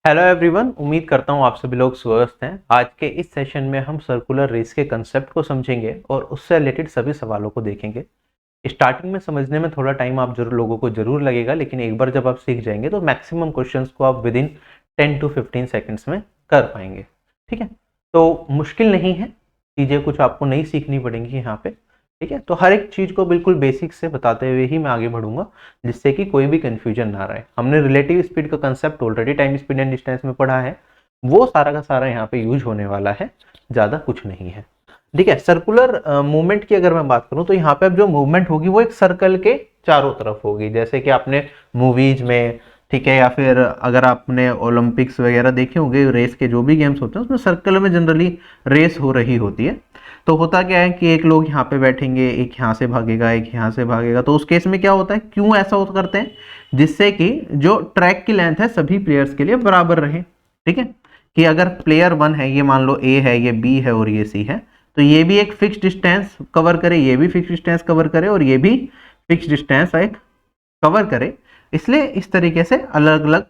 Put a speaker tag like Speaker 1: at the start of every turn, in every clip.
Speaker 1: Hello everyone, उम्मीद करता हूँ आप सभी लोग स्वस्थ हैं। आज के इस सेशन में हम सर्कुलर रेस के कंसेप्ट को समझेंगे और उससे रिलेटेड सभी सवालों को देखेंगे। स्टार्टिंग में समझने में थोड़ा टाइम आप लोगों को जरूर लगेगा, लेकिन एक बार जब आप सीख जाएंगे तो मैक्सिमम क्वेश्चंस को आप विद इन 10 to 15 सेकेंड्स में कर पाएंगे। ठीक है, तो मुश्किल नहीं है, चीज़ें कुछ आपको नहीं सीखनी पड़ेंगी यहाँ पे। ठीक है, तो हर एक चीज़ को बिल्कुल बेसिक से बताते हुए ही मैं आगे बढ़ूंगा, जिससे कि कोई भी कंफ्यूजन ना रहे। हमने रिलेटिव स्पीड का concept already time speed and distance में पढ़ा है, वो सारा का सारा यहाँ पे यूज होने वाला है, ज़्यादा कुछ नहीं है। ठीक है, सर्कुलर मूवमेंट की अगर मैं बात करूँ तो यहाँ पे अब जो मूवमेंट होगी वो एक सर्कल के चारों तरफ होगी, जैसे कि आपने मूवीज में, ठीक है, या फिर अगर आपने ओलंपिक्स वगैरह देखे होंगे, रेस के जो भी गेम्स होते हैं उसमें सर्कल में जनरली रेस हो रही होती है। तो होता क्या है कि एक लोग यहाँ पे बैठेंगे, एक यहाँ से भागेगा, एक यहाँ से भागेगा। तो उस केस में क्या होता है, क्यों ऐसा करते हैं, जिससे कि जो ट्रैक की लेंथ है सभी प्लेयर्स के लिए बराबर रहे। ठीक है, कि अगर प्लेयर 1 है, ये मान लो ए है, ये बी है और ये सी है, तो ये भी एक फिक्स डिस्टेंस कवर करे, ये भी फिक्स डिस्टेंस कवर करे और ये भी फिक्स डिस्टेंस एक कवर करे। इसलिए इस तरीके से अलग अलग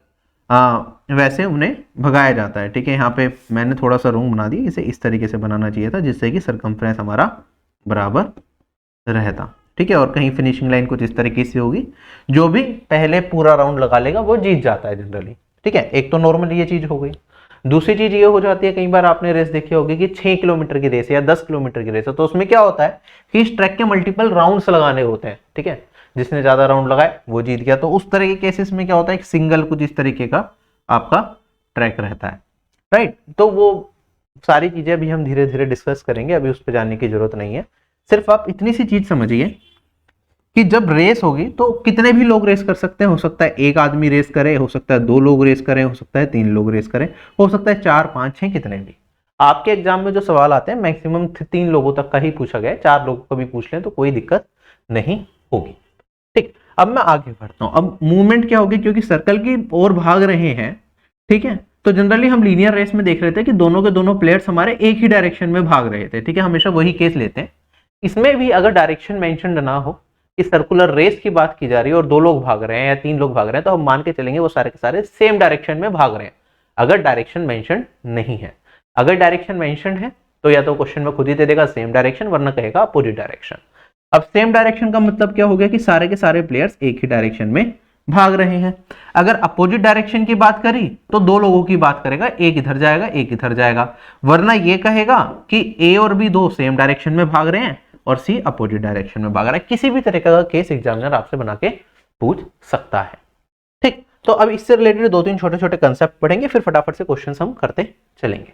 Speaker 1: वैसे उन्हें भगाया जाता है। ठीक है, यहाँ पे मैंने थोड़ा सा रूम बना दिया, इसे इस तरीके से बनाना चाहिए था जिससे कि सरकमफ्रेंस हमारा बराबर रहता। ठीक है, और कहीं फिनिशिंग लाइन कुछ इस तरीके से होगी, जो भी पहले पूरा राउंड लगा लेगा वो जीत जाता है जनरली। ठीक है, एक तो नॉर्मल ये चीज हो गई। दूसरी चीज ये हो जाती है, कई बार आपने रेस देखी होगी कि 6 किलोमीटर की रेस या 10 किलोमीटर की रेस है, तो उसमें क्या होता है कि इस ट्रैक के मल्टीपल राउंड्स लगाने होते हैं। ठीक है, जिसने ज्यादा राउंड लगाए वो जीत गया। तो उस तरह के केसेस में क्या होता है, एक सिंगल कुछ इस तरीके का आपका ट्रैक रहता है। राइट, तो वो सारी चीजें अभी हम धीरे धीरे डिस्कस करेंगे, अभी उस पर जाने की जरूरत नहीं है। सिर्फ आप इतनी सी चीज समझिए कि जब रेस होगी तो कितने भी लोग रेस कर सकते हैं। हो सकता है एक आदमी रेस करे, हो सकता है 2 लोग रेस करें, हो सकता है 3 लोग रेस करें, हो सकता है 4, 5, 6, कितने भी। आपके एग्जाम में जो सवाल आते हैं मैक्सिमम 3 लोगों तक का ही पूछा गया है, 4 लोगों को भी पूछ लें तो कोई दिक्कत नहीं होगी। ठीक, अब मैं आगे बढ़ता हूं। अब मूवमेंट क्या होगी, क्योंकि सर्कल की ओर भाग रहे हैं, ठीक है, तो जनरली हम लीनियर रेस में देख रहे थे कि दोनों के दोनों प्लेयर्स हमारे एक ही डायरेक्शन में भाग रहे थे। ठीक है, हमेशा वही केस लेते हैं। इसमें भी अगर डायरेक्शन मेंशन ना हो, कि सर्कुलर रेस की बात की जा रही है और 2 लोग भाग रहे हैं या 3 लोग भाग रहे हैं, तो हम मान के चलेंगे वो सारे के सारे सेम डायरेक्शन में भाग रहे हैं, अगर डायरेक्शन मेंशन नहीं है। अगर डायरेक्शन मेंशन है तो या तो क्वेश्चन में खुद ही दे देगा सेम डायरेक्शन, वरना कहेगा अपोजिट डायरेक्शन। अब सेम डायरेक्शन का मतलब क्या हो गया कि सारे के सारे प्लेयर्स एक ही डायरेक्शन में भाग रहे हैं। अगर अपोजिट डायरेक्शन की बात करी तो 2 लोगों की बात करेगा, एक इधर जाएगा एक इधर जाएगा, वरना ये कहेगा कि ए और बी 2 सेम डायरेक्शन में भाग रहे हैं और सी अपोजिट डायरेक्शन में भाग रहा है। किसी भी तरह का केस एग्जामिनर आपसे बना के पूछ सकता है। ठीक, तो अब इससे रिलेटेड 2-3 छोटे छोटे कंसेप्ट पढ़ेंगे, फिर फटाफट से क्वेश्चन हम करते चलेंगे।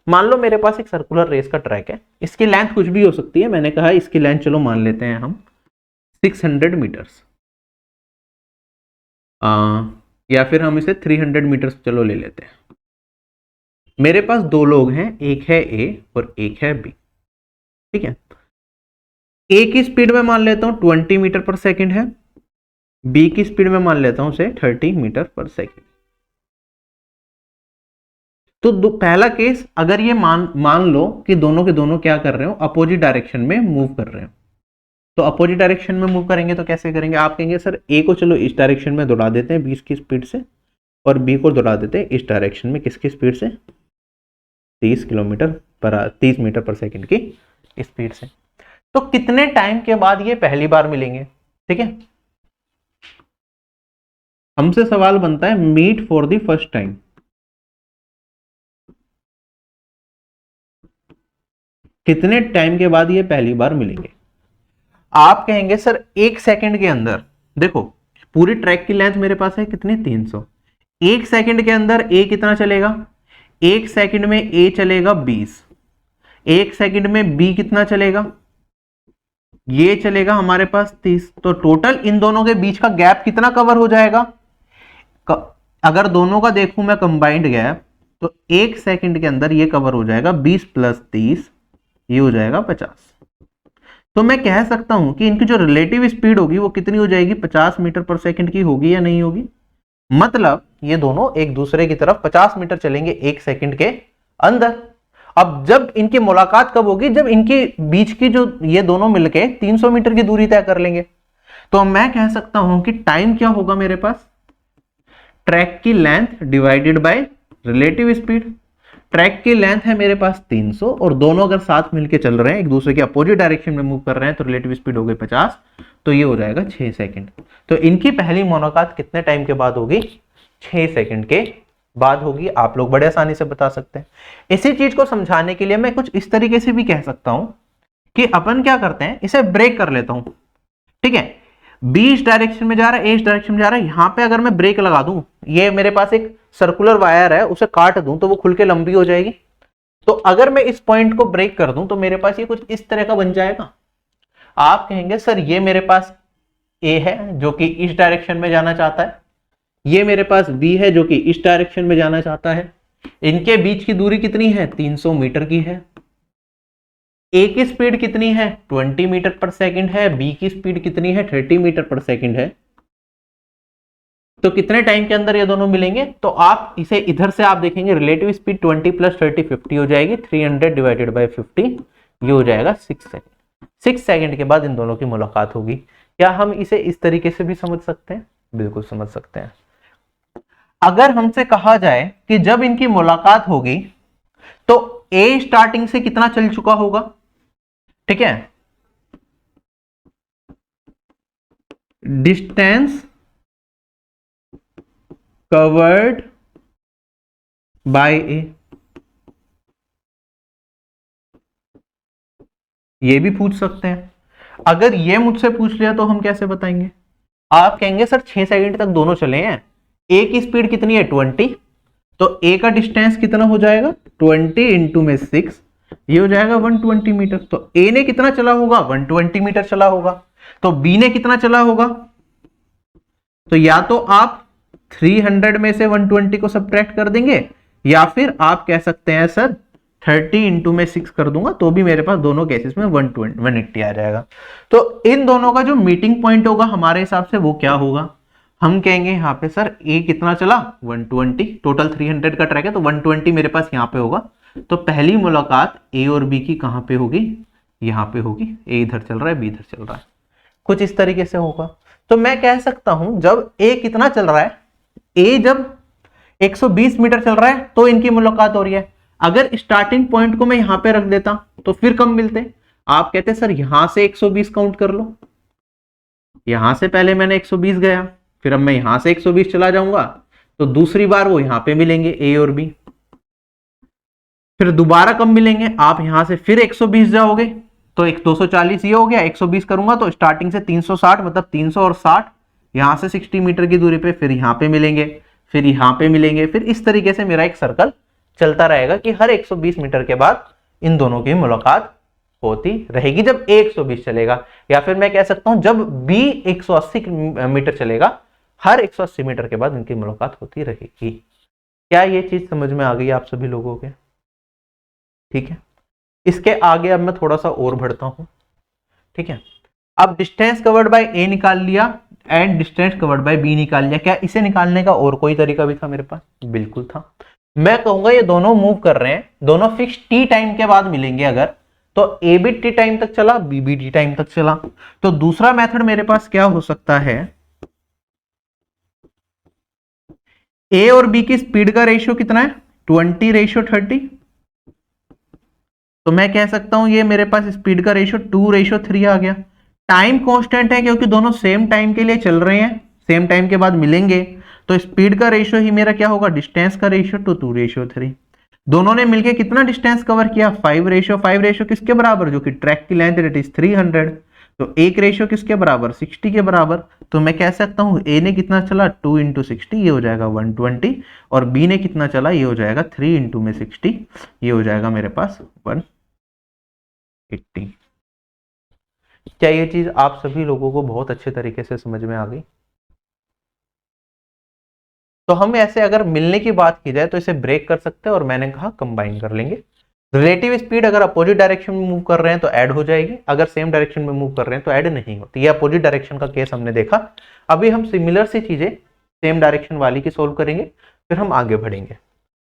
Speaker 1: मान लो मेरे पास एक सर्कुलर रेस का ट्रैक है, इसकी लेंथ कुछ भी हो सकती है। मैंने कहा इसकी लेंथ चलो मान लेते हैं हम 600 मीटर्स, या फिर हम इसे 300 मीटर्स चलो ले लेते हैं। मेरे पास 2 लोग हैं, एक है ए और एक है बी। ठीक है, ए की स्पीड में मान लेता हूं 20 मीटर पर सेकेंड है, बी की स्पीड में मान लेता हूं से 30 मीटर पर सेकेंड। तो पहला केस, अगर ये मान लो कि दोनों के दोनों क्या कर रहे हो, अपोजिट डायरेक्शन में मूव कर रहे हो, तो अपोजिट डायरेक्शन में मूव करेंगे तो कैसे करेंगे। आप कहेंगे सर ए को चलो इस डायरेक्शन में दौड़ा देते हैं 20 की स्पीड से, और बी को दौड़ा देते हैं इस डायरेक्शन में किसकी स्पीड से, 30 मीटर पर सेकेंड की स्पीड से। तो कितने टाइम के बाद ये पहली बार मिलेंगे। ठीक है, हमसे सवाल बनता है meet for the first time. कितने टाइम के बाद ये पहली बार मिलेंगे। आप कहेंगे सर 1 सेकंड के अंदर। देखो पूरी ट्रैक की लेंथ मेरे पास है कितनी, 300। 1 सेकंड के अंदर ए कितना चलेगा, 1 सेकंड में ए चलेगा 20, 1 सेकंड में बी कितना चलेगा, ये चलेगा हमारे पास 30। तो टोटल इन दोनों के बीच का गैप कितना कवर हो जाएगा। अगर दोनों का देखूं मैं कंबाइंड गैप, तो 1 सेकंड के अंदर ये कवर हो जाएगा 20 + 30, ये हो जाएगा 50। तो मैं कह सकता हूं कि इनकी जो रिलेटिव स्पीड होगी वो कितनी हो जाएगी, 50 मीटर पर सेकंड की होगी या नहीं होगी। मतलब ये दोनों एक दूसरे की तरफ 50 मीटर चलेंगे 1 सेकंड के अंदर। अब जब इनकी मुलाकात कब होगी, जब इनके बीच की जो ये दोनों मिलके 300 मीटर की दूरी तय कर लेंगे। तो मैं कह सकता हूं कि टाइम क्या होगा मेरे पास, ट्रैक की length divided by relative speed, track की लेंथ है मेरे पास 300 और दोनों अगर साथ मिलके चल रहे हैं, एक दूसरे के अपोजिट डायरेक्शन में मूव कर रहे हैं, तो रिलेटिव स्पीड हो गई 50, तो ये हो जाएगा 6 सेकंड। तो इनकी पहली मुलाकात कितने टाइम के बाद होगी? 6 सेकंड के बाद होगी। आप लोग बड़े आसानी से बता सकते हैं। इसी चीज को समझाने के लिए मैं कुछ इस तरीके से भी कह सकता हूं कि अपन क्या करते हैं, इसे ब्रेक कर लेता हूं, ठीक है। बी इस डायरेक्शन में जा रहा है, ए इस डायरेक्शन में जा रहा है, यहां पे अगर मैं ब्रेक लगा दूं, ये मेरे पास एक सर्कुलर वायर है, उसे काट दूं तो वो खुल के लंबी हो जाएगी। तो अगर मैं इस पॉइंट को ब्रेक कर दूं तो मेरे पास ये कुछ इस तरह का बन जाएगा। आप कहेंगे सर ये मेरे पास ए है जो कि इस डायरेक्शन में जाना चाहता है, ये मेरे पास बी है जो कि इस डायरेक्शन में जाना चाहता है, इनके बीच की दूरी कितनी है? 300 मीटर की है। ए की स्पीड कितनी है? 20 मीटर पर सेकंड है। बी की स्पीड कितनी है? 30 मीटर पर सेकंड है। तो कितने टाइम के अंदर ये दोनों मिलेंगे? तो आप इसे इधर से आप देखेंगे, रिलेटिव स्पीड 20 प्लस 30 50 हो जाएगी, 300 डिवाइडेड बाय 50, ये हो जाएगा 6 सेकंड। 6 सेकंड के बाद इन दोनों की मुलाकात होगी। क्या हम इसे इस तरीके से भी समझ सकते हैं? बिल्कुल समझ सकते हैं। अगर हमसे कहा जाए कि जब इनकी मुलाकात होगी तो ए स्टार्टिंग से कितना चल चुका होगा, ठीक है, डिस्टेंस कवर्ड बाय ए, ये भी पूछ सकते हैं। अगर ये मुझसे पूछ लिया तो हम कैसे बताएंगे? आप कहेंगे सर 6 सेकंड तक दोनों चले हैं, ए की स्पीड कितनी है? 20, तो ए का डिस्टेंस कितना हो जाएगा? 20 इंटू में 6, ये हो जाएगा 120 मीटर। तो ए ने कितना चला होगा? 120 मीटर चला होगा। तो बी ने कितना चला होगा? तो या तो आप 300 में से 120 को सब्ट्रैक्ट कर देंगे, या फिर आप कह सकते हैं सर 30 इंटू में 6 कर दूंगा, तो भी मेरे पास दोनों केसेस में 180 आ जाएगा। तो इन दोनों का जो मीटिंग पॉइंट होगा हमारे हिसाब से वो क्या होगा? हम कहेंगे यहाँ पे सर ए कितना चला? 120, टोटल 300 का ट्रैक है तो 120 मेरे पास यहाँ पे होगा। तो पहली मुलाकात ए और बी की कहाँ पे होगी? यहाँ पे होगी। ए इधर चल रहा है, बी इधर चल रहा है, कुछ इस तरीके से होगा। तो मैं कह सकता हूं जब ए कितना चल रहा है, ए जब 120 मीटर चल रहा है तो इनकी मुलाकात हो रही है। अगर स्टार्टिंग पॉइंट को मैं यहां पे रख देता तो फिर कम मिलते। आप कहते सर यहां से 120 काउंट कर लो, यहां से पहले मैंने 120 गया, फिर अब मैं यहां से 120 चला जाऊंगा, तो दूसरी बार वो यहां पे मिलेंगे ए और बी, फिर दोबारा कम मिलेंगे। आप यहां से फिर 120 जाओगे तो एक 240 ये हो गया, 120 करूंगा तो स्टार्टिंग से 360, मतलब 300 और 60, यहां से 60 मीटर की दूरी पे फिर यहां पे मिलेंगे, फिर यहां पे मिलेंगे, फिर इस तरीके से मेरा एक सर्कल चलता रहेगा कि हर 120 मीटर के बाद इन दोनों की मुलाकात होती रहेगी जब ए 120 चलेगा। या फिर मैं कह सकता हूं जब बी 180 मीटर चलेगा, हर 180 मीटर के बाद इनकी मुलाकात होती रहेगी। क्या ये चीज समझ में आ गई आप सभी लोगों के? ठीक है, इसके आगे अब मैं थोड़ा सा और बढ़ता हूं, ठीक है। अब डिस्टेंस कवर्ड बाय ए निकाल लिया and distance covered by B निकाल लिया। क्या इसे निकालने का और कोई तरीका भी था मेरे पास? बिल्कुल था। मैं कहूंगा ये दोनों मूव कर रहे हैं, दोनों फिक्स टी टाइम के बाद मिलेंगे अगर, तो ए भी टी टाइम तक चला, बी भी टी टाइम तक चला। तो दूसरा मेथड मेरे पास क्या हो सकता है? ए और बी की स्पीड का रेशियो कितना है? 20:30। तो मैं कह सकता हूं ये मेरे पास स्पीड का रेशियो 2:3 आ गया। टाइम कांस्टेंट है क्योंकि दोनों सेम टाइम के लिए चल रहे हैं, सेम टाइम के बाद मिलेंगे, तो स्पीड का रेशियो ही मेरा क्या होगा? डिस्टेंस का रेशियो तो 2:3। दोनों ने मिलकर कितना डिस्टेंस कवर किया? 5 रेशियो किसके बराबर? जो कि ट्रैक की लेंथ इट इज 300, तो एक रेशियो किसके बराबर? 60 के बराबर। तो मैं कह सकता हूं ए ने कितना चला? 2 इंटू 60, ये हो जाएगा 120, और बी ने कितना चला? ये हो जाएगा 3 इंटू में 60, ये हो जाएगा मेरे पास 180। क्या ये चीज आप सभी लोगों को बहुत अच्छे तरीके से समझ में आ गई? तो हम ऐसे अगर मिलने की बात की जाए तो इसे ब्रेक कर सकते हैं, और मैंने कहा कंबाइन कर लेंगे। रिलेटिव स्पीड अगर अपोजिट डायरेक्शन में मूव कर रहे हैं तो ऐड हो जाएगी, अगर सेम डायरेक्शन में मूव कर रहे हैं तो ऐड नहीं होती। ये अपोजिट डायरेक्शन का केस हमने देखा। अभी हम सिमिलर सी चीजें सेम डायरेक्शन वाली की सोल्व करेंगे, फिर हम आगे बढ़ेंगे,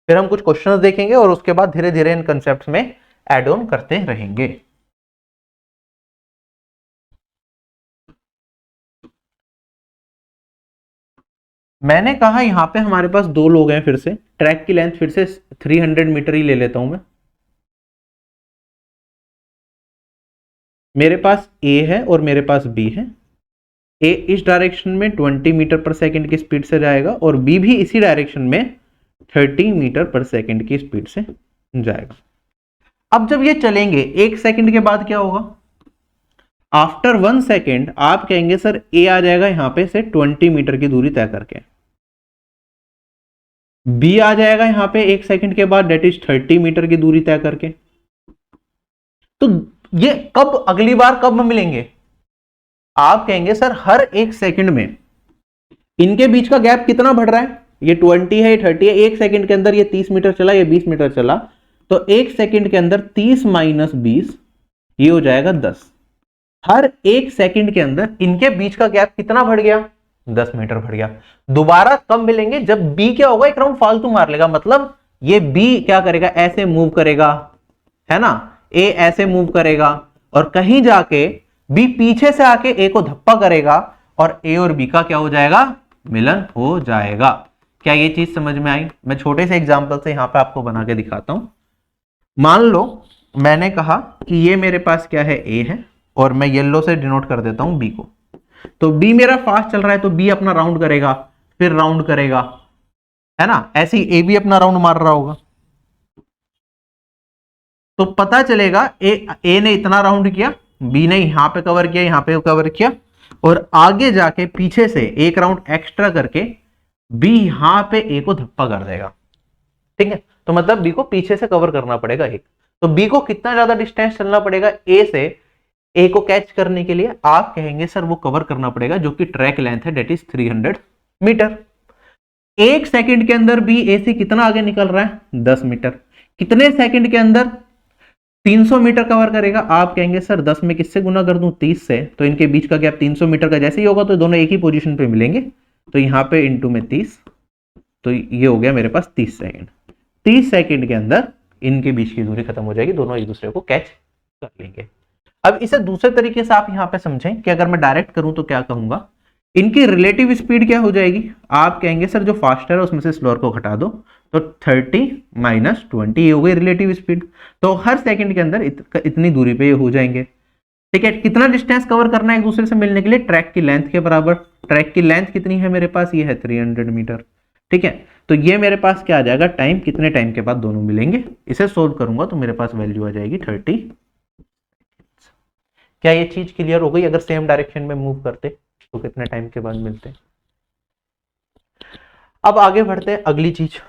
Speaker 1: फिर हम कुछ क्वेश्चंस देखेंगे और उसके बाद धीरे धीरे इन कंसेप्ट में एड ऑन करते रहेंगे। मैंने कहा यहाँ पे हमारे पास दो लोग हैं, फिर से ट्रैक की लेंथ फिर से 300 मीटर ही ले लेता हूं मैं। मेरे पास ए है और मेरे पास बी है। ए इस डायरेक्शन में 20 मीटर पर सेकंड की स्पीड से जाएगा और बी भी इसी डायरेक्शन में 30 मीटर पर सेकंड की स्पीड से जाएगा। अब जब ये चलेंगे, एक सेकंड के बाद क्या होगा? आफ्टर 1 सेकेंड आप कहेंगे सर ए आ जाएगा यहां पे से 20 मीटर की दूरी तय करके, बी आ जाएगा यहां पे 1 सेकंड के बाद, डेट इज 30 मीटर की दूरी तय करके। तो ये कब, अगली बार कब मिलेंगे? आप कहेंगे सर हर 1 सेकंड में इनके बीच का गैप कितना बढ़ रहा है? ये 20 है, ये 30 है। 1 सेकंड के अंदर ये 30 मीटर चला, ये 20 मीटर चला, तो 1 सेकंड के अंदर 30 माइनस 20 ये हो जाएगा 10। हर 1 सेकंड के अंदर इनके बीच का गैप कितना बढ़ गया? 10 मीटर बढ़ गया। दोबारा कब मिलेंगे? जब बी क्या होगा, एक राउंड फालतू मार लेगा, मतलब ये बी क्या करेगा, ऐसे मूव करेगा, है ना, ए ऐसे मूव करेगा और कहीं जाके बी पीछे से आके ए को धप्पा करेगा और ए और बी का क्या हो जाएगा? मिलन हो जाएगा। क्या ये चीज समझ में आई? मैं छोटे से एग्जांपल से यहां पे आपको बना के दिखाता हूं। मान लो मैंने कहा कि ये मेरे पास क्या है, ए है, और मैं येलो से डिनोट कर देता हूं बी को। तो बी मेरा फास्ट चल रहा है, तो बी अपना राउंड करेगा, फिर राउंड करेगा, है ना, ऐसे ही ए भी अपना राउंड मार रहा होगा। तो पता चलेगा ए ने इतना राउंड किया, बी ने यहां पे कवर किया, यहां पे कवर किया, और आगे जाके पीछे से एक राउंड एक्स्ट्रा करके बी यहां पे ए को धप्पा कर देगा। ठीक है, तो मतलब बी को पीछे से कवर करना पड़ेगा एक। तो बी को कितना ज्यादा डिस्टेंस चलना पड़ेगा ए से ए को कैच करने के लिए? आप कहेंगे सर वो कवर करना पड़ेगा जो कि ट्रैक लेंथ है, डेट इज 300 मीटर। 1 सेकंड के अंदर बी ए से कितना आगे निकल रहा है? 10 मीटर। कितने सेकंड के अंदर 300 मीटर कवर करेगा? आप कहेंगे सर 10 में किससे गुना कर दूं? 30 से। तो इनके बीच का गैप 300 मीटर का जैसे ही होगा तो दोनों एक ही पोजीशन पे मिलेंगे, तो यहां पे इंटू में 30, तो ये हो गया मेरे पास 30 सेकंड। 30 सेकंड के अंदर इनके बीच की दूरी खत्म हो जाएगी, दोनों एक दूसरे को कैच कर लेंगे। अब इसे दूसरे तरीके से आप यहां पे समझें कि अगर मैं डायरेक्ट करूं तो क्या कहूंगा, इनकी रिलेटिव स्पीड क्या हो जाएगी? आप कहेंगे सर जो फास्टर है उसमें से स्लोअर को घटा दो, तो 30 माइनस 20 ये हो गई रिलेटिव स्पीड। तो हर सेकंड के अंदर इतनी दूरी पे ये हो जाएंगे। ठीक है, कितना डिस्टेंस कवर करना है एक दूसरे से मिलने के लिए? ट्रैक की लेंथ के बराबर। ट्रैक की लेंथ कितनी है मेरे पास? ये है 300 मीटर। ठीक है, तो ये मेरे पास क्या आ जाएगा? टाइम, कितने टाइम के बाद दोनों मिलेंगे। इसे सोल्व करूंगा तो मेरे पास वैल्यू आ जाएगी 30। क्या ये चीज क्लियर हो गई? अगर सेम डायरेक्शन में मूव करते तो कितने टाइम के बाद मिलते? अब आगे बढ़ते हैं। अगली चीज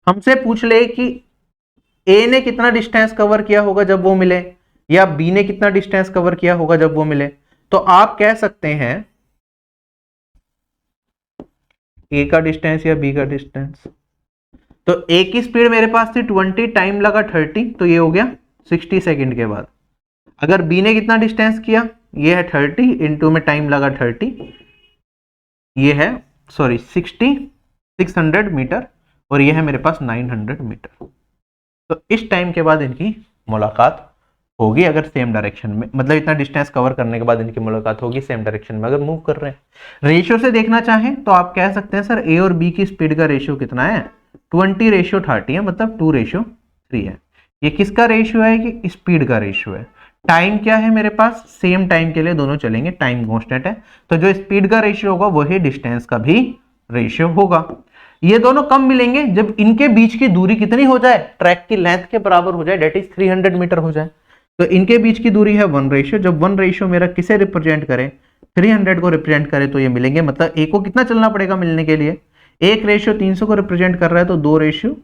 Speaker 1: हमसे पूछ ले कि ए ने कितना डिस्टेंस कवर किया होगा जब वो मिले, या बी ने कितना डिस्टेंस कवर किया होगा जब वो मिले। तो आप कह सकते हैं ए का डिस्टेंस या बी का डिस्टेंस। तो ए की स्पीड मेरे पास थी 20, टाइम लगा 30, तो ये हो गया 60 सेकंड के बाद। अगर बी ने कितना डिस्टेंस किया? ये है 30, इंटू में टाइम लगा 30, ये है 600 मीटर, और ये है मेरे पास 900 मीटर। तो इस टाइम के बाद इनकी मुलाकात होगी, अगर सेम डायरेक्शन में, मतलब इतना डिस्टेंस कवर करने के बाद इनकी मुलाकात होगी सेम डायरेक्शन में अगर मूव कर रहे हैं। रेशियो से देखना चाहें तो आप कह सकते हैं सर ए और बी की स्पीड का रेशियो कितना है? 20:30 है, मतलब 2:3 है। ये किसका रेशियो है? कि स्पीड का रेशियो है। टाइम क्या है मेरे पास? सेम टाइम के लिए दोनों चलेंगे, टाइम कांस्टेंट है, तो जो स्पीड का रेशियो होगा वही डिस्टेंस का भी रेशियो होगा। ये दोनों कब मिलेंगे? जब इनके बीच की दूरी कितनी हो जाए? ट्रैक की लेंथ के बराबर हो जाए, डेट इज 300 मीटर हो जाए। तो इनके बीच की दूरी है 1 रेशियो। जब 1 रेशियो मेरा किसे रिप्रेजेंट करे? 300 को रिप्रेजेंट करे, तो ये मिलेंगे। मतलब ए को कितना चलना पड़ेगा मिलने के लिए? 1 रेशियो 300 को रिप्रेजेंट कर रहा है, तो 2 रेशियो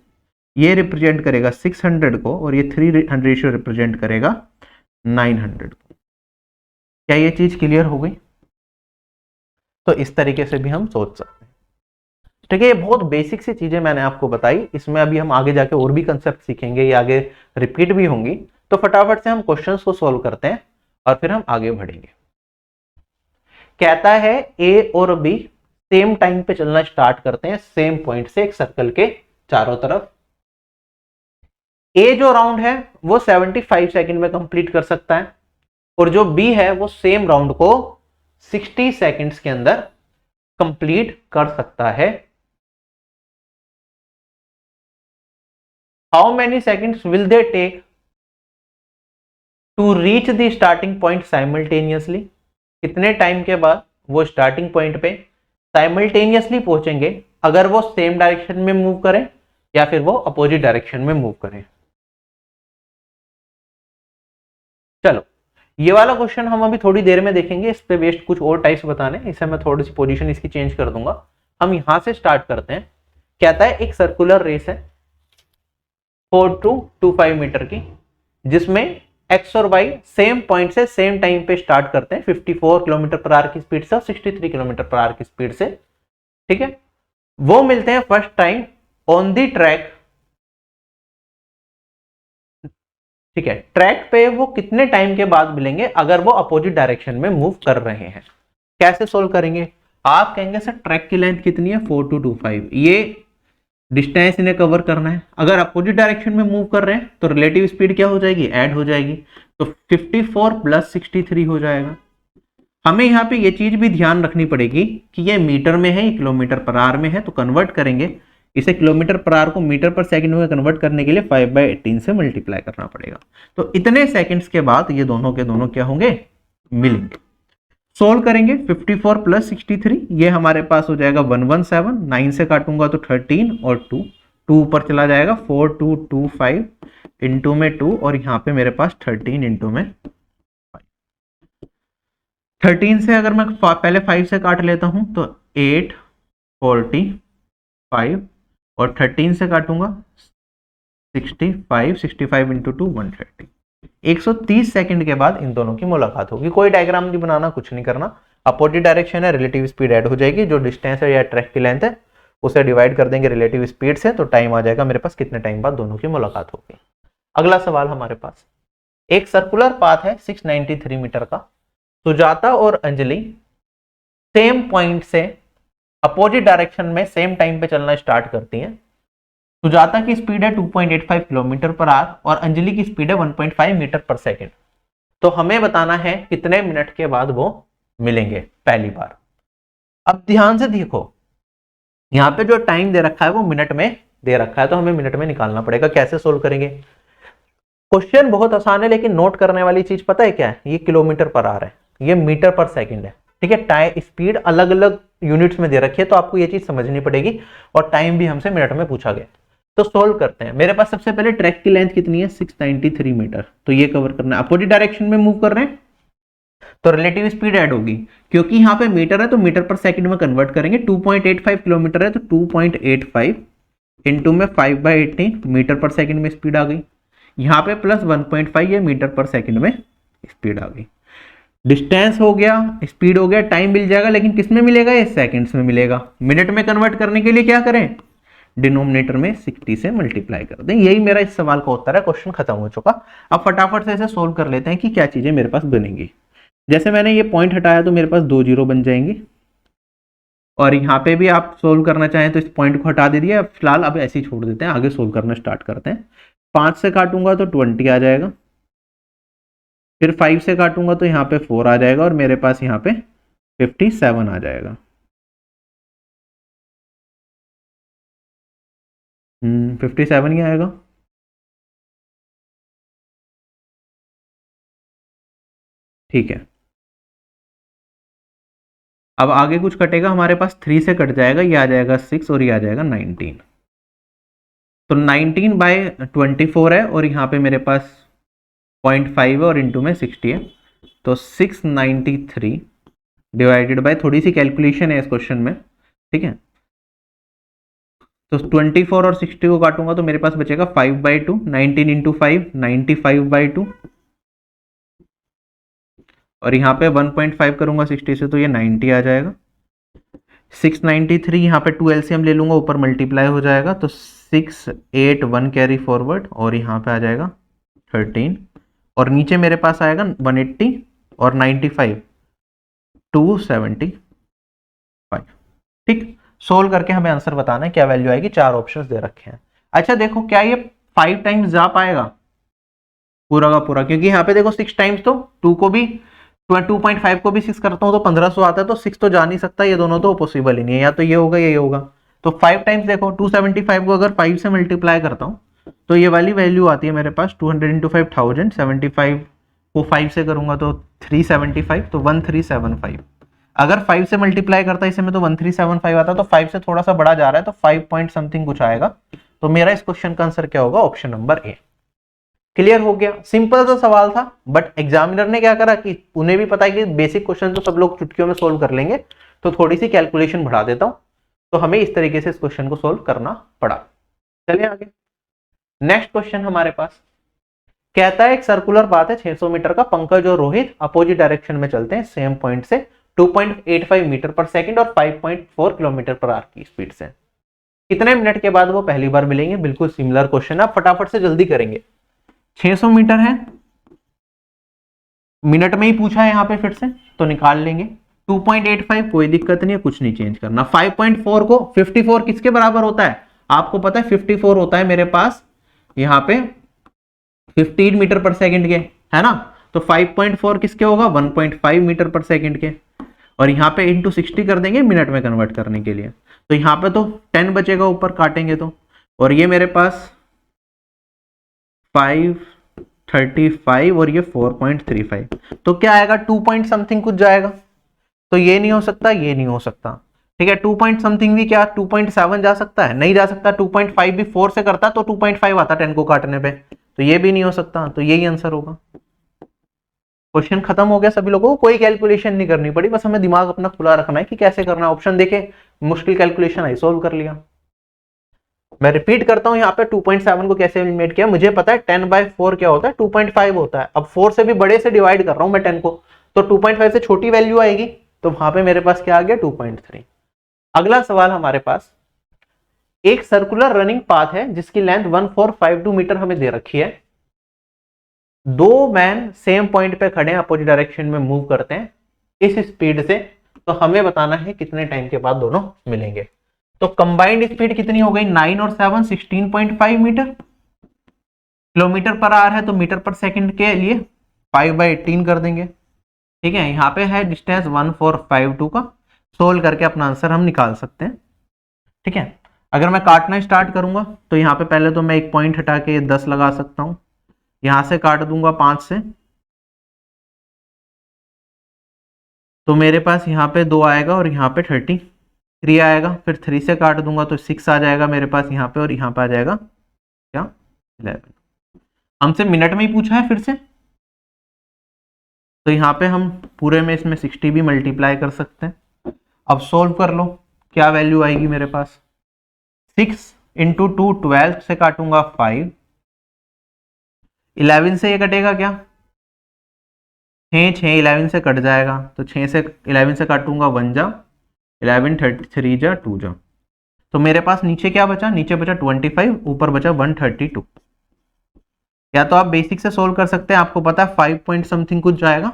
Speaker 1: ये रिप्रेजेंट करेगा 600 को, और ये 3 रेशियो रिप्रेजेंट करेगा 900 को। क्या ये चीज क्लियर हो गई? तो इस तरीके से भी हम सोच सकते हैं। ठीक है, ये बहुत बेसिक सी चीजें मैंने आपको बताई। इसमें अभी हम आगे जाके और भी कंसेप्ट सीखेंगे, ये आगे रिपीट भी होंगी। तो फटाफट से हम क्वेश्चंस को सॉल्व करते हैं और फिर हम आगे बढ़ेंगे। कहता है ए और बी सेम टाइम पे चलना स्टार्ट करते हैं, सेम पॉइंट से एक सर्कल के चारों तरफ। ए जो राउंड है वो 75 सेकंड में कंप्लीट कर सकता है, और जो बी है वो सेम राउंड को 60 सेकंड्स के अंदर कंप्लीट कर सकता है। How many seconds will they take to reach the starting point simultaneously, कितने टाइम के बाद वो स्टार्टिंग पॉइंट पे साइमल्टेनियसली पहुंचेंगे, अगर वो सेम डायरेक्शन में मूव करें या फिर वो अपोजिट डायरेक्शन में मूव करें। चलो ये वाला क्वेश्चन हम अभी थोड़ी देर में देखेंगे, इस पे बेस्ड कुछ और टाइप्स बताने, इसे मैं थोड़ी सी पोजीशन इसकी चेंज कर दूंगा। हम यहां से स्टार्ट करते हैं। कहता है एक सर्कुलर रेस है 4 to 25 मीटर की, जिसमें एक्स और वाई सेम पॉइंट से सेम टाइम पे स्टार्ट करते हैं 54 किलोमीटर पर आवर की स्पीड से और 63 किलोमीटर पर आवर की स्पीड से। ठीक है, वो मिलते हैं first time on the track. ठीक है, ट्रैक पे वो कितने टाइम के बाद मिलेंगे अगर वो अपोजिट डायरेक्शन में मूव कर रहे हैं। कैसे सोल्व करेंगे? आप कहेंगे सर ट्रैक की लेंथ कितनी है 4 to 25, ये डिस्टेंस इन्हें कवर करना है। अगर अपोजिट डायरेक्शन में मूव कर रहे हैं तो रिलेटिव स्पीड क्या हो जाएगी, ऐड हो जाएगी, तो 54 + 63 हो जाएगा। हमें यहाँ पे ये चीज भी ध्यान रखनी पड़ेगी कि ये मीटर में है, ये किलोमीटर पर आवर में है, तो कन्वर्ट करेंगे इसे किलोमीटर पर आवर को मीटर पर सेकंड में कन्वर्ट करने के लिए 5/18 से मल्टीप्लाई करना पड़ेगा। तो इतने सेकंड्स के बाद ये दोनों के दोनों क्या होंगे, मिलेंगे। सोल्व करेंगे 54 + 63, ये हमारे पास हो जाएगा 117, 9 से काटूंगा तो 13 और 2 ऊपर चला जाएगा, 4 2 2 5 इंटू में 2 और यहाँ पे मेरे पास 13 इंटू में 5। 13 से अगर मैं पहले 5 से काट लेता हूं तो 8 45 और 13 से काटूंगा 65 इंटू 2 130। 130 सेकंड के बाद इन दोनों की मुलाकात होगी। कोई डायग्राम नहीं बनाना, कुछ नहीं करना, अपोजिट डायरेक्शन है, रिलेटिव स्पीड ऐड हो जाएगी, जो डिस्टेंस है या ट्रैक की लेंथ है उसे डिवाइड कर देंगे रिलेटिव स्पीड से, तो टाइम आ जाएगा मेरे पास कितने टाइम बाद दोनों की मुलाकात होगी। अगला सवाल हमारे पास, एक सर्कुलर पाथ है 693 मीटर का, सुजाता और अंजलि सेम पॉइंट से अपोजिट डायरेक्शन में सेम टाइम पे चलना स्टार्ट करती हैं। सुजाता की स्पीड है 2.85 किलोमीटर पर आवर और अंजलि की स्पीड है 1.5 मीटर पर सेकेंड। तो हमें बताना है कितने मिनट के बाद वो मिलेंगे पहली बार। अब ध्यान से देखो, यहाँ पे जो टाइम दे रखा है वो मिनट में दे रखा है, तो हमें मिनट में निकालना पड़ेगा। कैसे सोल्व करेंगे? क्वेश्चन बहुत आसान है, लेकिन नोट करने वाली चीज पता है क्या है, ये किलोमीटर पर आवर है, ये मीटर पर सेकेंड है। ठीक है, टाइम स्पीड अलग अलग यूनिट्स में दे रखी है, तो आपको ये चीज समझनी पड़ेगी, और टाइम भी हमसे मिनट में पूछा गया। तो सोल्व करते हैं। मेरे पास सबसे पहले ट्रैक की लेंथ कितनी है 693 मीटर, तो ये कवर करना है। अपोजिट डायरेक्शन में मूव कर रहे हैं तो रिलेटिव स्पीड ऐड होगी, क्योंकि यहाँ पे मीटर है तो मीटर पर सेकंड में कन्वर्ट करेंगे। 2.85 किलोमीटर है तो 2.85 इंटू में 5/18 मीटर पर सेकंड में स्पीड आ गई, यहाँ पे प्लस 1.5 ये मीटर पर सेकंड में स्पीड आ गई। डिस्टेंस हो गया, स्पीड हो गया, टाइम मिल जाएगा, लेकिन किस में मिलेगा, ये सेकंड्स में मिलेगा। मिनट में कन्वर्ट करने के लिए क्या करें, डिनोमिनेटर में 60 से मल्टीप्लाई कर दें। यही मेरा इस सवाल का उत्तर है, क्वेश्चन खत्म हो चुका। अब फटाफट से इसे सोल्व कर लेते हैं कि क्या चीजें मेरे पास बनेंगी। जैसे मैंने ये पॉइंट हटाया तो मेरे पास 2 जीरो बन जाएंगे, और यहाँ पे भी आप सोल्व करना चाहें तो इस पॉइंट को हटा दीजिए। फिलहाल अब ऐसे ही छोड़ देते हैं, आगे सोल्व करना स्टार्ट करते हैं। 5 से काटूंगा तो 20 आ जाएगा, फिर 5 से काटूंगा तो यहाँ पे 4 आ जाएगा, और मेरे पास यहाँ पे 57 आ जाएगा। 57 ही आएगा। ठीक है, अब आगे कुछ कटेगा, हमारे पास 3 से कट जाएगा, ये आ जाएगा 6 और ये आ जाएगा 19। तो 19/24 है, और यहाँ पे मेरे पास 0.5 है और इंटू में 60 है, तो 693 डिवाइडेड बाय, थोड़ी सी कैलकुलेशन है इस क्वेश्चन में। ठीक है, तो 24 और 60 को काटूंगा तो मेरे पास बचेगा 5/2, 19 इंटू 5 95/2, और यहाँ पे 1.5 करूंगा 60 से तो ये 90 आ जाएगा। 693 यहाँ पे 2 एलसीएम ले लूंगा, ऊपर मल्टीप्लाई हो जाएगा, तो 6 8 1 कैरी फॉरवर्ड, और यहाँ पे आ जाएगा 13, और नीचे मेरे पास आएगा 180 और 95 275। ठीक, सोल्व करके हमें आंसर बताना है क्या वैल्यू आएगी। 4 ऑप्शंस दे रखे हैं। अच्छा देखो, क्या ये 5 टाइम्स जा पाएगा पूरा का पूरा, क्योंकि यहाँ पे देखो 6 टाइम्स, तो 2 को भी 2.5 को भी 6 करता हूँ तो 1500 आता है, तो 6 तो जा नहीं सकता, ये दोनों तो पॉसिबल ही नहीं है, या तो ये होगा या ये होगा। तो 5 टाइम्स देखो 275 को अगर 5 से मल्टीप्लाई करता हूँ तो ये वाली वैल्यू आती है मेरे पास 200 इंटू 5000, 75 को 5 से करूंगा तो 375, तो 1375। अगर 5 से मल्टीप्लाई करता है इसे में तो 1375 आता है, तो 5 से थोड़ा सा बड़ा जा रहा है तो 5 पॉइंट समथिंग कुछ आएगा। तो मेरा इस क्वेश्चन का आंसर क्या होगा, ऑप्शन नंबर ए। क्लियर हो गया, सिंपल सा सवाल था, बट एग्जामिनर ने क्या करा कि उन्हें भी पता है कि बेसिक क्वेश्चन तो सब लोग चुटकियों में सोल्व कर लेंगे, तो थोड़ी सी कैलकुलेशन बढ़ा देता हूं, तो हमें इस तरीके से इस क्वेश्चन को सोल्व करना पड़ा। चलिए आगे, नेक्स्ट क्वेश्चन हमारे पास कहता है एक सर्कुलर पाथ है 600 मीटर का, पंकज और रोहित अपोजिट डायरेक्शन में चलते हैं सेम पॉइंट से 2.85 मीटर पर सेकंड और 5.4 किलोमीटर पर आवर की स्पीड से। कितने मिनट के बाद वो पहली बार मिलेंगे? बिल्कुल सिमिलर क्वेश्चन है, आप फटाफट से जल्दी करेंगे। 600 मीटर है, मिनट में ही पूछा है यहाँ पे फिर से, तो निकाल लेंगे। 2.85 कोई दिक्कत नहीं है, कुछ नहीं चेंज करना। 5.4 को 54 किसके बराबर होता है? आपको पता है 54 होता है मेरे पास यहाँ पे 15 मीटर पर सेकंड के, है ना? तो 5.4 किसके होगा? 1.5 मीटर पर सेकंड के, और यहाँ पे इंटू 60 कर देंगे मिनट में कन्वर्ट करने के लिए। तो यहाँ पे तो 10 बचेगा ऊपर काटेंगे तो, और ये मेरे पास 535 और ये 4.35, तो क्या आएगा? 2 पॉइंट समथिंग कुछ जाएगा, तो ये नहीं हो सकता, ये नहीं हो सकता, ठीक है। 2 पॉइंट समथिंग भी क्या 2.7 जा सकता है? नहीं जा सकता। 2.5 भी 4 से करता तो 2.5 आता 10 को काटने पे, तो ये भी नहीं हो सकता, तो यही आंसर होगा। क्वेश्चन खत्म हो गया, सभी लोगों को कोई कैलकुलेशन नहीं करनी पड़ी, बस हमें दिमाग अपना खुला रखना है कि कैसे करना है। ऑप्शन देखे, मुश्किल कैलकुलेशन आई, सोल्व कर लिया। मैं रिपीट करता हूं यहाँ पे 2.7 को कैसे एलिमिनेट किया। मुझे पता है 10/4 क्या होता है, 2.5 होता है। अब 4 से भी बड़े से डिवाइड कर रहा हूं मैं 10 को, तो 2.5 से छोटी वैल्यू आएगी, तो वहां पे मेरे पास क्या आ गया? 2.3। अगला सवाल हमारे पास, एक सर्कुलर रनिंग पाथ है जिसकी लेंथ 1452 मीटर हमें दे रखी है। दो मैन सेम पॉइंट पे खड़े हैं, अपोजिट डायरेक्शन में मूव करते हैं इस स्पीड से, तो हमें बताना है कितने टाइम के बाद दोनों मिलेंगे। तो कंबाइंड स्पीड कितनी हो गई? 9 और 7 16.5 मीटर, किलोमीटर पर आवर है तो मीटर पर सेकंड के लिए 5/18 कर देंगे, ठीक है। यहाँ पे है डिस्टेंस 1452 का, सोल्व करके अपना आंसर हम निकाल सकते हैं, ठीक है। अगर मैं काटना स्टार्ट करूंगा तो यहाँ पे पहले तो मैं एक पॉइंट हटा के 10 लगा सकता हूं, यहां से काट दूंगा 5 से, तो मेरे पास यहाँ पे 2 आएगा और यहाँ पे 33 आएगा। फिर 3 से काट दूंगा तो 6 आ जाएगा मेरे पास यहाँ पे, और यहाँ पे आ जाएगा क्या? 11। हमसे मिनट में ही पूछा है फिर से, तो यहाँ पे हम पूरे में इसमें 60 भी मल्टीप्लाई कर सकते हैं। अब सोल्व कर लो, क्या वैल्यू आएगी मेरे पास? 6 इंटू 2 12 से काटूंगा 5, 11 से ये कटेगा क्या? 6 11 से कट जाएगा, तो 6 से 11 से काटूंगा 1 जा 11, 3 जा 2 जा, तो मेरे पास नीचे क्या बचा? नीचे बचा 25, ऊपर बचा 132। या तो आप बेसिक से सोल्व कर सकते हैं, आपको पता है 5 पॉइंट समथिंग कुछ जाएगा,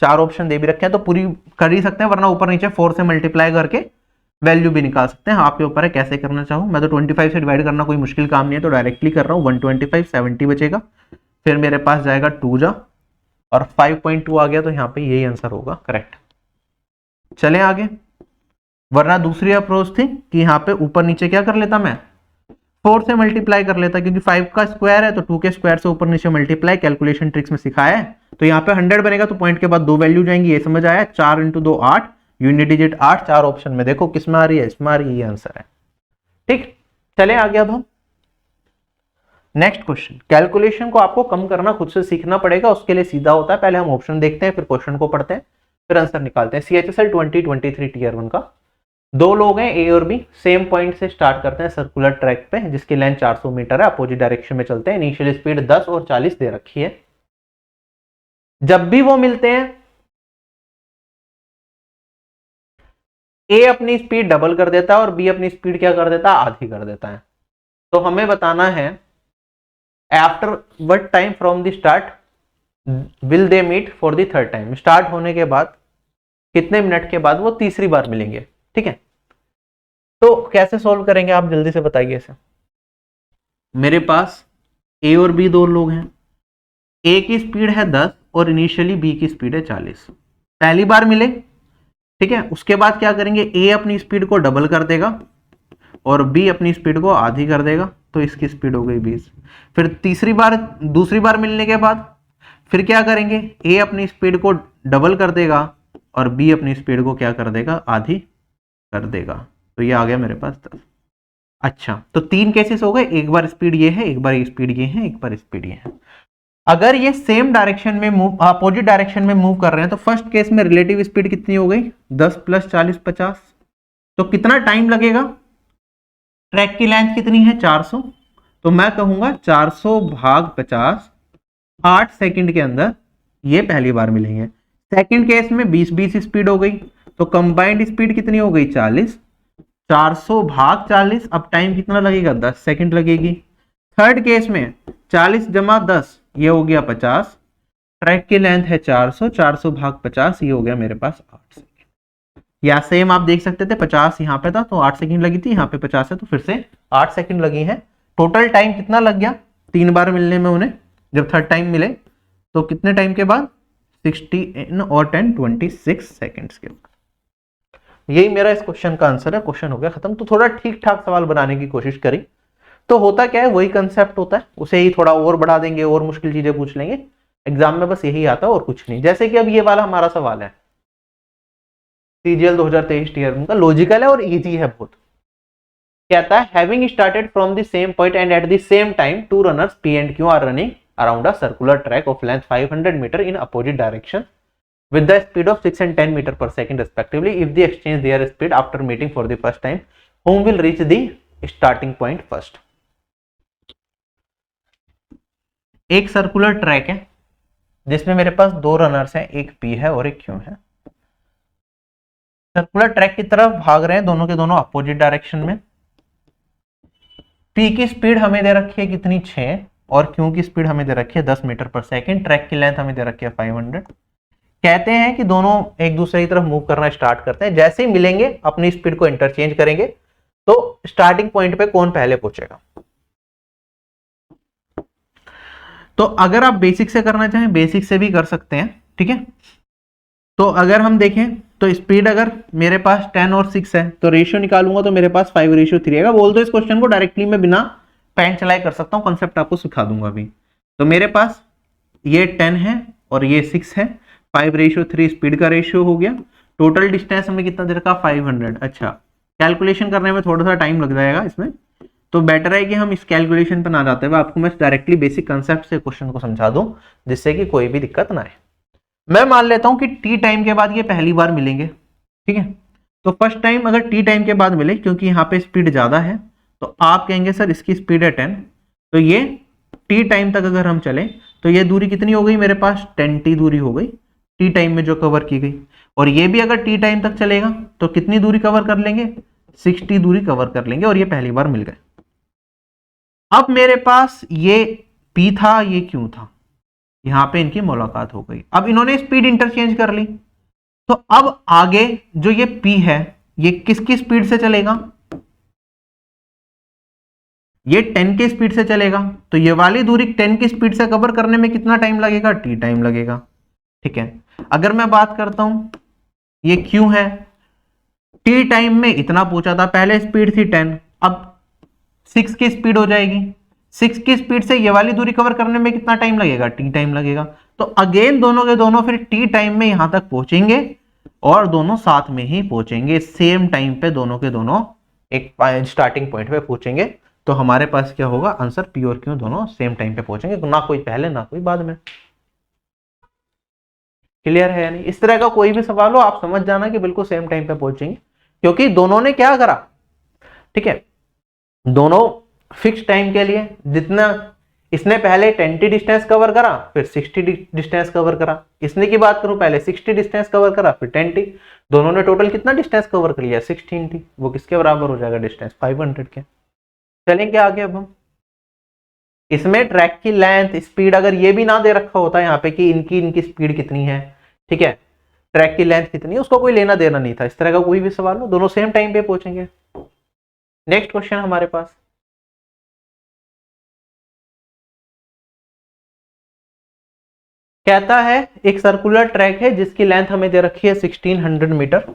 Speaker 1: 4 ऑप्शन दे भी रखे हैं तो पूरी कर ही सकते हैं, वरना ऊपर नीचे 4 से मल्टीप्लाई करके वैल्यू भी निकाल सकते हैं। आपके ऊपर है कैसे करना चाहूँ। मैं तो 25 से डिवाइड करना कोई मुश्किल काम नहीं है, तो डायरेक्टली कर रहा हूँ। 125 70 बचेगा, फिर मेरे पास जाएगा 2 जा, और 5.2 आ गया, तो यहाँ पे यही आंसर होगा करेक्ट। चलें आगे, वरना दूसरी अप्रोच थी कि यहाँ पे ऊपर नीचे क्या कर लेता मैं? 4 से मल्टीप्लाई कर लेता, क्योंकि 5 का स्क्वायर है तो 2 के स्क्वायर से ऊपर नीचे मल्टीप्लाई, कैलकुलेशन ट्रिक्स में सिखाया है। तो यहाँ पे 100 बनेगा तो पॉइंट के बाद 2 वैल्यू जाएंगी, ये समझ आया। 4 इंटू 2 8, यूनिट डिजिट 8, 4 ऑप्शन में देखो किस में आ रही है, इसमें आ रही है, ये आंसर है, ठीक। चले आगे, अब हम नेक्स्ट क्वेश्चन। कैलकुलेशन को आपको कम करना खुद से सीखना पड़ेगा, उसके लिए सीधा होता है, पहले हम ऑप्शन देखते हैं, फिर क्वेश्चन को पढ़ते हैं, फिर आंसर निकालते हैं। CHSL 2023 टीयर 1 का, दो लोग हैं ए और बी, सेम पॉइंट से स्टार्ट करते हैं सर्कुलर ट्रैक पे जिसकी लेंथ 400 मीटर है, अपोजिट डायरेक्शन में चलते हैं, इनिशियल स्पीड 10 और 40 दे रखी है। जब भी वो मिलते हैं, ए अपनी स्पीड डबल कर देता है और बी अपनी स्पीड क्या कर देता है? आधी कर देता है। तो हमें बताना है after what time from the start will they meet for the third time, start होने के बाद कितने मिनट के बाद वो तीसरी बार मिलेंगे, ठीक है। तो कैसे सोल्व करेंगे आप जल्दी से बताइए इसे। मेरे पास ए और बी दो लोग हैं, ए की स्पीड है 10 और इनिशियली बी की स्पीड है 40। पहली बार मिले, ठीक है, उसके बाद क्या करेंगे, ए अपनी स्पीड को डबल कर देगा और बी अपनी स्पीड को आधी कर देगा, तो इसकी स्पीड हो गई 20। फिर दूसरी बार मिलने के बाद फिर क्या करेंगे, ए अपनी स्पीड को डबल कर देगा और बी अपनी स्पीड को क्या कर देगा, आधी कर देगा, तो ये आ गया मेरे पास 10। अच्छा, तो 3 केसेस हो गए, एक बार स्पीड ये है, एक बार स्पीड ये है, एक बार स्पीड ये है। अगर ये सेम डायरेक्शन में मूव, अपोजिट डायरेक्शन में मूव कर रहे हैं, तो फर्स्ट केस में रिलेटिव स्पीड कितनी हो गई, 10 + 40 50। तो कितना टाइम लगेगा, ट्रैक की लेंथ कितनी है 400, तो मैं कहूंगा 400 भाग 50, 8 सेकंड के अंदर ये पहली बार मिलेंगे। सेकंड केस में 20-20 स्पीड हो गई, तो कंबाइंड स्पीड कितनी हो गई 40, 400 भाग 40, अब टाइम कितना लगेगा, 10 सेकंड लगेगी। थर्ड केस में 40 + 10 ये हो गया 50, ट्रैक की लेंथ है 400, 400 भाग 50 ये हो गया मेरे पास 8 सेकंड। या सेम आप देख सकते थे 50 यहाँ पे था तो 8 सेकंड लगी थी, यहाँ पे 50 है तो फिर से 8 सेकंड लगी है। टोटल टाइम कितना लग गया 3 बार मिलने में उन्हें, जब थर्ड टाइम मिले तो कितने टाइम के बाद, 60 और 10 26 सेकंड्स के बाद। यही मेरा इस क्वेश्चन का आंसर है। क्वेश्चन हो गया खत्म। तो थोड़ा ठीक ठाक सवाल बनाने की कोशिश करी, तो होता क्या है, वही कंसेप्ट होता है, उसे ही थोड़ा और बढ़ा देंगे और मुश्किल चीजें पूछ लेंगे। एग्जाम में बस यही आता है और कुछ नहीं। जैसे कि अब ये वाला हमारा सवाल है, सीजीएल 2023 टीयर का, लॉजिकल है और इजी है बहुत। कहता है having started from the same point and at the same time two runners P and Q are running around a circular track of length 500 metre in opposite direction with the speed of 6 and 10 meter per second respectively. If they exchange their speed after meeting for the first time, whom will reach the starting point first? एक circular track है जिसमें मेरे पास 2 runners हैं, एक P है और एक Q है। सर्कुलर ट्रैक की तरफ भाग रहे हैं, दोनों के दोनों अपोजिट डायरेक्शन में। पी की स्पीड हमें दे रखी है कितनी, 6, और क्यू की स्पीड हमें दे रखी है 10 मीटर पर सेकेंड। ट्रैक की लेंथ हमें दे रखी है 500। कहते हैं कि दोनों एक दूसरे की तरफ मूव करना स्टार्ट करते हैं, जैसे ही मिलेंगे अपनी स्पीड को इंटरचेंज करेंगे, तो स्टार्टिंग पॉइंट पे कौन पहले पहुंचेगा। तो अगर आप बेसिक से करना चाहें बेसिक से भी कर सकते हैं, ठीक है। तो अगर हम देखें तो स्पीड अगर मेरे पास 10 और 6 है तो रेशियो निकालूंगा तो मेरे पास 5:3 आएगा। बोल दो इस क्वेश्चन को डायरेक्टली मैं बिना पेन चलाए कर सकता हूं, कॉन्सेप्ट आपको सिखा दूंगा अभी। तो मेरे पास ये 10 है और ये 6 है, 5:3 स्पीड का रेशियो हो गया। टोटल डिस्टेंस हमें कितना दे रखा, 500। अच्छा, कैलकुलेशन करने में थोड़ा सा टाइम लग जाएगा इसमें, तो बेटर है कि हम इस कैलकुलेशन पर ना जाते हुए आपको मैं डायरेक्टली बेसिक कंसेप्ट से क्वेश्चन को समझा दूं, जिससे कि कोई भी दिक्कत ना आए। मैं मान लेता हूं कि टी टाइम के बाद ये पहली बार मिलेंगे, ठीक है। तो फर्स्ट टाइम अगर टी टाइम के बाद मिले, क्योंकि यहाँ पे स्पीड ज्यादा है, तो आप कहेंगे सर इसकी स्पीड है 10, तो ये टी टाइम तक अगर हम चले तो ये दूरी कितनी हो गई मेरे पास, 10t दूरी हो गई टी टाइम में जो कवर की गई। और ये भी अगर टी टाइम तक चलेगा तो कितनी दूरी कवर कर लेंगे, 60 दूरी कवर कर लेंगे, और ये पहली बार मिल गए। अब मेरे पास ये पी था, ये क्यू था, यहां पे इनकी मुलाकात हो गई। अब इन्होंने स्पीड इंटरचेंज कर ली, तो अब आगे जो ये पी है ये किसकी स्पीड से चलेगा, ये 10 की स्पीड से चलेगा। तो ये वाली दूरी 10 की स्पीड से कवर करने में कितना टाइम लगेगा, टी टाइम लगेगा, ठीक है। अगर मैं बात करता हूं, ये क्यू है, टी टाइम में इतना पूछा था, पहले स्पीड थी 10, अब 6 की स्पीड हो जाएगी। 6 की स्पीड से ये वाली दूरी कवर करने में कितना टाइम लगेगा, टी टाइम लगेगा। तो अगेन दोनों के दोनों फिर टी टाइम में यहां तक पहुंचेंगे और दोनों साथ में ही पहुंचेंगे, सेम टाइम पे दोनों के दोनों एक स्टार्टिंग पॉइंट पे पहुंचेंगे। तो हमारे पास क्या होगा आंसर, पी और क्यू दोनों सेम टाइम पे पहुंचेंगे, ना कोई पहले ना कोई बाद में। क्लियर है या नहीं। इस तरह का कोई भी सवाल हो आप समझ जाना कि बिल्कुल सेम टाइम पे पहुंचेंगे, क्योंकि दोनों ने क्या करा, ठीक है, दोनों फिक्स टाइम के लिए, जितना इसने पहले 10t डिस्टेंस कवर करा फिर 60 डिस्टेंस कवर करा, इसने की बात करूं पहले 60 डिस्टेंस कवर करा फिर 10t, दोनों ने टोटल कितना डिस्टेंस कवर कर लिया, 16t। वो किसके बराबर हो जाएगा डिस्टेंस, 500 के। चलेंगे आगे। अब हम इसमें ट्रैक की लेंथ स्पीड अगर ये भी ना दे रखा होता यहाँ पे कि इनकी स्पीड कितनी है, ठीक है, ट्रैक की लेंथ कितनी है, उसको कोई लेना देना नहीं था। इस तरह का कोई भी सवाल हो, दोनों सेम टाइम पे पहुंचेंगे। नेक्स्ट क्वेश्चन हमारे पास, कहता है एक सर्कुलर ट्रैक है जिसकी लेंथ हमें दे रखी है 1600 मीटर।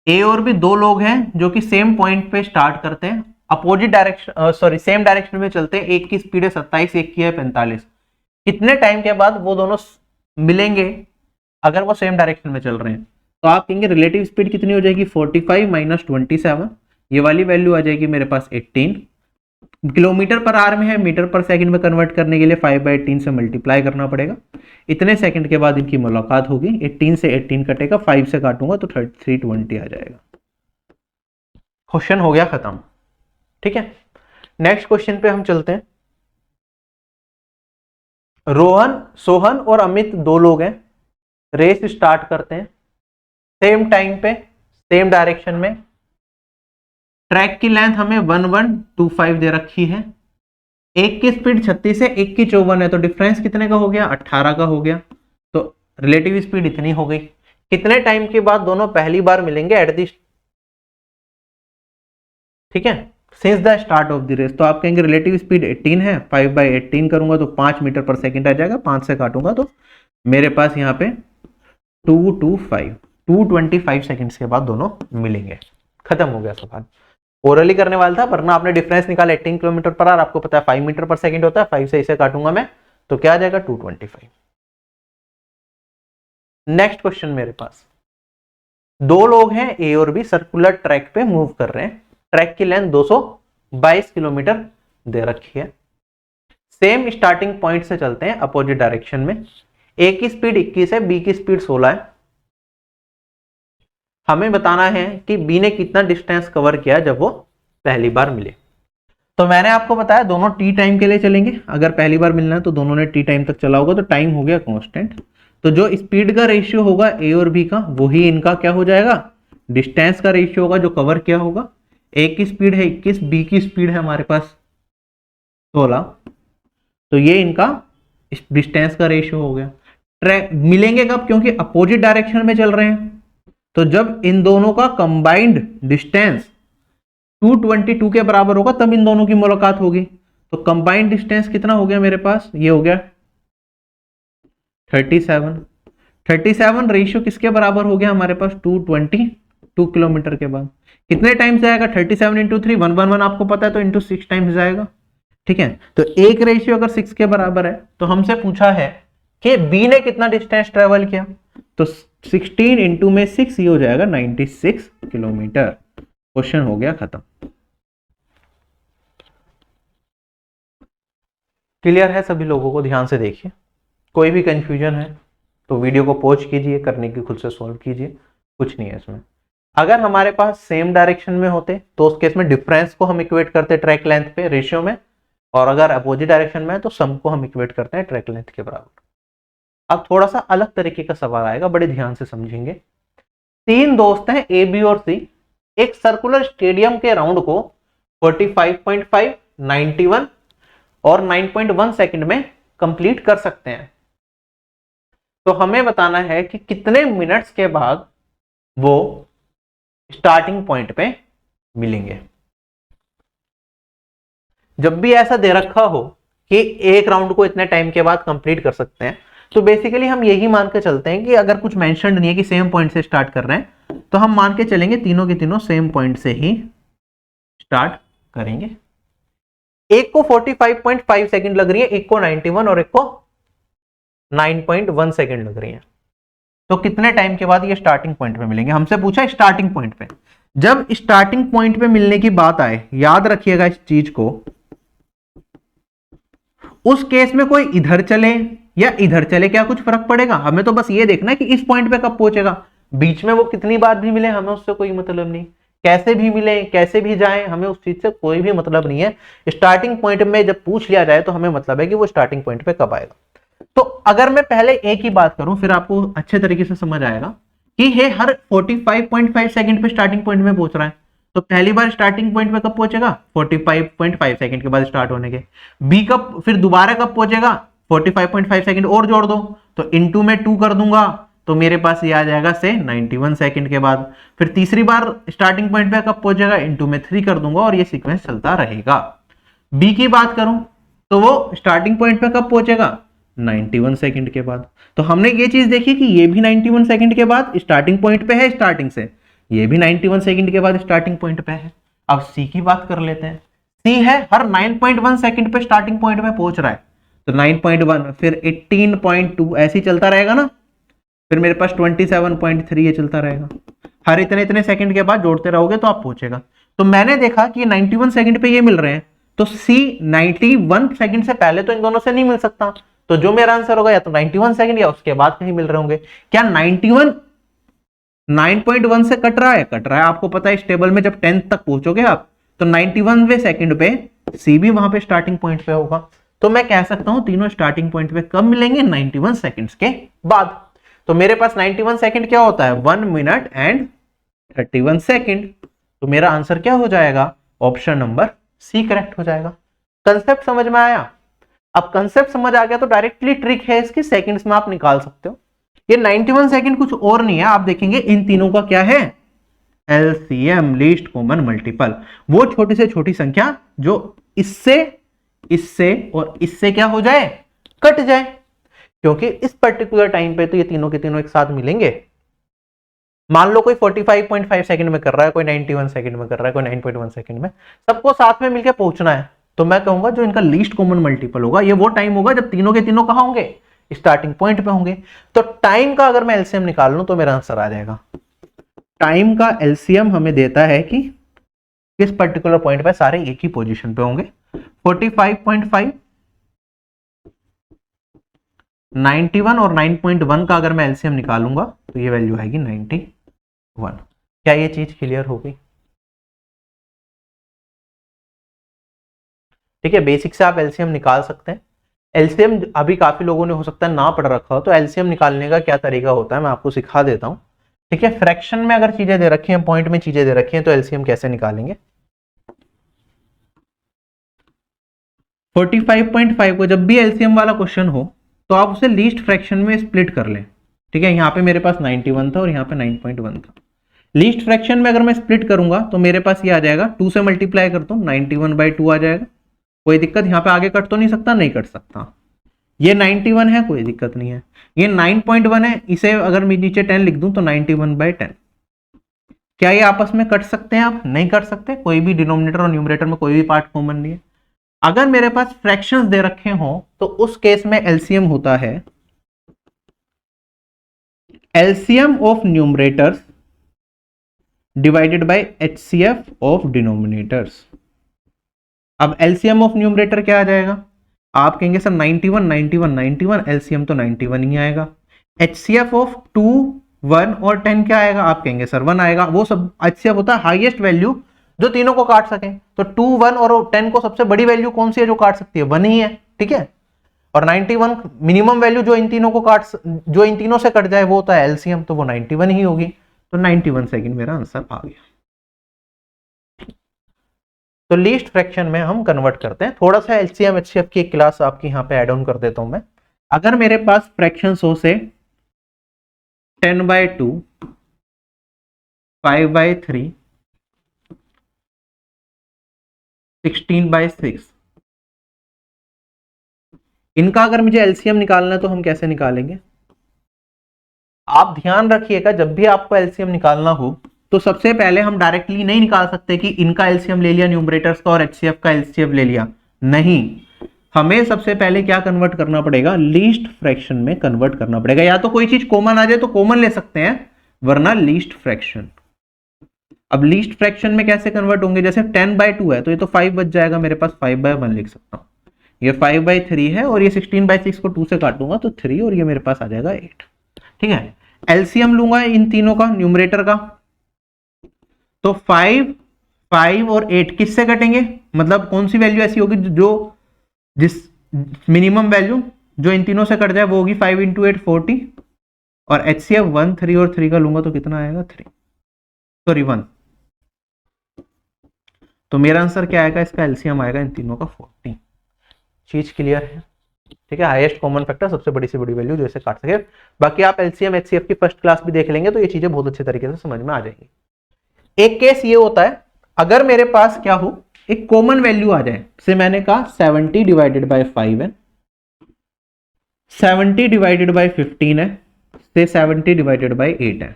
Speaker 1: ए और बी दो लोग हैं जो कि सेम पॉइंट पे स्टार्ट करते हैं, अपोजिट डायरेक्शन सेम डायरेक्शन में चलते हैं। एक की स्पीड है 27, एक की है 45। कितने टाइम के बाद वो दोनों मिलेंगे अगर वो सेम डायरेक्शन में चल रहे हैं? तो आप कहेंगे रिलेटिव स्पीड कितनी हो जाएगी, 45 माइनस 27, ये वाली वैल्यू आ जाएगी मेरे पास 18। किलोमीटर पर आवर में है, मीटर पर सेकंड में कन्वर्ट करने के लिए 5/18 से मल्टीप्लाई करना पड़ेगा। इतने सेकंड के बाद इनकी मुलाकात होगी। 18 से 18 कटेगा, 5 से काटूंगा तो 320 आ जाएगा। क्वेश्चन हो गया खत्म। ठीक है, नेक्स्ट क्वेश्चन पे हम चलते हैं। सोहन और अमित दो लोग हैं, रेस स्टार्ट करते हैं सेम टाइम पे सेम डायरेक्शन में। ट्रैक की लेंथ हमें 1125 दे रखी है। एक की स्पीड 36 है, एक की 54 है, तो डिफरेंस कितने का हो गया, 18 का हो गया। तो रिलेटिव स्पीड इतनी हो गई। कितने टाइम के बाद दोनों पहली बार मिलेंगे एट दी, ठीक है, since the start of the race. तो आप कहेंगे रिलेटिव स्पीड 18 है, 5/18 करूंगा तो 5 मीटर पर सेकंड आ जाएगा। 5 से काटूंगा तो मेरे पास यहाँ पे 225 सेकंड्स के बाद दोनों मिलेंगे। खत्म हो गया सवाल। ओरली करने वाला था, वरना आपने डिफरेंस निकाला 18 किलोमीटर पर आवर, आपको पता है 5 मीटर पर सेकंड होता है। 5 से इसे काटूंगा मैं तो क्या आ जाएगा, 225। नेक्स्ट क्वेश्चन मेरे पास, दो लोग हैं ए और बी, सर्कुलर ट्रैक पे मूव कर रहे हैं। ट्रैक की लेंथ 222 किलोमीटर दे रखी है। सेम स्टार्टिंग पॉइंट से चलते हैं अपोजिट डायरेक्शन में। ए की स्पीड 21 है, बी की स्पीड 16 है। हमें बताना है कि बी ने कितना डिस्टेंस कवर किया जब वो पहली बार मिले। तो मैंने आपको बताया दोनों टी टाइम के लिए चलेंगे। अगर पहली बार मिलना है तो दोनों ने टी टाइम तक चला होगा, तो टाइम हो गया कांस्टेंट। तो जो स्पीड का रेशियो होगा ए और बी का, वही इनका क्या हो जाएगा, डिस्टेंस का रेशियो होगा जो कवर किया होगा। ए की स्पीड है 21, बी की स्पीड है हमारे पास 16, तो ये इनका डिस्टेंस का रेशियो हो गया। ट्रैक मिलेंगे कब, क्योंकि अपोजिट डायरेक्शन में चल रहे हैं। तो जब इन दोनों का कंबाइंड डिस्टेंस 222 के बराबर होगा तब इन दोनों की मुलाकात होगी। तो कंबाइंड डिस्टेंस कितना हो गया मेरे पास, ये हो गया 37 रेशियो किसके बराबर हो गया हमारे पास, 222 किलोमीटर के बाद कितने टाइम्स जाएगा, 37 इंटू 3 111 आपको पता है, तो इंटू 6 टाइम्स जाएगा। ठीक है, तो एक रेशियो अगर 6 के बराबर है तो हमसे पूछा है कि बी ने कितना डिस्टेंस ट्रेवल किया, तो 16 इंटू में 6 ये हो जाएगा 96 किलोमीटर। क्वेश्चन हो गया खत्म। क्लियर है सभी लोगों को? ध्यान से देखिए, कोई भी कंफ्यूजन है तो वीडियो को पॉज कीजिए, करने की खुद से सॉल्व कीजिए, कुछ नहीं है इसमें। अगर हमारे पास सेम डायरेक्शन में होते तो उस केस में डिफरेंस को हम इक्वेट करते ट्रैक लेंथ पे रेशियो में, और अगर अपोजिट डायरेक्शन में है तो सम को हम इक्वेट करते हैं ट्रैक लेंथ के बराबर। अब थोड़ा सा अलग तरीके का सवाल आएगा, बड़े ध्यान से समझेंगे। तीन दोस्त हैं ए, बी और सी, एक सर्कुलर स्टेडियम के राउंड को 45.5, 91 और 9.1 सेकंड में कंप्लीट कर सकते हैं। तो हमें बताना है कि कितने मिनट्स के बाद वो स्टार्टिंग पॉइंट पे मिलेंगे। जब भी ऐसा दे रखा हो कि एक राउंड को इतने टाइम के बाद कंप्लीट कर सकते हैं, तो बेसिकली हम यही मान के चलते हैं कि अगर कुछ मेंशन्ड नहीं है कि सेम पॉइंट से स्टार्ट कर रहे हैं, तो हम मान के चलेंगे तीनों के तीनों सेम पॉइंट से ही स्टार्ट करेंगे। एक को 45.5 सेकंड लग रही है, एक को 91 और एक को 9.1 सेकंड लग रही है। तो कितने टाइम के बाद ये स्टार्टिंग पॉइंट पे मिलेंगे? हमसे पूछा स्टार्टिंग पॉइंट पे। जब स्टार्टिंग पॉइंट पे मिलने की बात आए, याद रखिएगा इस चीज को, उस केस में कोई इधर चले या इधर चले क्या कुछ फर्क पड़ेगा? हमें तो बस ये देखना है कि इस पॉइंट पे कब पहुंचेगा। बीच में वो कितनी बार भी मिले हमें उससे कोई मतलब नहीं, कैसे भी मिले कैसे भी जाए हमें उस चीज से कोई भी मतलब नहीं है। स्टार्टिंग पॉइंट में जब पूछ लिया जाए तो हमें मतलब है कि वो स्टार्टिंग पॉइंट पे कब आएगा। तो अगर मैं पहले ए की बात करूं, फिर आपको अच्छे तरीके से समझ आएगा कि ये हर 45.5 सेकंड पे स्टार्टिंग पॉइंट में पहुंच रहा है। तो पहली बार स्टार्टिंग पॉइंट पे कब पहुंचेगा? 45.5 सेकंड के बाद स्टार्ट होने के। बी कब, फिर दोबारा कब पहुंचेगा? 45.5 सेकंड और जोड़ दो तो इनटू में 2 कर दूंगा तो मेरे पास ये आ जाएगा से 91 सेकंड के बाद। फिर तीसरी बार स्टार्टिंग पॉइंट पे कब पहुंचेगा? इनटू में 3 कर दूंगा और ये सीक्वेंस चलता रहेगा। बी की बात करूं तो वो स्टार्टिंग पॉइंट पे कब पहुंचेगा? 91 सेकंड के बाद। तो हमने ये चीज देखी कि ये भी 91 सेकंड के बाद स्टार्टिंग पॉइंट पे है, स्टार्टिंग से ये भी 91 सेकंड के बाद स्टार्टिंग पॉइंट पे है। अब सी की बात कर लेते हैं। सी है हर 9.1 सेकंड पे स्टार्टिंग पॉइंट में पहुंच रहा है, तो 9.1 फिर 18.2 ऐसे ही चलता रहेगा ना, फिर मेरे पास 27.3 ये चलता रहेगा। हर इतने इतने सेकंड के बाद जोड़ते रहोगे तो आप पहुंचेगा। तो मैंने देखा कि 91 सेकंड पे ये मिल रहे हैं, तो सी 91 सेकंड से पहले तो इन दोनों से नहीं मिल सकता, तो जो मेरा आंसर होगा या तो 91 सेकंड या उसके बाद कहीं मिल रहे होंगे। क्या 91 9.1 से कट रहा है? कट रहा है। आपको पता है इस टेबल में जब 10 तक पहुंचोगे आप, तो 91वें सेकंड पे सी भी वहां पे स्टार्टिंग पॉइंट पे होगा। तो मैं कह सकता हूं तीनों स्टार्टिंग पॉइंट पे कब मिलेंगे? 91 सेकंड्स के बाद। तो मेरे पास 91 सेकंड क्या होता है? 1 मिनट एंड 31 सेकंड। तो मेरा आंसर क्या हो जाएगा? ऑप्शन नंबर सी करेक्ट हो जाएगा। कंसेप्ट समझ में आया? अब कंसेप्ट समझ आ गया तो डायरेक्टली ट्रिक है इसकी, सेकंड्स में आप निकाल सकते हो। ये 91 सेकंड कुछ और नहीं है, आप देखेंगे इन तीनों का क्या है? LCM, least common multiple. वो छोटी से छोटी संख्या जो इससे इससे और इससे क्या हो जाए? कट जाए। क्योंकि इस पर्टिकुलर टाइम पे तो ये तीनों के तीनों एक साथ मिलेंगे। मान लो कोई 45.5 सेकंड में कर रहा है, कोई 91 सेकंड में कर रहा है, कोई 9.1 सेकंड में, सबको साथ में मिलकर पहुंचना है। तो मैं कहूंगा जो इनका लीस्ट कॉमन मल्टीपल होगा ये वो टाइम होगा जब तीनों के तीनों कहां होंगे? स्टार्टिंग पॉइंट पे होंगे। तो टाइम का अगर मैं एलसीएम निकाल लूं तो मेरा आंसर आ जाएगा। टाइम का एलसीएम हमें देता है कि किस पर्टिकुलर पॉइंट पे सारे एक ही पोजीशन पे होंगे। 45.5, 91 और 9.1 का अगर मैं एलसीएम निकालूंगा तो ये वैल्यू आएगी 91। क्या ये चीज क्लियर हो गई? ठीक है, बेसिक से आप एलसीएम निकाल सकते हैं। एलसीएम अभी काफी लोगों ने हो सकता है ना पढ़ रखा हो, तो एलसीएम निकालने का क्या तरीका होता है मैं आपको सिखा देता हूं। ठीक है, फ्रैक्शन में अगर चीजें दे रखी हैं, पॉइंट में चीजें दे रखी हैं, तो एलसीएम कैसे निकालेंगे? 45.5 को जब भी एलसीएम वाला क्वेश्चन हो तो आप उसे लीस्ट फ्रैक्शन में स्प्लिट कर लें। ठीक है, यहाँ पे मेरे पास 91 था और यहाँ पे 9.1 था। लीस्ट फ्रैक्शन में अगर मैं स्प्लिट करूंगा तो मेरे पास ये आ जाएगा, 2 से मल्टीप्लाई करता हूँ 91/2 आ जाएगा। कोई दिक्कत? यहाँ पे आगे कट तो नहीं सकता? नहीं कट सकता। ये 91 है, कोई दिक्कत नहीं है। ये 9.1 है, इसे अगर मैं नीचे 10 लिख दूं तो 91/10। क्या ये आपस में कट सकते हैं? आप नहीं कट सकते। कोई भी डिनोमिनेटर और न्यूमरेटर में कोई भी पार्ट कॉमन नहीं है। अगर मेरे पास फ्रैक्शंस दे रखे हो तो उस केस में एलसीएम होता है LCM of numerators divided by HCF of denominators. अब एलसीएम ऑफ न्यूमरेटर क्या आ जाएगा? आप कहेंगे सर 91 91 91, एलसीएम तो 91 ही आएगा। एचसीएफ ऑफ 2, 1 और 10 क्या आएगा? आप कहेंगे सर 1 आएगा। वो सब एचसीएफ होता है हाईएस्ट वैल्यू जो तीनों को काट सके। तो 2, 1 और 10 को सबसे बड़ी वैल्यू कौन सी है जो काट सकती है? 1 ही है। ठीक है, और 91 मिनिमम वैल्यू जो इन तीनों को जो इन तीनों से कट जाए वो होता है एलसीएम, तो वो 91 ही होगी। तो 91 सेकंड मेरा आंसर आ गया। तो लीस्ट फ्रैक्शन में हम कन्वर्ट करते हैं। थोड़ा सा एलसीएम एचसीएफ की एक क्लास आपकी यहाँ पे ऐड ऑन कर देता हूं मैं। अगर मेरे पास फ्रैक्शन हो से 10/2, 5/3, 16/6, इनका अगर मुझे एलसीएम निकालना है तो हम कैसे निकालेंगे? आप ध्यान रखिएगा, जब भी आपको एलसीएम निकालना हो तो सबसे पहले हम डायरेक्टली नहीं निकाल सकते कि इनका एलसीएम ले लिया न्यूमरेटर्स का और एचसीएफ का एलसीएम ले लिया। नहीं, हमें सबसे पहले क्या कन्वर्ट करना पड़ेगा? लीस्ट फ्रैक्शन में कन्वर्ट करना पड़ेगा। या तो कोई चीज कॉमन आ जाए तो कॉमन ले सकते हैं, वरना लीस्ट फ्रैक्शन। अब लीस्ट फ्रैक्शन में कैसे कन्वर्ट होंगे? जैसे 10/2 है तो ये तो 5 बच जाएगा मेरे पास, 5/1 लिख सकता हूं। ये 5/3 है और ये 16/6 को 2 से काटूंगा तो 3 और ये मेरे पास आ जाएगा 8। ठीक है, एलसीएम लूंगा इन तीनों का, न्यूमरेटर का, तो 5, 5 और 8 किससे कटेंगे? मतलब कौन सी वैल्यू ऐसी होगी जिस मिनिमम वैल्यू जो इन तीनों से कट जाए वो होगी 5 × 8 40, और एचसीएफ 1, 3 और 3 का लूंगा तो कितना आएगा? 1। तो मेरा आंसर क्या आएगा? इसका एलसीएम आएगा इन तीनों का 40। चीज क्लियर है? ठीक है, हाईएस्ट कॉमन फैक्टर, सबसे बड़ी से बड़ी वैल्यू जो इसे काट सके। बाकी आप एलसीएम एचसीएफ की फर्स्ट क्लास भी देख लेंगे तो ये चीजें बहुत अच्छे तरीके से समझ में आ जाएंगी। एक केस ये होता है अगर मेरे पास क्या हो, एक कॉमन वैल्यू आ जाए, से मैंने कहा 70 / 5n, 70 डिवाइडेड बाई 15 है, से 70 डिवाइडेड बाई 8 है,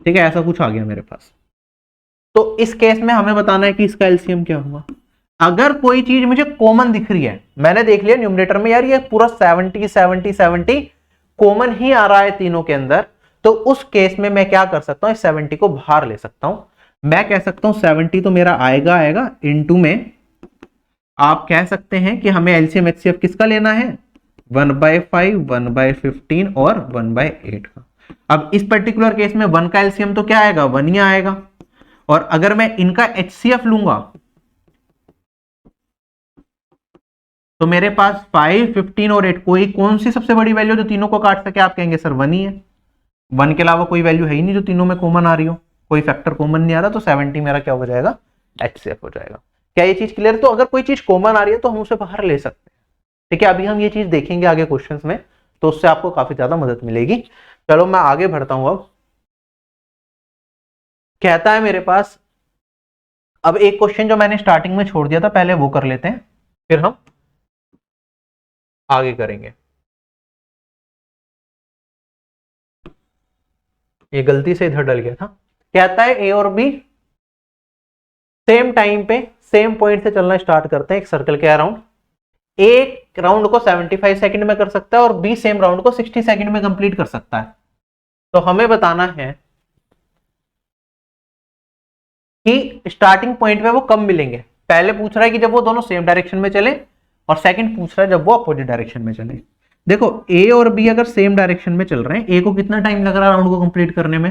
Speaker 1: ठीक है, ऐसा कुछ आ गया मेरे पास। तो इस केस में हमें बताना है कि इसका एलसीएम क्या होगा। अगर कोई चीज मुझे कॉमन दिख रही है, मैंने देख लिया न्यूमरेटर में यार ये पूरा 70 70 70 कॉमन ही आ रहा है तीनों के अंदर, तो उस केस में मैं क्या कर सकता हूं, इस 70 को बाहर ले सकता हूं। मैं कह सकता हूं 70 तो मेरा आएगा इनटू में आप कह सकते हैं कि हमें एलसीएम एचसीएफ किसका लेना है, 1/5, 1/15 और 1/8 का। अब इस पर्टिकुलर केस में 1 का एलसीएम तो क्या आएगा, 1 ही आएगा, और अगर मैं इनका एचसीएफ लूंगा तो मेरे पास 5, 15 और 8, कोई कौन सी सबसे बड़ी वैल्यू जो तीनों को काट सके, आप कहेंगे सर 1 ही है। 1 के अलावा कोई वैल्यू है ही नहीं जो तीनों में कॉमन आ रही हो, कोई फैक्टर कॉमन नहीं आ रहा, तो 70 मेरा क्या हो जाएगा, एचसीएफ हो जाएगा। क्या ये चीज क्लियर है? तो अगर कोई चीज कॉमन आ रही है तो हम उसे बाहर ले सकते हैं, ठीक है। अभी हम ये चीज देखेंगे आगे क्वेश्चंस में, तो उससे आपको काफी ज्यादा मदद मिलेगी। चलो मैं आगे बढ़ता हूं। अब कहता है मेरे पास, अब एक क्वेश्चन जो मैंने स्टार्टिंग में छोड़ दिया था पहले वो कर लेते हैं, फिर हम आगे करेंगे। ये गलती से इधर डल गया था। कहता है ए और बी सेम टाइम पे सेम पॉइंट से चलना स्टार्ट करते हैं एक सर्कल के अराउंड। एक राउंड को 75 सेकंड में कर सकता है और बी सेम राउंड को 60 सेकंड में कंप्लीट कर सकता है। तो हमें बताना है कि स्टार्टिंग पॉइंट पे वो कब मिलेंगे। पहले पूछ रहा है कि जब वो दोनों सेम डायरेक्शन में चले, और सेकंड पूछ रहा है जब वो अपोजिट डायरेक्शन में चले। देखो ए और बी अगर सेम डायरेक्शन में चल रहे हैं, ए को कितना टाइम लग रहा है राउंड को कंप्लीट करने में,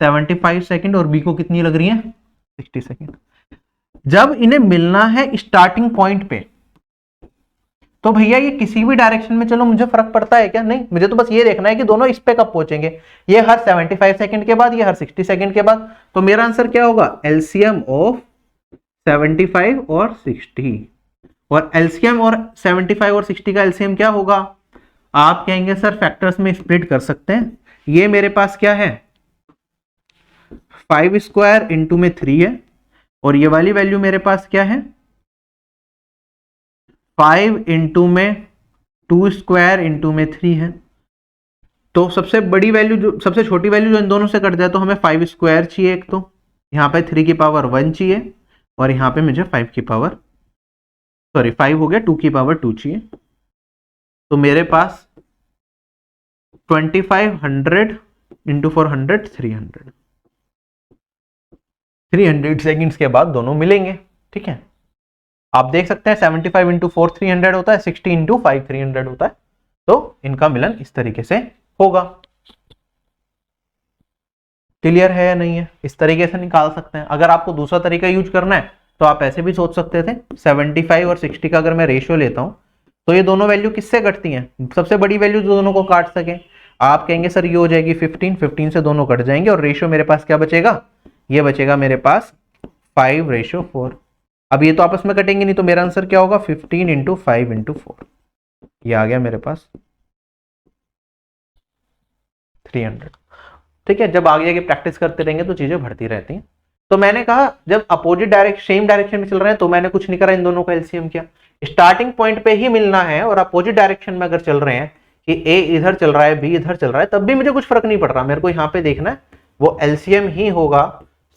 Speaker 1: 75 सेकंड, और बी को कितनी लग रही है, 60 सेकंड। जब इन्हें मिलना है स्टार्टिंग पॉइंट पे, तो भैया ये किसी भी डायरेक्शन में चलो, मुझे फर्क पड़ता है क्या, नहीं, मुझे तो बस ये देखना है कि दोनों इस पे कब पहुंचेंगे, ये हर 75 सेकंड के बाद, ये हर 60 सेकंड के बाद। तो मेरा आंसर क्या होगा, एलसीएम ऑफ 75 और 60, और एलसीएम और 75 और 60 का एलसीएम क्या होगा, आप कहेंगे सर फैक्टर्स में स्प्लिट कर सकते हैं। ये मेरे पास क्या है, 5 स्क्वायर इंटू में 3 है, और ये वाली वैल्यू मेरे पास क्या है, 5 इंटू में 2 स्क्वायर इंटू में 3 है। तो सबसे बड़ी वैल्यू जो, सबसे छोटी वैल्यू जो इन दोनों से कट जाए, तो हमें 5 स्क्वायर चाहिए एक, तो यहाँ पे 3 की पावर 1 चाहिए, और यहाँ पे मुझे 5 की पावर, सॉरी 5 हो गया, 2 की पावर 2 चाहिए। तो मेरे पास 2500 इंटू 400 300 सेकेंड्स के बाद दोनों मिलेंगे, ठीक है। आप देख सकते हैं 75 इंटू 4 300 होता है, 60 इंटू 5 300 होता है, तो इनका मिलन इस तरीके से होगा। क्लियर है या नहीं है? इस तरीके से निकाल सकते हैं। अगर आपको दूसरा तरीका यूज करना है तो आप ऐसे भी सोच सकते थे, 75 और 60 का अगर मैं रेशियो लेता हूं, तो ये दोनों वैल्यू किससे कटती हैं, सबसे बड़ी वैल्यू जो दोनों को काट सके। आप कहेंगे सर ये हो जाएगी 15 से दोनों कट जाएंगे, और रेशियो मेरे पास क्या बचेगा, ये बचेगा मेरे पास 5:4। अब ये तो आपस में कटेंगे नहीं, तो मेरा आंसर क्या होगा, 15 इंटू 5 इंटू 4, ये आ गया मेरे पास 300, ठीक है। जब आगे आगे प्रैक्टिस करते रहेंगे तो चीजें बढ़ती रहती हैं। तो मैंने कहा जब अपोजिट डायरेक्शन सेम डायरेक्शन में चल रहे हैं, तो मैंने कुछ नहीं करा, इन दोनों का एलसीएम किया। स्टार्टिंग पॉइंट पे ही मिलना है, और अपोजिट डायरेक्शन में अगर चल रहे हैं कि ए इधर चल रहा है, बी इधर चल रहा है, तब भी मुझे कुछ फर्क नहीं पड़ रहा, मेरे को यहाँ पे देखना है वो एलसीएम ही होगा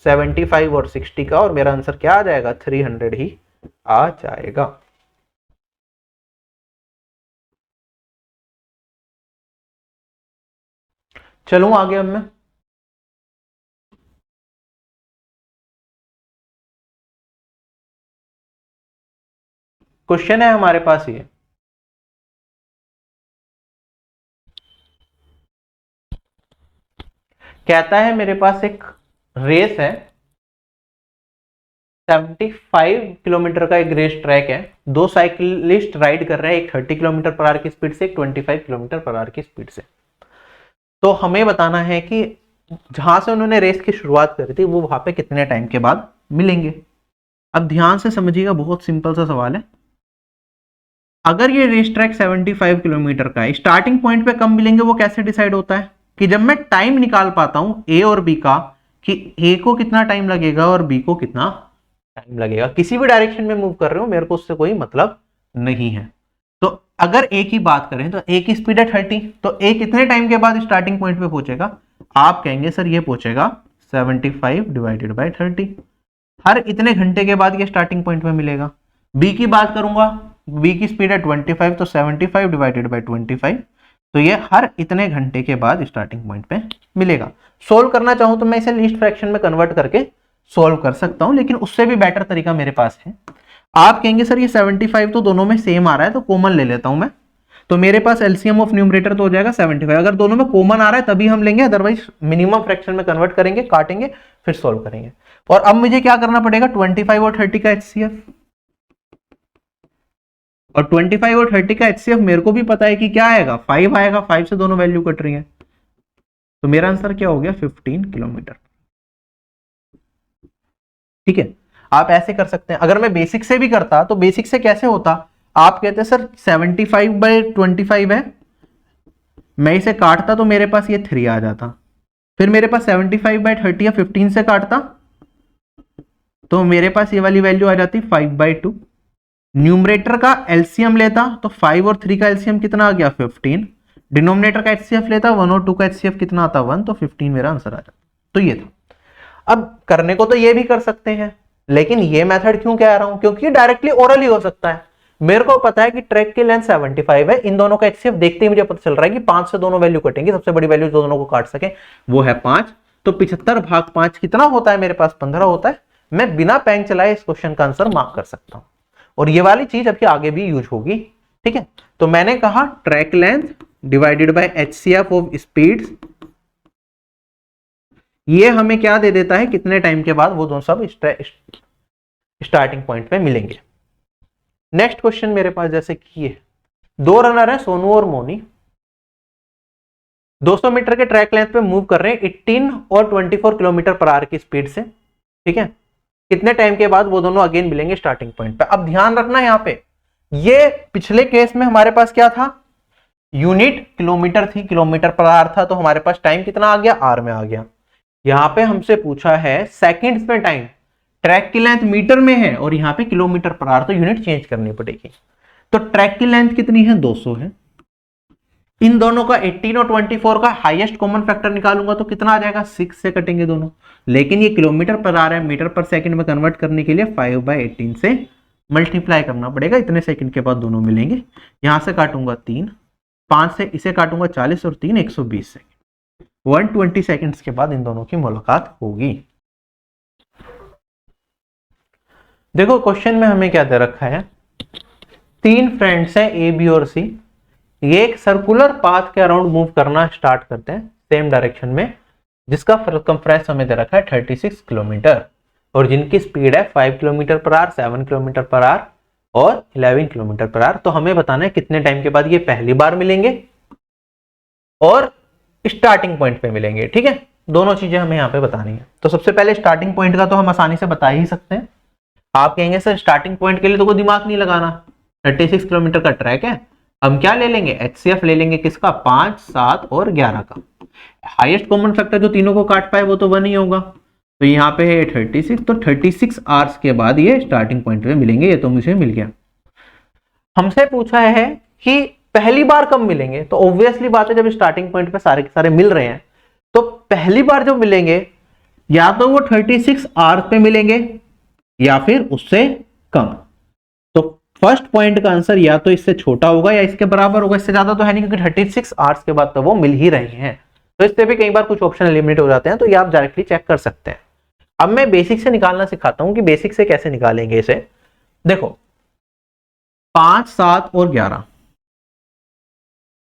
Speaker 1: 75 और 60 का, और मेरा आंसर क्या आ जाएगा, 300 ही आ जाएगा। चलूं आगे अब मैं, क्वेश्चन है हमारे पास ये, कहता है मेरे पास एक रेस है, 75 किलोमीटर का एक रेस ट्रैक है, दो साइकिलिस्ट राइड कर रहे हैं, एक 30 किलोमीटर पर आवर की स्पीड से, एक 25 किलोमीटर पर आवर की स्पीड से। तो हमें बताना है कि जहां से उन्होंने रेस की शुरुआत करी थी वो वहां पे कितने टाइम के बाद मिलेंगे। अब ध्यान से समझिएगा, बहुत सिंपल सा सवाल है। अगर ये रेस ट्रैक 75 किलोमीटर का है, स्टार्टिंग पॉइंट पे कब मिलेंगे वो कैसे डिसाइड होता है, कि जब मैं टाइम निकाल पाता हूं ए और बी का, कि ए को कितना टाइम लगेगा और बी को कितना टाइम लगेगा। किसी भी डायरेक्शन में मूव कर रहे हो, मेरे को उससे कोई मतलब नहीं है। तो अगर ए की बात करें तो ए की स्पीड है 30, तो ए कितने टाइम के बाद स्टार्टिंग पॉइंट पे पहुंचेगा? आप कहेंगे सर ये पहुंचेगा 75 डिवाइडेड बाई 30, हर इतने घंटे के बाद ये स्टार्टिंग पॉइंट पे मिलेगा। बी की बात करूंगा, बी की स्पीड है 25, तो 75 डिवाइडेड बाई 25, तो ये हर इतने घंटे के बाद स्टार्टिंग पॉइंट पे मिलेगा। सोल्व करना चाहूं तो मैं इसे लीस्ट फ्रैक्शन में कन्वर्ट करके सोल्व कर सकता हूं, लेकिन उससे भी बेटर तरीका मेरे पास है। आप कहेंगे सर ये 75 तो दोनों में सेम आ रहा है, तो कॉमन ले लेता हूं मैं, तो मेरे पास एलसीएम ऑफ न्यूमरेटर तो हो जाएगा 75। अगर दोनों में कॉमन आ रहा है तभी हम लेंगे, अदरवाइज मिनिमम फ्रैक्शन में कन्वर्ट करेंगे, काटेंगे, फिर सोल्व करेंगे। और अब मुझे क्या करना पड़ेगा? 25 और 30 का एचसीएफ, और 25 और 30 का एचसीएफ मेरे को भी पता है कि क्या आएगा, 5 आएगा, 5 से दोनों वैल्यू कट रही है, तो मेरा आंसर क्या हो गया? 15 किलोमीटर। ठीक है, आप ऐसे कर सकते हैं। अगर मैं बेसिक से भी करता तो बेसिक से कैसे होता? आप कहते हैं सर 75/25 है, मैं इसे काटता तो मेरे पास ये 3 आ जाता, फिर मेरे पास 75/30 है, 15 से काटता तो मेरे पास ये वाली वैल्यू आ जाती 5/2। न्यूमरेटर का एलसीएम लेता तो 5 और 3 का एलसीएम कितना आ गया? 15। डिनोमिनेटर का एचसीएफ लेता 1 और 2 का एचसीएफ कितना आता? 1, तो 15 मेरा आंसर आ जाता। तो ये था। अब करने को तो ये भी कर सकते हैं, लेकिन ये मेथड क्यों कह रहा हूं? क्योंकि डायरेक्टली ओरल ही हो सकता है। मेरे को पता है कि ट्रैक की लेंथ 75 है, इन दोनों का एचसीएफ देखते ही मुझे पता चल रहा है कि 5 से दोनों वैल्यू कटेंगे, सबसे बड़ी वैल्यू दोनों को काट सके वो है 5, तो 75/5 कितना होता है मेरे पास? 15 होता है। मैं बिना पेन चलाए इस क्वेश्चन का आंसर मार्क कर सकता हूं, और ये वाली चीज अभी आगे भी यूज होगी। ठीक है, तो मैंने कहा track length divided by HCF of speeds, ये हमें क्या दे देता है? कितने टाइम के बाद वो दोनों सब स्टार्टिंग पॉइंट पे मिलेंगे। नेक्स्ट क्वेश्चन मेरे पास जैसे कि ये 2 रनर है, सोनू और मोनी, 200 मीटर के ट्रैक लेंथ पे मूव कर रहे हैं 18 और 24 किलोमीटर पर आवर की स्पीड से। ठीक है, कितने टाइम के बाद वो दोनों अगेन मिलेंगे स्टार्टिंग पॉइंट पे? अब ध्यान रखना यहां पे, ये पिछले केस में हमारे पास क्या था? यूनिट किलोमीटर थी, किलोमीटर पर आवर था, तो हमारे पास टाइम कितना आ गया? आर में आ गया। यहां पे हमसे पूछा है सेकंड्स में टाइम, ट्रैक की लेंथ मीटर में है और यहां पे किलोमीटर पर आवर, तो यूनिट चेंज करनी पड़ेगी। तो ट्रैक की लेंथ कितनी है? 200 है। इन दोनों का 18 और 24 का हाईएस्ट कॉमन फैक्टर निकालूंगा तो कितना आ जाएगा? 6 से कटेंगे दोनों, लेकिन ये किलोमीटर पर आवर है, मीटर पर सेकंड में कन्वर्ट करने के लिए 5/18 से मल्टीप्लाई करना पड़ेगा, इतने सेकंड के बाद दोनों मिलेंगे। यहां से काटूंगा 3, 5 से इसे काटूंगा 40 और 3 120 सेकंड, 120 सेकंड्स के बाद इन दोनों की मुलाकात होगी। देखो क्वेश्चन में हमें क्या दे रखा है? 3 फ्रेंड्स हैं ए, बी और सी, ये एक सर्कुलर पाथ के अराउंड मूव करना स्टार्ट करते हैं सेम डायरेक्शन में, जिसका सर्कमफ्रेंस हमें दे रखा है 36 किलोमीटर, और जिनकी स्पीड है 5 kilometre per hour, 7 kilometre per hour और 11 किलोमीटर पर आवर। तो हमें बताना है कितने टाइम के बाद ये पहली बार मिलेंगे और स्टार्टिंग पॉइंट पे मिलेंगे। ठीक है, दोनों चीजें हमें यहाँ पे बतानी है। तो सबसे पहले स्टार्टिंग पॉइंट का तो हम आसानी से बता ही सकते हैं। आप कहेंगे सर स्टार्टिंग पॉइंट के लिए तो कोई दिमाग नहीं लगाना, 36 किलोमीटर का ट्रैक है, हम क्या ले लेंगे? एचसीएफ ले लेंगे, किसका? 5, 7 और 11 का। हाईएस्ट कॉमन फैक्टर जो तीनों को काट पाए वो तो 1 ही होगा, तो यहाँ पे है 36, तो 36 आवर्स के बाद ये स्टार्टिंग पॉइंट पे मिलेंगे। ये तो मुझे मिल गया। हमसे पूछा है कि पहली बार कब मिलेंगे, तो ऑब्वियसली बात है जब स्टार्टिंग पॉइंट पे सारे के सारे मिल रहे हैं, तो पहली बार जब मिलेंगे या तो वो 36 आवर्स पे मिलेंगे या फिर उससे कम। तो फर्स्ट पॉइंट का आंसर या तो इससे छोटा होगा या इसके बराबर होगा, इससे ज्यादा तो है नहीं, क्योंकि 36 आवर्स के बाद तो वो मिल ही रहे हैं। तो इससे भी कई बार कुछ ऑप्शन एलिमिनेट हो जाते हैं, तो ये आप डायरेक्टली चेक कर सकते हैं। अब मैं बेसिक से निकालना सिखाता हूं कि बेसिक से कैसे निकालेंगे इसे। देखो 5, 7 और 11,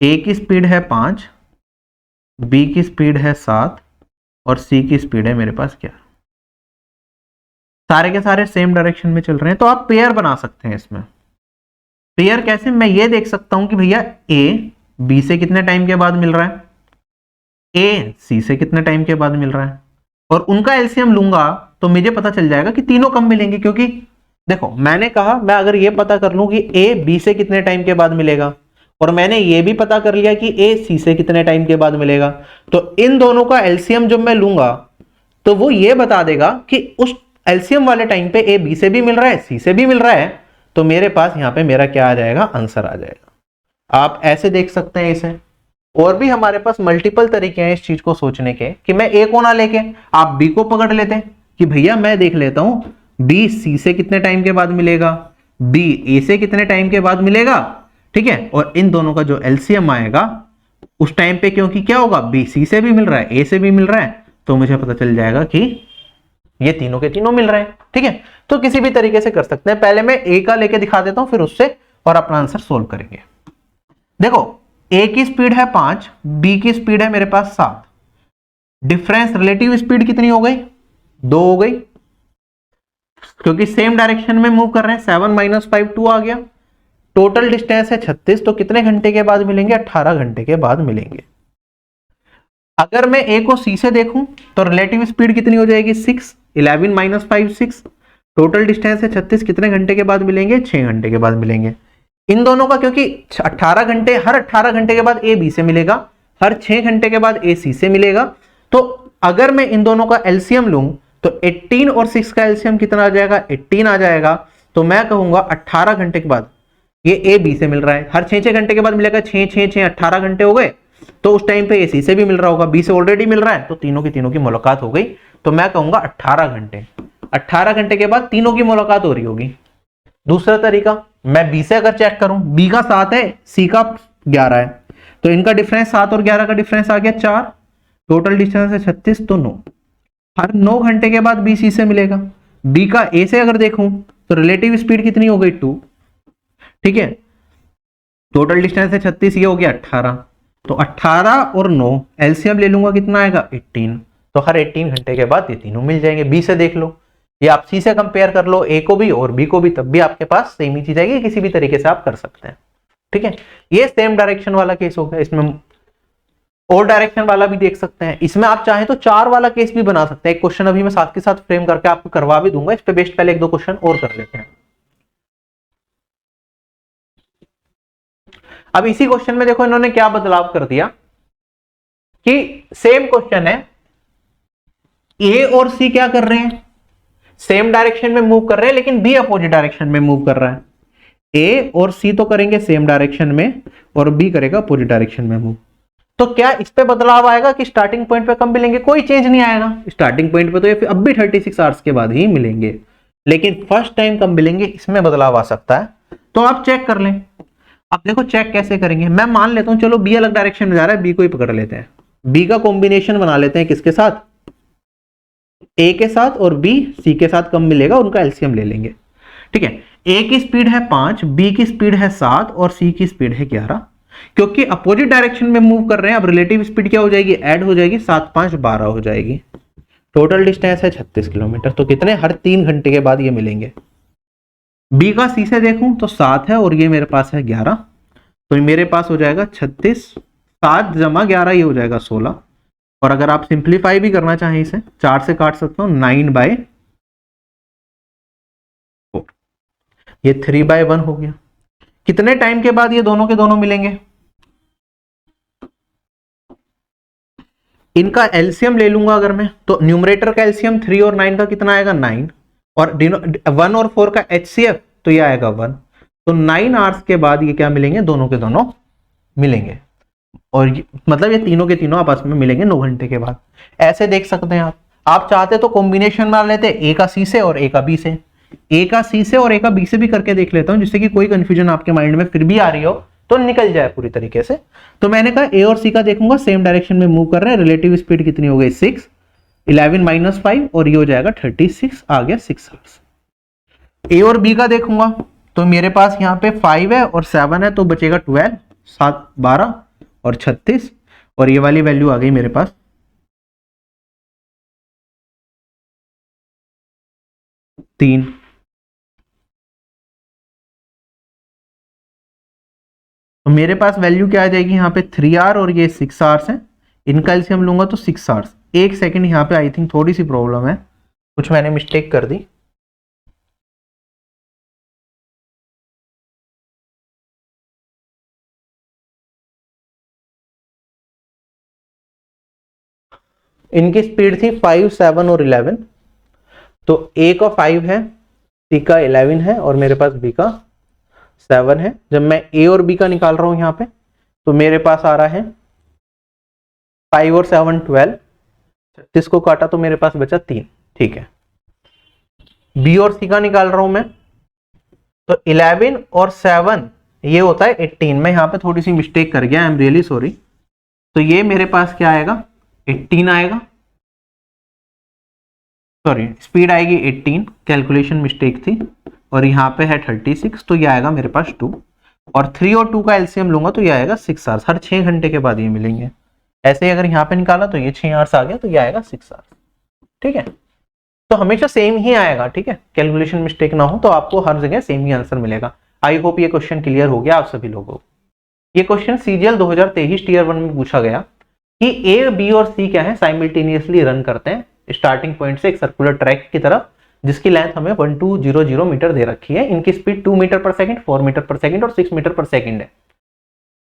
Speaker 1: ए की स्पीड है 5, बी की स्पीड है 7 और सी की स्पीड है मेरे पास 11। सारे के सारे सेम डायरेक्शन में चल रहे हैं, तो आप पेयर बना सकते हैं इसमें। पेयर कैसे? मैं ये देख सकता हूं कि भैया ए बी से कितने टाइम के बाद मिल रहा है, ए सी से कितने टाइम के बाद मिल रहा है, और उनका एलसीएम लूंगा तो मुझे पता चल जाएगा कि तीनों कम मिलेंगे। क्योंकि देखो मैंने कहा मैं अगर ये पता कर लूं कि ए बी से कितने टाइम के बाद मिलेगा, और मैंने ये भी पता कर लिया कि ए सी से कितने टाइम के बाद मिलेगा, तो इन दोनों का एलसीएम जब मैं लूंगा तो वो ये बता देगा कि उस एलसीएम वाले टाइम पे ए बी से भी मिल रहा है, सी से भी मिल रहा है, तो मेरे पास यहां पे मेरा क्या आ जाएगा? आंसर आ जाएगा। आप ऐसे देख सकते हैं इसे। और भी हमारे पास मल्टीपल तरीके हैं इस चीज को सोचने के कि मैं ए को ना लेके आप बी को पकड़ लेते हैं कि भैया मैं देख लेता हूं बी सी से कितने टाइम के बाद मिलेगा, बी ए से कितने टाइम के बाद मिलेगा, ठीक है, और इन दोनों का जो एलसीएम आएगा उस टाइम पे, क्योंकि क्या होगा बी सी से भी मिल रहा है ए से भी मिल रहा है, तो मुझे पता चल जाएगा कि ये तीनों के तीनों मिल रहे हैं। ठीक है, तो किसी भी तरीके से कर सकते हैं। पहले मैं ए का लेके दिखा देता हूं, फिर उससे और अपना आंसर सोल्व करेंगे। देखो ए की स्पीड है 5, बी की स्पीड है मेरे पास 7, डिफरेंस रिलेटिव स्पीड कितनी हो गई, 2 हो गई, क्योंकि सेम डायरेक्शन में मूव कर रहे हैं। 7 - 5 2 आ गया। टोटल डिस्टेंस है 36, तो कितने घंटे के बाद मिलेंगे, 18 घंटे के बाद मिलेंगे। अगर मैं ए को सी से देखूं तो रिलेटिव स्पीड कितनी हो जाएगी 6, 11 - 5 6, टोटल डिस्टेंस है 36, कितने घंटे के बाद मिलेंगे, 6 घंटे के बाद मिलेंगे। इन दोनों का क्योंकि 18 घंटे, हर 18 घंटे के बाद ए बी से मिलेगा, हर 6 घंटे के बाद ए सी से मिलेगा, तो अगर मैं इन दोनों का एलसीएम लूं तो 18 और 6 का एलसीएम कितना आ जाएगा, 18 आ जाएगा। तो मैं कहूंगा 18 घंटे के बाद ये ए बी से मिल रहा है, हर 6 घंटे के बाद मिलेगा, 6 6 6 18 घंटे हो गए, तो उस टाइम पे ए सी से भी मिल रहा होगा, बी से ऑलरेडी मिल रहा है, तो तीनों की मुलाकात हो गई। तो मैं कहूंगा 18 घंटे, 18 घंटे के बाद तीनों की मुलाकात हो रही होगी। दूसरा तरीका, मैं बी से अगर चेक करूं, बी का 7 है, सी का 11 है, तो इनका डिफरेंस 7 और 11 का डिफरेंस आ गया 4, टोटल डिस्टेंस है 36, तो 9, हर 9 घंटे के बाद बी सी से मिलेगा। बी का ए से अगर देखूं तो रिलेटिव स्पीड कितनी हो गई 2, ठीक है, टोटल डिस्टेंस है 36, ये हो गया 18, तो 18 और 9 एलसीएम ले लूंगा, कितना आएगा 18, तो हर 18 घंटे के बाद ये तीनों मिल जाएंगे। बी से देख लो, ये आप सी से कंपेयर कर लो, ए को भी और बी को भी, तब भी आपके पास सेम ही चीज आएगी, किसी भी तरीके से आप कर सकते हैं। ठीक है, ये सेम डायरेक्शन वाला केस हो गया। इसमें और डायरेक्शन वाला भी देख सकते हैं, इसमें आप चाहें तो 4 वाला केस भी बना सकते हैं। एक क्वेश्चन अभी मैं साथ के साथ फ्रेम करके आपको करवा भी दूंगा, इस पे बेस्ड पहले 1-2 क्वेश्चन और कर लेते हैं। अब इसी क्वेश्चन में देखो इन्होंने क्या बदलाव कर दिया कि सेम क्वेश्चन है, ए और सी क्या कर रहे हैं, सेम डायरेक्शन में मूव कर रहे हैं, लेकिन बी अपोजिट डायरेक्शन में मूव कर रहा है। ए और सी तो करेंगे सेम डायरेक्शन में और बी करेगा अपोजिट डायरेक्शन में मूव। तो क्या इस पे बदलाव आएगा कि स्टार्टिंग पॉइंट पे कम मिलेंगे, कोई चेंज नहीं आएगा। स्टार्टिंग पॉइंट पे तो ये अब भी 36 आवर्स के बाद ही मिलेंगे, लेकिन फर्स्ट टाइम कम मिलेंगे, इसमें बदलाव आ सकता है। तो आप चेक कर लें। अब देखो चेक कैसे करेंगे, मैं मान लेता हूं चलो बी अलग डायरेक्शन में जा रहा है, बी को ही पकड़ लेते हैं, बी का कॉम्बिनेशन बना लेते हैं, किसके साथ, ए के साथ, और बी सी के साथ कम मिलेगा, उनका एलसीएम ले लेंगे। ठीक है, ए की स्पीड है 5, बी की स्पीड है 7 और सी की स्पीड है 11। क्योंकि अपोजिट डायरेक्शन में मूव कर रहे हैं, अब रिलेटिव स्पीड क्या हो जाएगी, ऐड हो जाएगी, 7 5 12 हो जाएगी। टोटल डिस्टेंस है 36 किलोमीटर, तो कितने, हर 3 घंटे के बाद ये मिलेंगे। बी का सी से देखूं तो 7 है और ये मेरे पास है 11, तो मेरे पास हो जाएगा 36, 7 जमा 11 ये हो जाएगा 16। और अगर आप सिंप्लीफाई भी करना चाहें इसे, 4 से काट सकता हूं, 9/4, ये 3/1 हो गया। कितने टाइम के बाद ये दोनों के दोनों मिलेंगे, इनका एलसीएम ले लूंगा अगर मैं, तो न्यूमरेटर का एलसीएम 3 और 9 का कितना आएगा 9, और 1 और 4 का एचसीएफ, तो ये आएगा 1। तो 9 आवर्स के बाद ये क्या मिलेंगे, दोनों के दोनों मिलेंगे, और मतलब ये तीनों के तीनों आपस में मिलेंगे 9 घंटे के बाद। ऐसे देख सकते हैं आप चाहते तो कॉम्बिनेशन मार लेते, ए का सी से और ए का बी से, ए का सी से और ए का बी से भी करके देख लेता हूं, जिससे कि कोई कंफ्यूजन आपके माइंड में फिर भी आ रही हो तो निकल जाए पूरी तरीके से। तो मैंने कहा ए और सी का देखूंगा, सेम डायरेक्शन में मूव कर रहे हैं, रिलेटिव स्पीड कितनी हो गई 6, 11 - 5 और ये हो जाएगा 36, आ गया 6 आवर्स। ए और बी का देखूंगा तो मेरे पास यहाँ पे 5 है और 7 है, तो बचेगा 12, 7 12 और 36, और ये वाली वैल्यू आ गई मेरे पास 3। तो मेरे पास वैल्यू क्या आ जाएगी यहाँ पे 3 आवर और ये 6 आवर्स है, इनका एलसीएम लूंगा तो 6 आवर्स। एक सेकंड यहाँ पे आई थिंक थोड़ी सी प्रॉब्लम है, कुछ मैंने मिस्टेक कर दी। इनकी स्पीड थी 5 7 और 11, तो ए का 5 है, सी का 11 है और मेरे पास बी का 7 है। जब मैं ए और बी का निकाल रहा हूं यहाँ पे तो मेरे पास आ रहा है 5 और 7 12, 36 को काटा तो मेरे पास बचा 3। ठीक है, बी और सी का निकाल रहा हूं मैं तो 11 और 7 ये होता है 18। मैं यहाँ पे थोड़ी सी मिस्टेक कर गया, आई एम रियली सॉरी। तो ये मेरे पास क्या आएगा 18 आएगा, सॉरी स्पीड आएगी 18, कैलकुलेशन मिस्टेक थी, और यहाँ पे है 36 तो ये आएगा मेरे पास 2, और 3 और 2 का एलसीएम लूंगा तो ये आएगा 6 आवर्स। हर 6 घंटे के बाद ये मिलेंगे। ऐसे ही अगर यहाँ पे निकाला तो ये 6 आवर्स आ गया तो ये आएगा 6 आवर्स। ठीक है, तो हमेशा सेम ही आएगा। ठीक है, कैलकुलेशन मिस्टेक ना हो तो आपको हर जगह सेम ही आंसर मिलेगा। आई होप ये क्वेश्चन क्लियर हो गया आप सभी लोगों को। ये क्वेश्चन सीजीएल 2023 टीयर 1 में पूछा गया कि ए, बी और सी क्या है, साइमल्टेनियसली रन करते हैं स्टार्टिंग पॉइंट से एक सर्कुलर ट्रैक की तरफ, जिसकी लेंथ हमें 1200 मीटर दे रखी है। इनकी स्पीड 2 मीटर पर सेकंड, 4 मीटर पर सेकंड और 6 मीटर पर सेकंड है।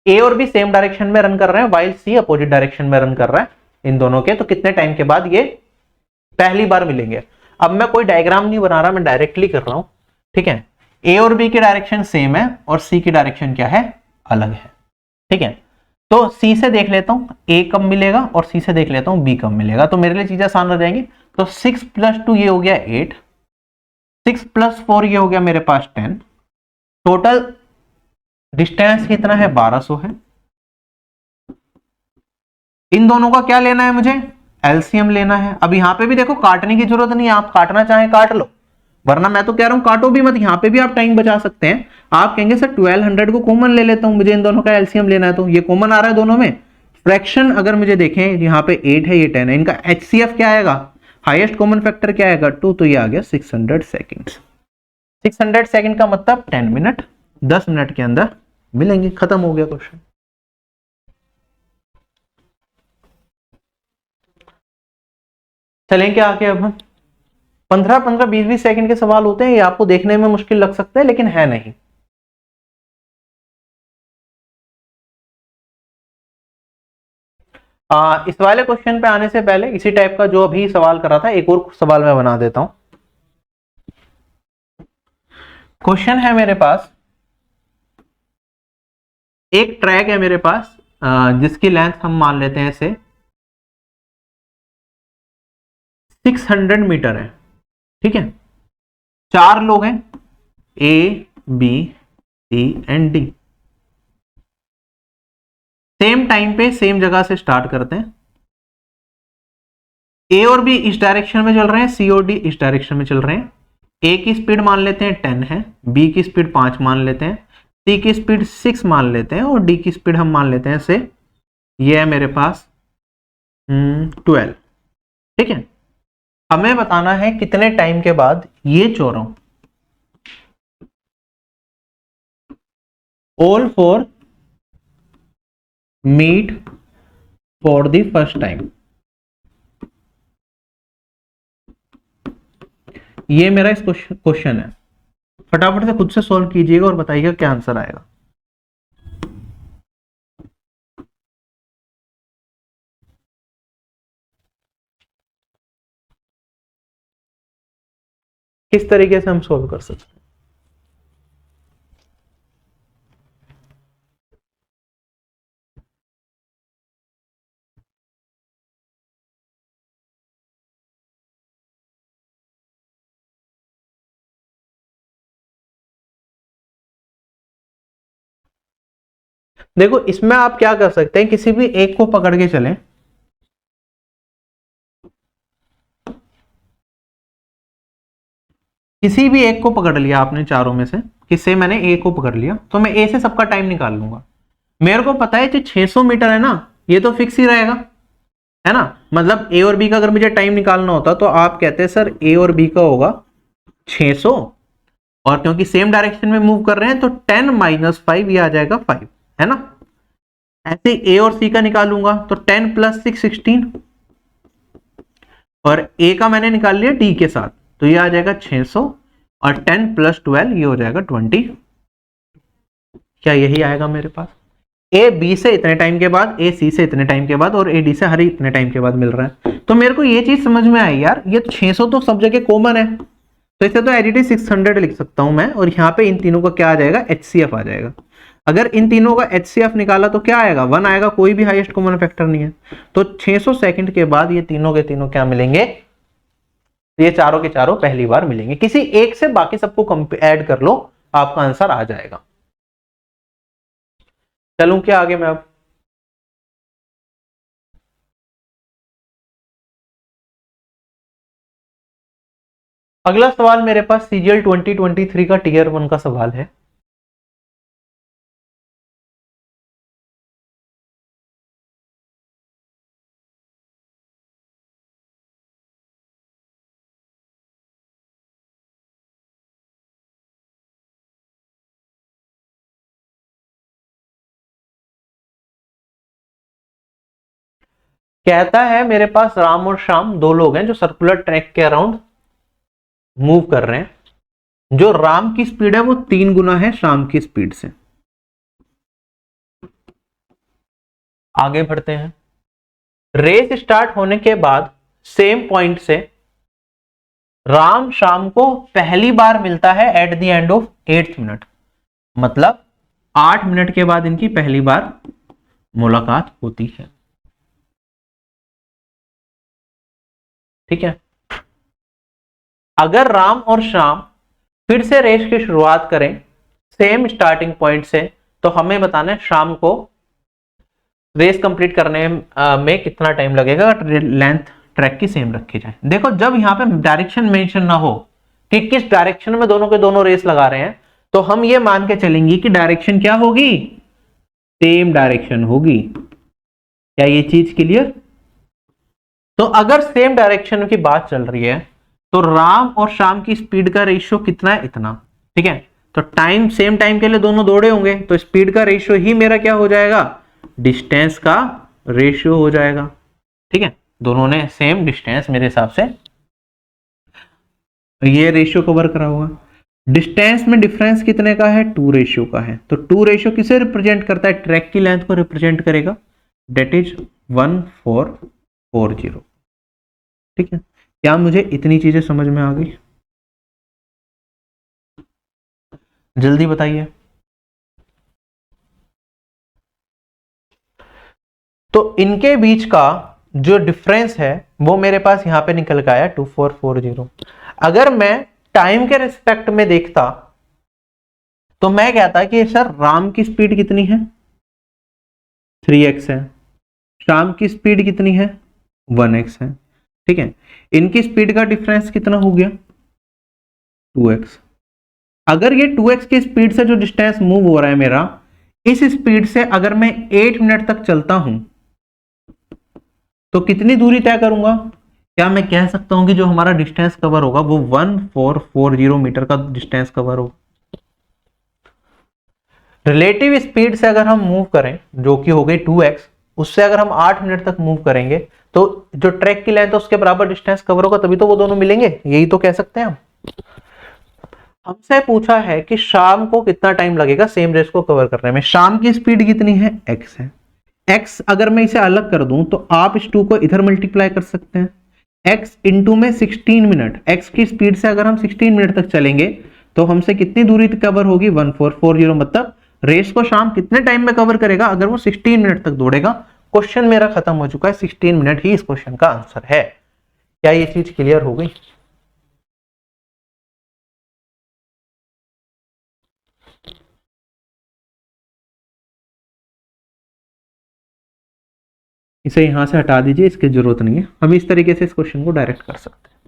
Speaker 1: ए और बी सेम डायरेक्शन में रन कर रहे हैं, वाइल सी अपोजिट डायरेक्शन में रन कर रहा है इन दोनों के। तो कितने टाइम के बाद ये पहली बार मिलेंगे? अब मैं कोई डायग्राम नहीं बना रहा, मैं डायरेक्टली कर रहा हूं। ठीक है, ए और बी की डायरेक्शन सेम है और सी की डायरेक्शन क्या है, अलग है। ठीक है, तो सी से देख लेता हूं ए कब मिलेगा और सी से देख लेता हूं बी कब मिलेगा, तो मेरे लिए चीजें आसान हो जाएंगी। तो 6 + 2 ये हो गया 8, 6 + 4 ये हो गया मेरे पास 10, टोटल डिस्टेंस कितना है 1200 है। इन दोनों का क्या लेना है मुझे, एलसीएम लेना है। अब यहां पे भी देखो काटने की जरूरत नहीं है, आप काटना चाहें काट लो, वरना मैं तो कह रहा हूं काटो भी मत, यहां पे भी आप टाइम बचा सकते हैं। आप कहेंगे सर 1200 को कॉमन ले लेता हूं, मुझे इन दोनों का एलसीएम लेना है, तो ये कॉमन आ रहा है दोनों में। फ्रैक्शन अगर मुझे देखें यहाँ पे 8 है, ये 10 है, इनका एचसीएफ क्या आएगा, हाईएस्ट कॉमन फैक्टर क्या आएगा 2, तो ये आ गया 600 सेकेंड। 600 सेकेंड का मतलब 10 मिनट, 10 मिनट के अंदर मिलेंगे। खत्म हो गया क्वेश्चन। चलें क्या आगे, अब हम 15-15, 20-20 सेकंड के सवाल होते हैं, ये आपको देखने में मुश्किल लग सकता है लेकिन है नहीं। इस वाले क्वेश्चन पे आने से पहले इसी टाइप का जो अभी सवाल कर रहा था, एक और सवाल मैं बना देता हूं। क्वेश्चन है मेरे पास, एक ट्रैक है मेरे पास जिसकी लेंथ हम मान लेते हैं इसे 600 मीटर है। ठीक है, 4 लोग हैं A, B, C and D. Same time पे सेम जगह से स्टार्ट करते हैं। ए और बी इस डायरेक्शन में चल रहे हैं, सी और डी इस डायरेक्शन में चल रहे हैं। ए की स्पीड मान लेते हैं 10 है, बी की स्पीड 5 मान लेते हैं, सी की स्पीड 6 मान लेते हैं और डी की स्पीड हम मान लेते हैं से ये है मेरे पास 12। ठीक है, हमें बताना है कितने टाइम के बाद ये चोरों all 4 meet for the first time. ये मेरा इस क्वेश्चन है, फटाफट से खुद से सॉल्व कीजिएगा और बताइएगा क्या आंसर आएगा। किस तरीके से हम सॉल्व कर सकते हैं। देखो इसमें आप क्या कर सकते हैं, किसी भी एक को पकड़ के चलें। किसी भी एक को पकड़ लिया आपने चारों में से, किससे मैंने ए को पकड़ लिया, तो मैं ए से सबका टाइम निकाल लूंगा। मेरे को पता है जो 600 मीटर है ना, ये तो फिक्स ही रहेगा, है ना। मतलब ए और बी का अगर मुझे टाइम निकालना होता तो आप कहते हैं सर ए और बी का होगा 600, और क्योंकि सेम डायरेक्शन में मूव कर रहे हैं तो 10 - 5 ये आ जाएगा 5, है ना। ऐसे ए और सी का निकालूंगा तो 10 + 6 16, और ए का मैंने निकाल लिया डी के साथ तो ये आ जाएगा 600, और 10 + 12 ये हो जाएगा 20। क्या यही आएगा मेरे पास? ए बी से इतने टाइम के बाद, ए सी से इतने टाइम के बाद और ए डी से हर इतने टाइम के बाद मिल रहा है। तो मेरे को ये चीज समझ में आई यार, ये 600 तो सब जगह कॉमन है, तो इसे तो एज इट इज 600 लिख सकता हूं मैं, और यहाँ पे इन तीनों का क्या आ जाएगा, HCF आ जाएगा। अगर इन तीनों का HCF निकाला तो क्या आएगा, 1 आएगा, कोई भी हाईएस्ट कॉमन फैक्टर नहीं है। तो 600 सेकंड के बाद ये तीनों के तीनों क्या मिलेंगे, ये चारों के चारों पहली बार मिलेंगे। किसी एक से बाकी सबको ऐड कर लो, आपका आंसर आ जाएगा। चलूं क्या आगे मैं अब? अगला सवाल मेरे पास CGL 2023 का टीयर 1 का सवाल है। कहता है मेरे पास राम और श्याम दो लोग हैं जो सर्कुलर ट्रैक के अराउंड मूव कर रहे हैं। जो राम की स्पीड है वो 3 गुना है श्याम की स्पीड से। आगे बढ़ते हैं। रेस स्टार्ट होने के बाद सेम पॉइंट से राम श्याम को पहली बार मिलता है at the end of 8th minute, मतलब 8 मिनट के बाद इनकी पहली बार मुलाकात होती है। ठीक है। अगर राम और श्याम फिर से रेस की शुरुआत करें सेम स्टार्टिंग पॉइंट से, तो हमें बताना है श्याम को रेस कंप्लीट करने में कितना टाइम लगेगा, लेंथ ट्रैक की सेम रखी जाए। देखो जब यहाँ पे डायरेक्शन मेंशन ना हो कि किस डायरेक्शन में दोनों के दोनों रेस लगा रहे हैं, तो हम ये मान के चलेंगे कि डायरेक्शन क्या होगी, सेम डायरेक्शन होगी। क्या ये चीज क्लियर? तो अगर सेम डायरेक्शन की बात चल रही है तो राम और श्याम की स्पीड का रेशियो कितना है, इतना। ठीक है। तो टाइम सेम टाइम के लिए दोनों दौड़े होंगे, तो स्पीड का रेशियो ही मेरा क्या हो जाएगा, डिस्टेंस का रेशियो हो जाएगा। ठीक है। दोनों ने सेम डिस्टेंस मेरे हिसाब से ये रेशियो कवर करा होगा। डिस्टेंस में डिफरेंस कितने का है, 2 रेशियो का है। तो 2 रेशियो किसे रिप्रेजेंट करता है, ट्रैक की लेंथ को रिप्रेजेंट करेगा, डेट इज 1440। ठीक है। क्या मुझे इतनी चीजें समझ में आ गई? जल्दी बताइए। तो इनके बीच का जो डिफरेंस है वो मेरे पास यहां पे निकल के आया 2440। अगर मैं टाइम के रिस्पेक्ट में देखता तो मैं कहता कि सर राम की स्पीड कितनी है, 3x है, श्याम की स्पीड कितनी है, 1x है। ठीक है। इनकी स्पीड का डिफरेंस कितना हो गया, 2x। अगर ये 2x की स्पीड से जो डिस्टेंस मूव हो रहा है मेरा, इस स्पीड से अगर मैं 8 मिनट तक चलता हूं तो कितनी दूरी तय करूंगा? क्या मैं कह सकता हूं कि जो हमारा डिस्टेंस कवर होगा वो 1440 मीटर का डिस्टेंस कवर होगा। रिलेटिव स्पीड से अगर हम मूव करें जो कि हो गई 2x, उससे अगर हम 8 मिनट तक मूव करेंगे तो जो ट्रैक की लेंथ है उसके बराबर डिस्टेंस कवर होगा, तभी तो वो दोनों मिलेंगे। यही तो कह सकते हैं हम। हमसे पूछा है कि शाम को कितना टाइम लगेगा सेम रेस को कवर करने में। शाम की स्पीड कितनी है, x है। x अगर मैं इसे अलग कर दूं तो आप इस 2 को इधर मल्टीप्लाई कर सकते हैं। x इंटू में 16 मिनट, x की स्पीड से अगर हम 16 मिनट तक चलेंगे तो हमसे कितनी दूरी कवर होगी, 1440। मतलब रेस को शाम कितने टाइम में कवर करेगा, अगर वो 16 मिनट तक दौड़ेगा। क्वेश्चन मेरा खत्म हो चुका है, 16 मिनट ही इस क्वेश्चन का आंसर है। क्या ये चीज क्लियर हो गई? इसे यहां से हटा दीजिए, इसकी जरूरत नहीं है। हम इस तरीके से इस क्वेश्चन को डायरेक्ट कर सकते हैं।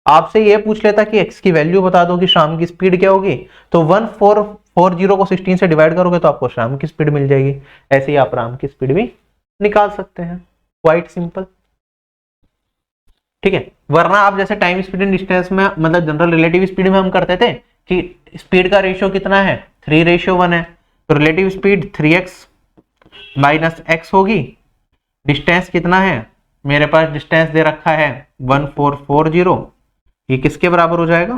Speaker 1: आपसे ये पूछ लेता कि x की वैल्यू बता दो कि शाम की स्पीड क्या होगी, तो 1440 को 16 से डिवाइड करोगे तो आपको शाम की स्पीड मिल जाएगी। ऐसे ही आप राम की स्पीड भी निकाल सकते हैं, क्वाइट सिंपल। ठीक है। वरना आप जैसे टाइम स्पीड एंड डिस्टेंस में, मतलब जनरल रिलेटिव स्पीड में हम करते थे कि स्पीड का रेशियो कितना है, 3:1 है, तो relative speed 3x minus x होगी। डिस्टेंस कितना है, मेरे पास डिस्टेंस दे रखा है 1440। ये किसके बराबर हो जाएगा,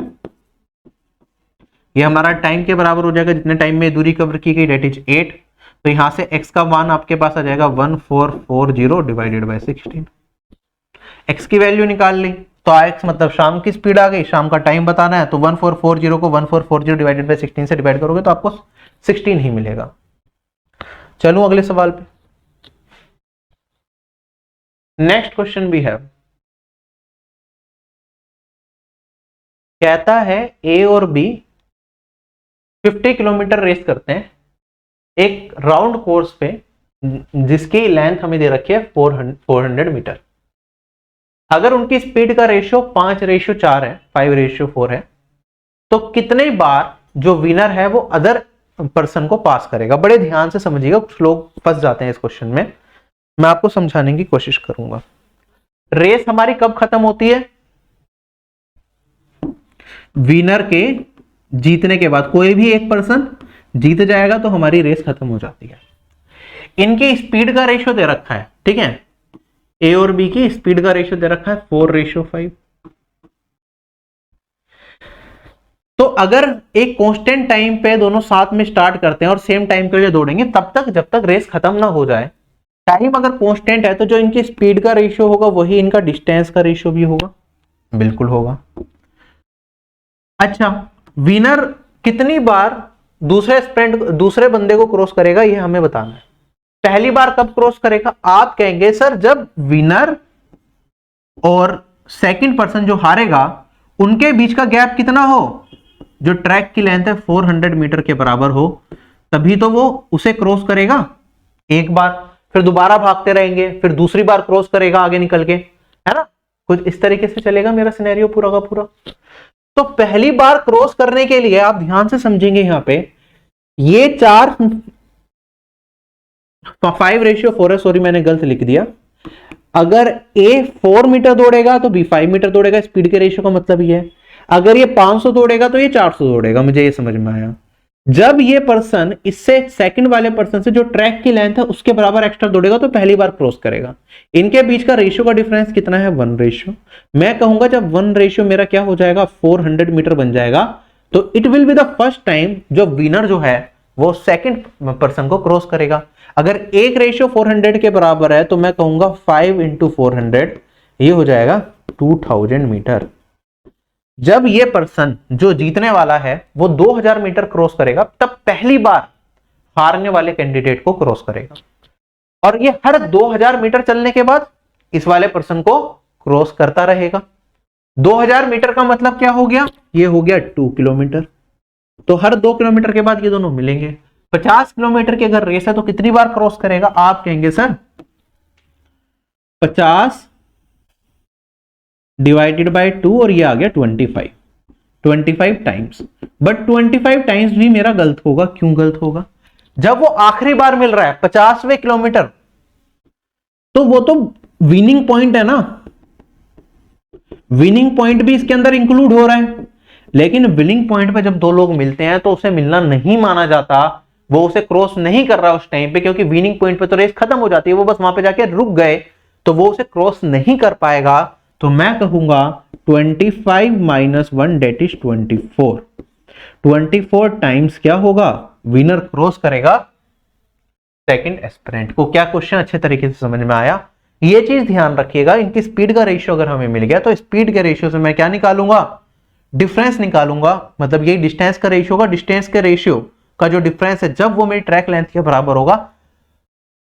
Speaker 1: ये हमारा टाइम के बराबर हो जाएगा, जितने टाइम में दूरी कवर की गई, डेट इज 8। तो यहां से x का मान आपके पास आ जाएगा 1440 डिवाइडेड बाय 16। x की वैल्यू निकाल ली तो x मतलब शाम की स्पीड आ गई, शाम का टाइम बताना है तो 1440 को 1440 डिवाइडेड बाय 16 से डिवाइड करोगे तो आपको 16 ही मिलेगा। चलूं अगले सवाल पे। नेक्स्ट क्वेश्चन भी है, कहता है ए और बी 50 किलोमीटर रेस करते हैं एक राउंड कोर्स पे जिसकी लेंथ हमें दे रखी है 400 मीटर। अगर उनकी स्पीड का रेशियो 5:4 है, 5:4 है, तो कितने बार जो विनर है वो अदर पर्सन को पास करेगा। बड़े ध्यान से समझिएगा, कुछ लोग फंस जाते हैं इस क्वेश्चन में, मैं आपको समझाने की कोशिश करूंगा। रेस हमारी कब खत्म होती है? विनर के जीतने के बाद। कोई भी एक पर्सन जीत जाएगा तो हमारी रेस खत्म हो जाती है। इनकी स्पीड का रेशियो दे रखा है, ठीक है, ए और बी की स्पीड का रेशियो दे रखा है 4:5। तो अगर एक कांस्टेंट टाइम पे दोनों साथ में स्टार्ट करते हैं और सेम टाइम के लिए दौड़ेंगे तब तक जब तक रेस खत्म ना हो जाए। टाइम अगर कांस्टेंट है तो जो इनकी स्पीड का रेशियो होगा वही इनका डिस्टेंस का रेशियो भी होगा, बिल्कुल होगा। अच्छा, विनर कितनी बार दूसरे बंदे को क्रॉस करेगा ये हमें बताना है। पहली बार कब क्रॉस करेगा? आप कहेंगे सर जब विनर और सेकंड पर्सन जो हारेगा उनके बीच का गैप कितना हो, जो ट्रैक की लेंथ है 400 मीटर के बराबर हो, तभी तो वो उसे क्रॉस करेगा एक बार, फिर दोबारा भागते रहेंगे, फिर दूसरी बार क्रॉस करेगा आगे निकल के, है ना। कुछ इस तरीके से चलेगा मेरा सिनेरियो पूरा का पूरा। तो पहली बार क्रॉस करने के लिए आप ध्यान से समझेंगे, यहां पे ये 5:4 है, सॉरी मैंने गलत लिख दिया। अगर ए 4 मीटर दौड़ेगा तो बी 5 मीटर दौड़ेगा, स्पीड के रेशियो का मतलब ये है। अगर ये 500 दौड़ेगा तो ये 400 दौड़ेगा, मुझे ये समझ में आया। जब ये पर्सन इससे सेकंड वाले पर्सन से जो ट्रैक की लेंथ है उसके बराबर एक्स्ट्रा दौड़ेगा तो पहली बार क्रॉस करेगा। इनके बीच का रेशियो का डिफरेंस कितना है? 1 मैं कहूंगा जब 1 मेरा क्या हो जाएगा 400 मीटर बन जाएगा तो it will be the first time जो विनर जो है वो सेकंड पर्सन को क्रॉस करेगा। अगर एक रेशियो 400 के बराबर है तो मैं कहूंगा 5 × 400 ये हो जाएगा 2000 मीटर। जब ये पर्सन जो जीतने वाला है वो 2000 मीटर क्रॉस करेगा तब पहली बार हारने वाले कैंडिडेट को क्रॉस करेगा, और ये हर 2000 मीटर चलने के बाद इस वाले पर्सन को क्रॉस करता रहेगा। 2000 मीटर का मतलब क्या हो गया? ये हो गया 2 किलोमीटर। तो हर 2 किलोमीटर के बाद ये दोनों मिलेंगे। 50 किलोमीटर की अगर रेस है तो कितनी बार क्रॉस करेगा? आप कहेंगे सर 50 डिवाइडेड बाय 2 और ये आ गया 25 टाइम्स। बट 25 टाइम्स भी मेरा गलत होगा। क्यों गलत होगा? जब वो आखिरी बार मिल रहा है 50वें किलोमीटर तो वो तो विनिंग पॉइंट है ना, विनिंग पॉइंट भी इसके अंदर इंक्लूड हो रहा है। लेकिन विनिंग पॉइंट पे जब दो लोग मिलते हैं तो उसे मिलना नहीं माना जाता, वो उसे क्रॉस नहीं कर रहा उस टाइम पे, क्योंकि विनिंग पॉइंट पे तो रेस खत्म हो जाती है, वो बस वहां पे जाके रुक गए तो वो उसे क्रॉस नहीं कर पाएगा। तो मैं कहूंगा 25 - 1 दैट इज 24। 24 टाइम्स क्या होगा? विनर क्रॉस करेगा सेकंड एस्पिरेंट को। क्या क्वेश्चन अच्छे तरीके से समझ में आया? ये चीज ध्यान रखिएगा, इनकी स्पीड का रेशियो अगर हमें मिल गया तो स्पीड के रेशियो से मैं क्या निकालूंगा? डिफरेंस निकालूंगा। मतलब यही डिस्टेंस का रेशियो होगा, डिस्टेंस के रेशियो का जो डिफरेंस है जब वो मेरी ट्रैक लेंथ के बराबर होगा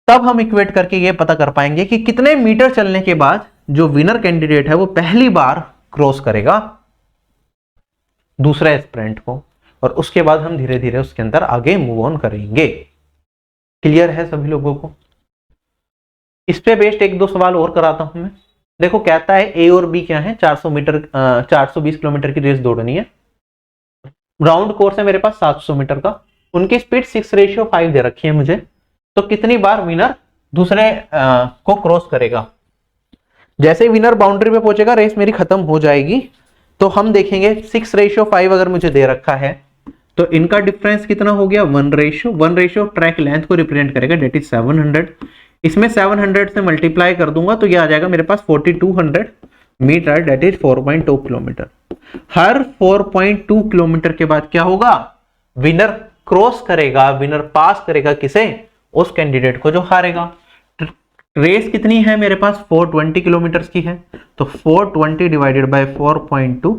Speaker 1: तब हम इक्वेट करके ये पता कर पाएंगे कि कितने मीटर चलने के बाद जो विनर कैंडिडेट है वो पहली बार क्रॉस करेगा दूसरा एस्पिरेंट को, और उसके बाद हम धीरे धीरे उसके अंदर आगे मूव ऑन करेंगे। क्लियर है सभी लोगों को? इस पे बेस्ड 1-2 सवाल और कराता हूं मैं। देखो, कहता है ए और बी क्या है, 420 किलोमीटर की रेस दौड़नी है। राउंड कोर्स है मेरे पास 700 मीटर का। उनकी स्पीड 6:5 दे रखी है मुझे। तो कितनी बार विनर दूसरे को क्रॉस करेगा? जैसे ही विनर बाउंड्री पे पहुंचेगा रेस मेरी खत्म हो जाएगी। तो हम देखेंगे 6:5 अगर मुझे दे रखा है तो इनका डिफरेंस कितना हो गया? 1 ट्रैक लेंथ को रिप्रेजेंट करेगा, डेट इज 700। इसमें 700 से मल्टीप्लाई कर दूंगा तो ये आ जाएगा मेरे पास 4200 मीटर, डेट इज 4.2 किलोमीटर। हर 4.2 किलोमीटर के बाद क्या होगा? विनर क्रॉस करेगा, विनर पास करेगा किसे? उस कैंडिडेट को जो हारेगा। रेस कितनी है मेरे पास, 420 किलोमीटर की है, तो 420 डिवाइडेड बाय 4.2,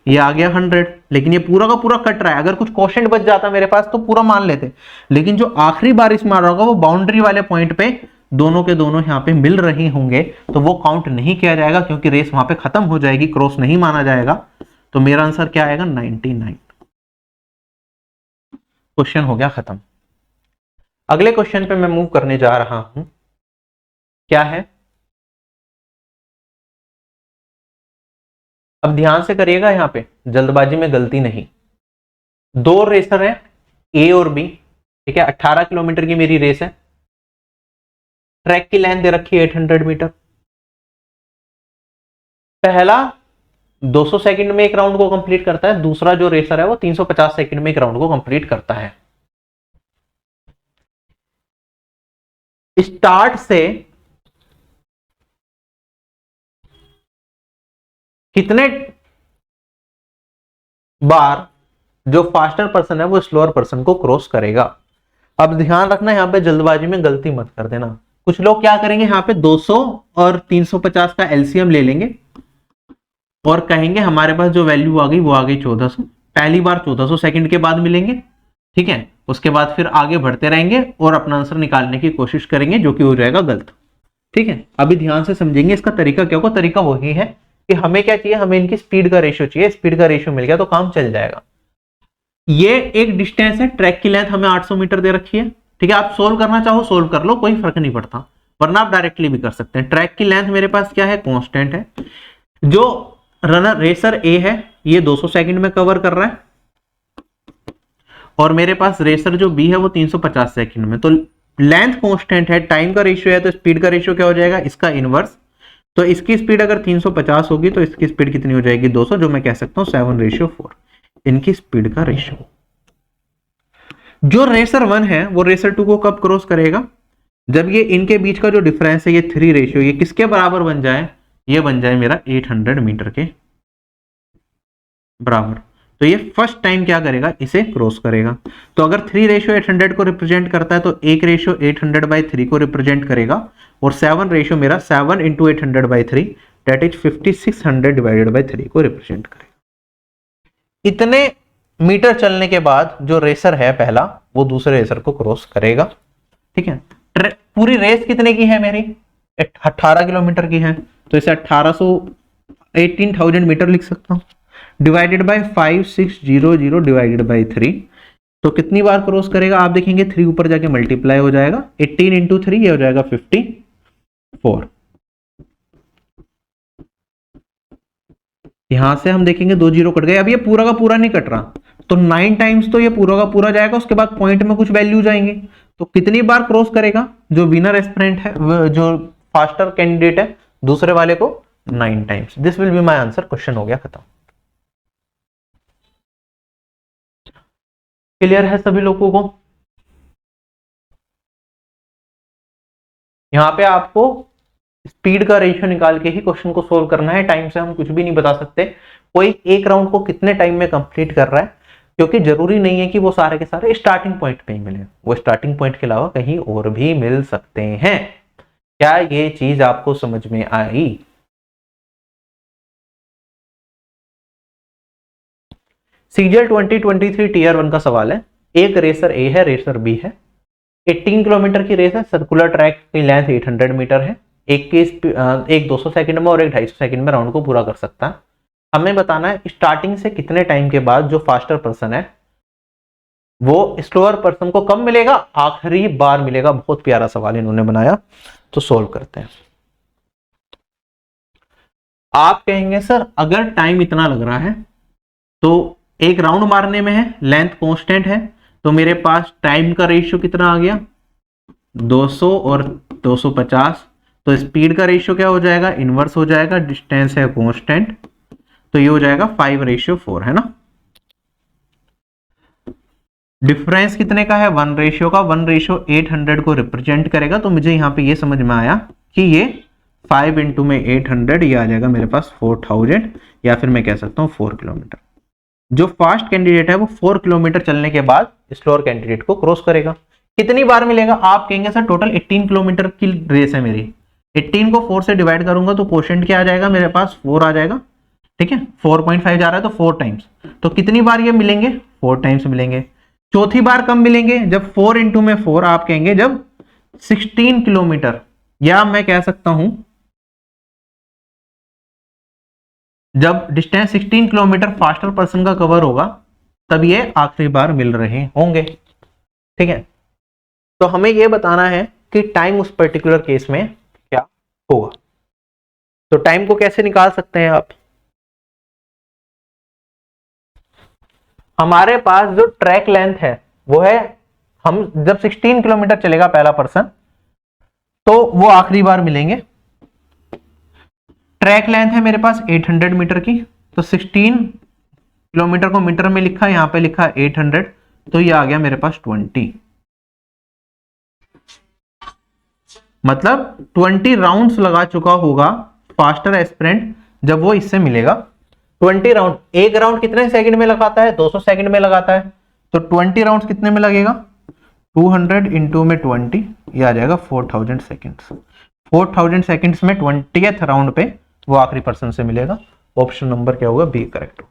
Speaker 1: ये आ गया 100। लेकिन ये पूरा का पूरा कट रहा है, अगर कुछ क्वेश्चन बच जाता मेरे पास तो पूरा मान लेते, लेकिन जो आखिरी बार इस मार रहा होगा वो बाउंड्री वाले पॉइंट पे दोनों के दोनों यहाँ पे मिल रही होंगे, तो वो काउंट नहीं किया जाएगा क्योंकि रेस वहां पे खत्म हो जाएगी, क्रॉस नहीं माना जाएगा। तो मेरा आंसर क्या आएगा, 99। क्वेश्चन हो गया खत्म। अगले क्वेश्चन पे मैं मूव करने जा रहा हूं, क्या है, अब ध्यान से करिएगा, यहां पे जल्दबाजी में गलती नहीं। दो रेसर है ए और बी, ठीक है, 18 किलोमीटर की मेरी रेस है, ट्रैक की लेंथ दे रखी है 800 मीटर। पहला 200 सेकंड में एक राउंड को कंप्लीट करता है, दूसरा जो रेसर है वो 350 सेकंड में एक राउंड को कंप्लीट करता है। स्टार्ट से कितने बार जो फास्टर पर्सन है वो स्लोअर पर्सन को क्रॉस करेगा। अब ध्यान रखना, यहां पे जल्दबाजी में गलती मत कर देना। कुछ लोग क्या करेंगे, यहाँ पे 200 और 350 का एलसीएम ले लेंगे और कहेंगे हमारे पास जो वैल्यू आ गई वो आ गई 1400। पहली बार 1400 सेकंड के बाद मिलेंगे, ठीक है, उसके बाद फिर आगे बढ़ते रहेंगे और अपना आंसर निकालने की कोशिश करेंगे, जो कि हो जाएगा गलत, ठीक है। अभी ध्यान से समझेंगे इसका तरीका क्या होगा। तरीका वही है कि हमें क्या चाहिए, हमें इनकी स्पीड का रेशियो चाहिए, स्पीड का रेशियो मिल गया तो काम चल जाएगा। ये एक डिस्टेंस है, ट्रैक की लेंथ हमें 800 मीटर दे रखी है, ठीक है। आप सोल्व करना चाहो सोल्व कर लो, कोई फर्क नहीं पड़ता, वरना आप डायरेक्टली भी कर सकते हैं। ट्रैक की लेंथ मेरे पास क्या है, कांस्टेंट है। जो रनर रेसर ए है ये 200 सेकंड में कवर कर रहा है, और मेरे पास रेसर जो बी है वो 350 सेकंड में। तो लेंथ कांस्टेंट है, टाइम का रेशियो है, तो स्पीड का रेशियो क्या हो जाएगा, इसका इनवर्स। तो इसकी स्पीड अगर 350 होगी तो इसकी स्पीड कितनी हो जाएगी, 200, जो मैं कह सकता हूं 7:4 इनकी स्पीड का रेशियो। जो रेसर 1 है वो रेसर 2 को कब क्रॉस करेगा, जब ये इनके बीच का जो डिफरेंस है ये 3 रेशियो ये किसके बराबर बन जाए, ये बन जाए मेरा 800 मीटर के बराबर। तो ये फर्स्ट टाइम क्या करेगा, इसे क्रॉस करेगा। तो अगर 3:800 को रिप्रेजेंट करता है तो 1:800/3 को रिप्रेजेंट करेगा, और 7 रेशियो मेरा 7 × 800/3 दैट इज 5600/3 को रिप्रेजेंट करेगा। इतने मीटर चलने के बाद जो रेसर है पहला वो दूसरे रेसर को क्रॉस करेगा, ठीक है। पूरी रेस कितने की है मेरी, 18 किलोमीटर की है, तो इसे 18,000 मीटर लिख सकता हूं, डिवाइडेड बाय 5600 डिवाइडेड बाय 3। तो कितनी बार क्रॉस करेगा, आप देखेंगे 3 ऊपर जाके मल्टीप्लाई हो जाएगा, 18 × 3 ये हो जाएगा 54। यहां से हम देखेंगे 2 जीरो कट गए, अब ये पूरा का पूरा नहीं कट रहा, तो 9 टाइम्स तो ये पूरा का पूरा जाएगा, उसके बाद पॉइंट में कुछ वैल्यू जाएंगे। तो कितनी बार क्रॉस करेगा जो विनर एस्पिरेंट है, जो फास्टर कैंडिडेट है दूसरे वाले को, 9 times. This will be my answer. Question हो गया खत्म। क्लियर है सभी लोगों को। यहां पे आपको स्पीड का रेशियो निकाल के ही क्वेश्चन को सोल्व करना है, टाइम से हम कुछ भी नहीं बता सकते कोई एक राउंड को कितने टाइम में कंप्लीट कर रहा है, क्योंकि जरूरी नहीं है कि वो सारे के सारे स्टार्टिंग पॉइंट पे ही मिले, वो स्टार्टिंग पॉइंट के अलावा कहीं और भी मिल सकते हैं। क्या ये चीज आपको समझ में आई। सीजीएल 2023 टीयर 1 का सवाल है। एक रेसर ए है, रेसर बी है, 18 किलोमीटर की रेस है, सर्कुलर ट्रैक की लेंथ 800 मीटर है, एक 200 सेकंड में और एक 250 सेकंड में राउंड को पूरा कर सकता है। हमें बताना है स्टार्टिंग से कितने टाइम के बाद जो फास्टर पर्सन है वो स्लोअर पर्सन को कब मिलेगा, आखिरी बार मिलेगा। बहुत प्यारा सवाल इन्होंने बनाया, तो सोल्व करते हैं। आप कहेंगे सर अगर टाइम इतना लग रहा है तो एक राउंड मारने में है, लेंथ कांस्टेंट है, तो मेरे पास टाइम का रेशियो कितना आ गया, 200 और 250। तो स्पीड का रेशियो क्या हो जाएगा, इनवर्स हो जाएगा, डिस्टेंस है कांस्टेंट, तो ये हो जाएगा 5:4, है ना। डिफरेंस कितने का है, 1 रेशियो का, 1:800 को रिप्रेजेंट करेगा। तो मुझे यहाँ पे ये समझ में आया कि ये 5 × 800 ये आ जाएगा मेरे पास 4000, या फिर मैं कह सकता हूँ 4 किलोमीटर। जो फास्ट कैंडिडेट है वो 4 किलोमीटर चलने के बाद स्लोअर कैंडिडेट को क्रॉस करेगा। कितनी बार मिलेगा, आप कहेंगे सर टोटल 18 किलोमीटर की रेस है मेरी, 18 को 4 से डिवाइड करूंगा तो कोशेंट क्या आ जाएगा मेरे पास, 4 आ जाएगा। ठीक है, 4.5 जा रहा है तो 4 टाइम्स। तो कितनी बार ये मिलेंगे, 4 टाइम्स मिलेंगे। चौथी बार कब मिलेंगे, जब 4 इंटू में 4 आप कहेंगे जब 16 किलोमीटर, या मैं कह सकता हूं जब डिस्टेंस 16 किलोमीटर फास्टर पर्सन का कवर होगा तब ये आखिरी बार मिल रहे होंगे। ठीक है, तो हमें ये बताना है कि टाइम उस पर्टिकुलर केस में क्या होगा। तो टाइम को कैसे निकाल सकते हैं आप, हमारे पास जो ट्रैक लेंथ है वो है, हम जब 16 किलोमीटर चलेगा पहला पर्सन तो वो आखिरी बार मिलेंगे। ट्रैक लेंथ है मेरे पास 800 मीटर की, तो 16 किलोमीटर को मीटर में लिखा, यहां पे लिखा 800, तो ये आ गया मेरे पास 20, मतलब 20 राउंड्स लगा चुका होगा फास्टर एस्पिरेंट जब वो इससे मिलेगा। 20 राउंड, एक राउंड कितने सेकंड में लगाता है, 200 सेकंड में लगाता है, तो 20 राउंड कितने में लगेगा, 200 इंटू में 20, ये आ जाएगा 4000 सेकंड्स। 4000 सेकंड्स में 20th राउंड पे वो आखिरी पर्सन से मिलेगा। ऑप्शन नंबर क्या होगा, बी करेक्ट।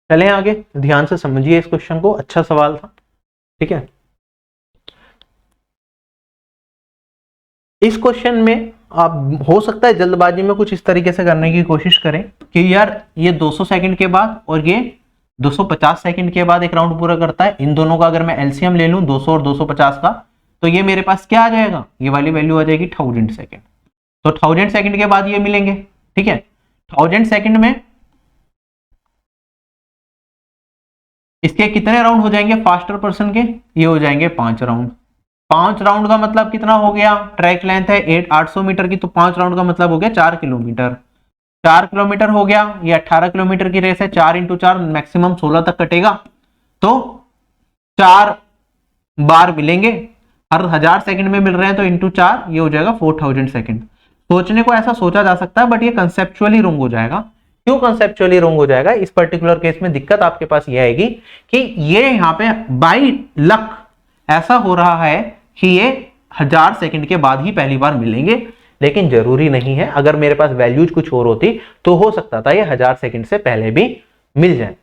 Speaker 1: चलें आगे, ध्यान से समझिए इस क्वेश्चन को, अच्छा सवाल था। ठीक है, इस क्वेश्चन में आप हो सकता है जल्दबाजी में कुछ इस तरीके से करने की कोशिश करें कि यार ये 200 सेकंड के बाद और ये 250 सेकंड के बाद एक राउंड पूरा करता है, इन दोनों का अगर मैं एलसीएम ले लूं 200 और 250 का, तो ये मेरे पास क्या आ जाएगा, ये वाली वैल्यू आ जाएगी 1000 सेकंड। तो 1000 सेकंड के बाद ये मिलेंगे। ठीक है, 1000 सेकंड में इसके कितने राउंड हो जाएंगे फास्टर पर्सन के, ये हो जाएंगे 5 राउंड। 5 राउंड का मतलब कितना हो गया, ट्रैक लेंथ है 800 मीटर की, तो 5 राउंड का मतलब हो गया 4 किलोमीटर। 4 किलोमीटर हो गया, ये 18 किलोमीटर की रेस है, 4 इंटू 4 मैक्सिमम 16 तक कटेगा, तो 4 बार मिलेंगे, हर 1000 सेकंड में मिल रहे हैं, तो इंटू 4 ये हो जाएगा 4000 सेकंड। सोचने को ऐसा सोचा जा सकता है बट ये कंसेप्चुअली रॉन्ग हो जाएगा। क्यों कंसेप्चुअली रॉन्ग हो जाएगा, इस पर्टिकुलर केस में दिक्कत आपके पास ये आएगी कि ये यहां पे बाय लक ऐसा हो रहा है कि ये 1000 सेकंड के बाद ही पहली बार मिलेंगे, लेकिन जरूरी नहीं है। अगर मेरे पास वैल्यूज कुछ और होती तो हो सकता था ये 1000 सेकंड से पहले भी मिल जाए।